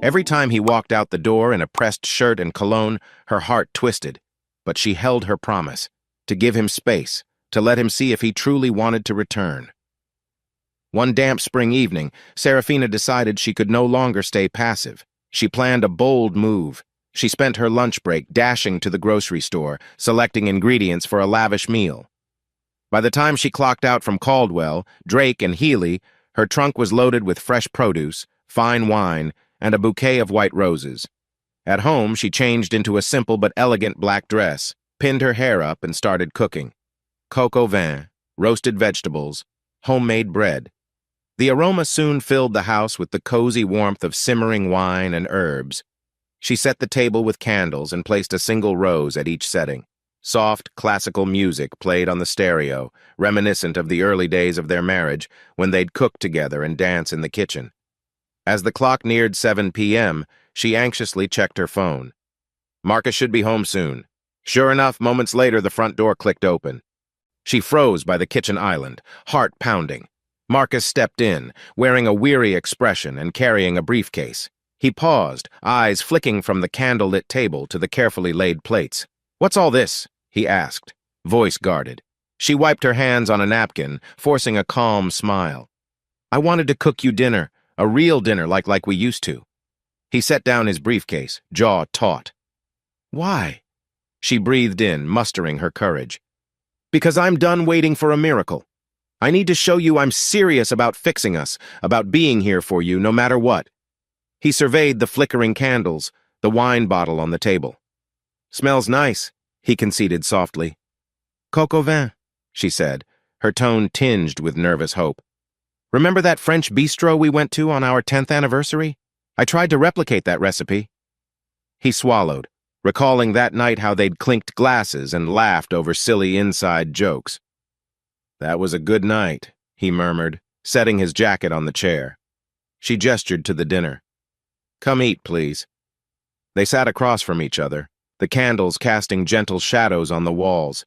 Every time he walked out the door in a pressed shirt and cologne, her heart twisted, but she held her promise, to give him space, to let him see if he truly wanted to return. One damp spring evening, Serafina decided she could no longer stay passive. She planned a bold move. She spent her lunch break dashing to the grocery store, selecting ingredients for a lavish meal. By the time she clocked out from Caldwell, Drake, and Healy, her trunk was loaded with fresh produce, fine wine, and a bouquet of white roses. At home, she changed into a simple but elegant black dress, pinned her hair up, and started cooking. Coq au vin, roasted vegetables, homemade bread. The aroma soon filled the house with the cozy warmth of simmering wine and herbs. She set the table with candles and placed a single rose at each setting. Soft, classical music played on the stereo, reminiscent of the early days of their marriage when they'd cook together and dance in the kitchen. As the clock neared 7 p.m., she anxiously checked her phone. Marcus should be home soon. Sure enough, moments later, the front door clicked open. She froze by the kitchen island, heart pounding. Marcus stepped in, wearing a weary expression and carrying a briefcase. He paused, eyes flicking from the candle-lit table to the carefully laid plates. "What's all this?" he asked, voice guarded. She wiped her hands on a napkin, forcing a calm smile. "I wanted to cook you dinner, a real dinner like we used to." He set down his briefcase, jaw taut. "Why?" She breathed in, mustering her courage. "Because I'm done waiting for a miracle. I need to show you I'm serious about fixing us, about being here for you no matter what." He surveyed the flickering candles, the wine bottle on the table. "Smells nice," he conceded softly. "Coq au vin," she said, her tone tinged with nervous hope. "Remember that French bistro we went to on our 10th anniversary? I tried to replicate that recipe." He swallowed, recalling that night how they'd clinked glasses and laughed over silly inside jokes. "That was a good night," he murmured, setting his jacket on the chair. She gestured to the dinner. "Come eat, please." They sat across from each other, the candles casting gentle shadows on the walls.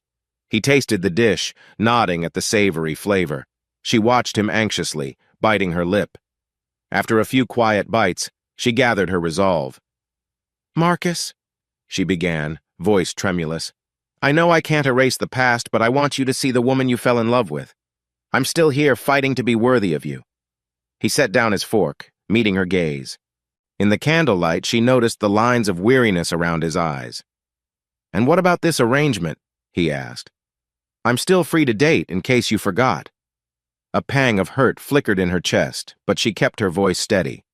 He tasted the dish, nodding at the savory flavor. She watched him anxiously, biting her lip. After a few quiet bites, she gathered her resolve. "Marcus," she began, voice tremulous, "I know I can't erase the past, but I want you to see the woman you fell in love with. I'm still here fighting to be worthy of you." He set down his fork, meeting her gaze. In the candlelight, she noticed the lines of weariness around his eyes. "And what about this arrangement?" he asked. "I'm still free to date, in case you forgot." A pang of hurt flickered in her chest, but she kept her voice steady.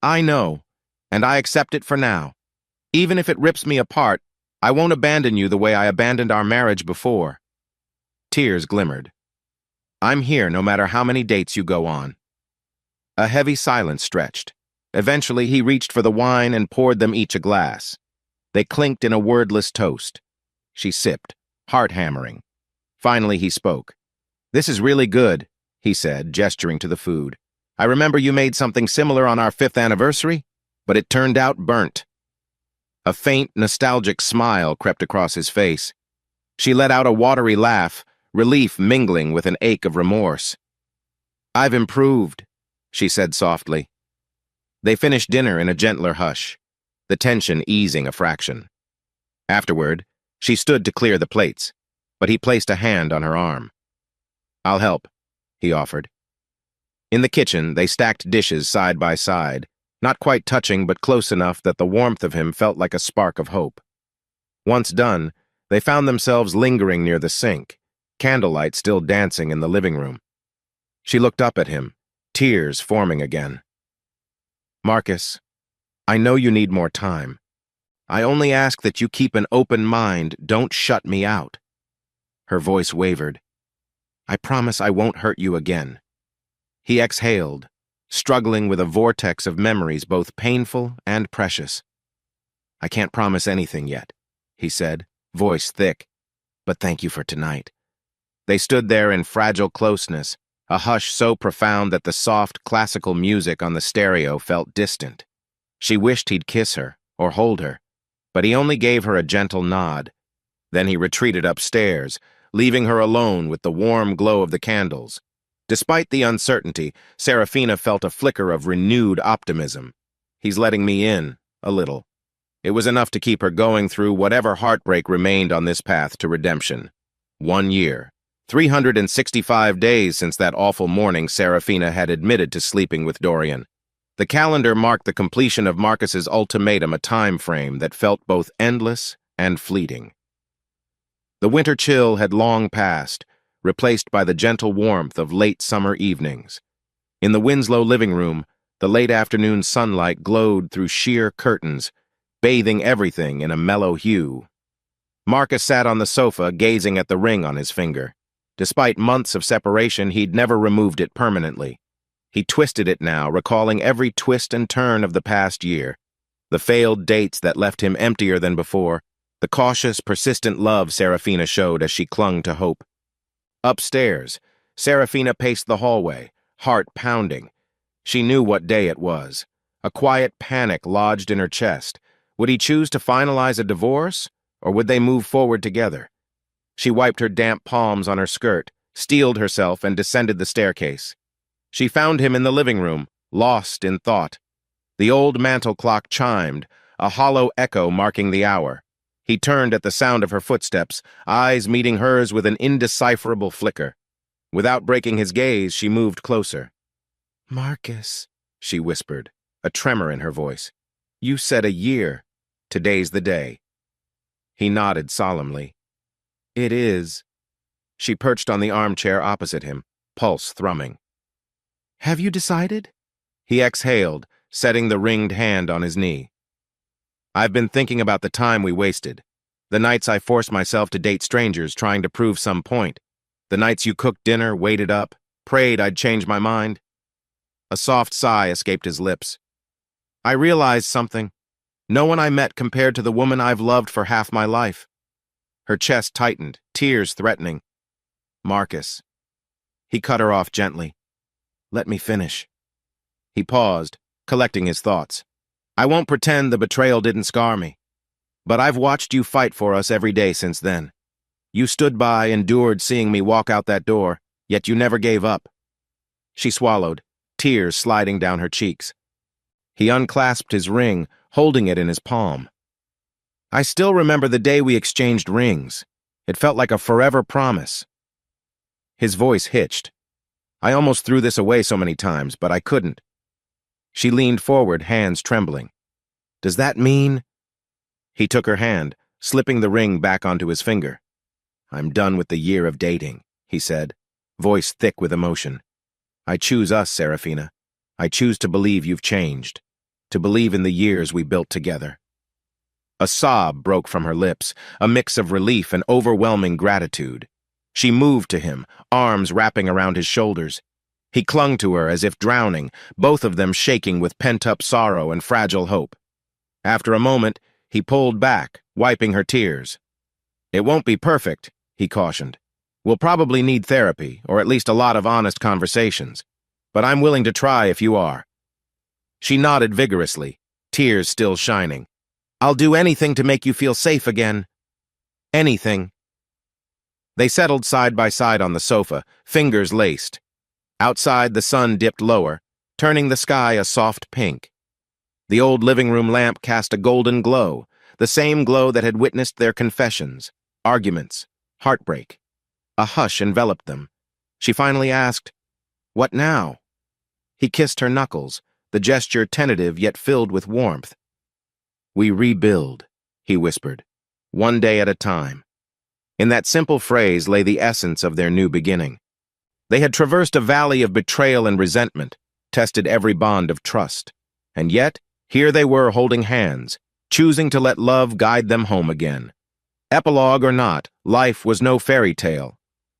"I know, and I accept it for now. Even if it rips me apart, I won't abandon you the way I abandoned our marriage before." Tears glimmered. "I'm here no matter how many dates you go on." A heavy silence stretched. Eventually, he reached for the wine and poured them each a glass. They clinked in a wordless toast. She sipped, heart hammering. Finally, he spoke. "This is really good," he said, gesturing to the food. "I remember you made something similar on our 5th anniversary, but it turned out burnt." A faint, nostalgic smile crept across his face. She let out a watery laugh, relief mingling with an ache of remorse. "I've improved," she said softly. They finished dinner in a gentler hush, the tension easing a fraction. Afterward, she stood to clear the plates, but he placed a hand on her arm. "I'll help," he offered. In the kitchen, they stacked dishes side by side, not quite touching but close enough that the warmth of him felt like a spark of hope. Once done, they found themselves lingering near the sink, candlelight still dancing in the living room. She looked up at him, tears forming again. "Marcus, I know you need more time. I only ask that you keep an open mind, don't shut me out." Her voice wavered. "I promise I won't hurt you again." He exhaled, struggling with a vortex of memories both painful and precious. "I can't promise anything yet," he said, voice thick, "but thank you for tonight." They stood there in fragile closeness, a hush so profound that the soft, classical music on the stereo felt distant. She wished he'd kiss her or hold her, but he only gave her a gentle nod. Then he retreated upstairs, leaving her alone with the warm glow of the candles. Despite the uncertainty, Serafina felt a flicker of renewed optimism. "He's letting me in, a little." It was enough to keep her going through whatever heartbreak remained on this path to redemption. 1 year. 365 days since that awful morning Serafina had admitted to sleeping with Dorian. The calendar marked the completion of Marcus's ultimatum, a time frame that felt both endless and fleeting. The winter chill had long passed, replaced by the gentle warmth of late summer evenings. In the Winslow living room, the late afternoon sunlight glowed through sheer curtains, bathing everything in a mellow hue. Marcus sat on the sofa, gazing at the ring on his finger. Despite months of separation, he'd never removed it permanently. He twisted it now, recalling every twist and turn of the past year. The failed dates that left him emptier than before, the cautious, persistent love Serafina showed as she clung to hope. Upstairs, Serafina paced the hallway, heart pounding. She knew what day it was. A quiet panic lodged in her chest. Would he choose to finalize a divorce, or would they move forward together? She wiped her damp palms on her skirt, steeled herself, and descended the staircase. She found him in the living room, lost in thought. The old mantel clock chimed, a hollow echo marking the hour. He turned at the sound of her footsteps, eyes meeting hers with an indecipherable flicker. Without breaking his gaze, she moved closer. "Marcus," she whispered, a tremor in her voice. "You said a year. Today's the day." He nodded solemnly. "It is." She perched on the armchair opposite him, pulse thrumming. "Have you decided?" He exhaled, setting the ringed hand on his knee. "I've been thinking about the time we wasted. The nights I forced myself to date strangers trying to prove some point. The nights you cooked dinner, waited up, prayed I'd change my mind." A soft sigh escaped his lips. "I realized something. No one I met compared to the woman I've loved for half my life." Her chest tightened, tears threatening. "Marcus." He cut her off gently. "Let me finish." He paused, collecting his thoughts. "I won't pretend the betrayal didn't scar me. But I've watched you fight for us every day since then. You stood by, endured seeing me walk out that door, yet you never gave up." She swallowed, tears sliding down her cheeks. He unclasped his ring, holding it in his palm. "I still remember the day we exchanged rings. It felt like a forever promise." His voice hitched. "I almost threw this away so many times, but I couldn't." She leaned forward, hands trembling. "Does that mean—" He took her hand, slipping the ring back onto his finger. "I'm done with the year of dating," he said, voice thick with emotion. "I choose us, Serafina. I choose to believe you've changed, to believe in the years we built together." A sob broke from her lips, a mix of relief and overwhelming gratitude. She moved to him, arms wrapping around his shoulders. He clung to her as if drowning, both of them shaking with pent-up sorrow and fragile hope. After a moment, he pulled back, wiping her tears. "It won't be perfect," he cautioned. "We'll probably need therapy, or at least a lot of honest conversations. But I'm willing to try if you are." She nodded vigorously, tears still shining. "I'll do anything to make you feel safe again. Anything." They settled side by side on the sofa, fingers laced. Outside, the sun dipped lower, turning the sky a soft pink. The old living room lamp cast a golden glow, the same glow that had witnessed their confessions, arguments, heartbreak. A hush enveloped them. She finally asked, "What now?" He kissed her knuckles, the gesture tentative yet filled with warmth. "We rebuild," he whispered, "one day at a time." In that simple phrase lay the essence of their new beginning. They had traversed a valley of betrayal and resentment, tested every bond of trust. And yet, here they were holding hands, choosing to let love guide them home again. Epilogue or not, life was no fairy tale.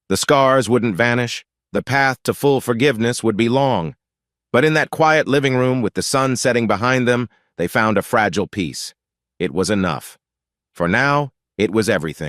The scars wouldn't vanish, the path to full forgiveness would be long. But in that quiet living room with the sun setting behind them, they found a fragile peace. It was enough. For now, it was everything.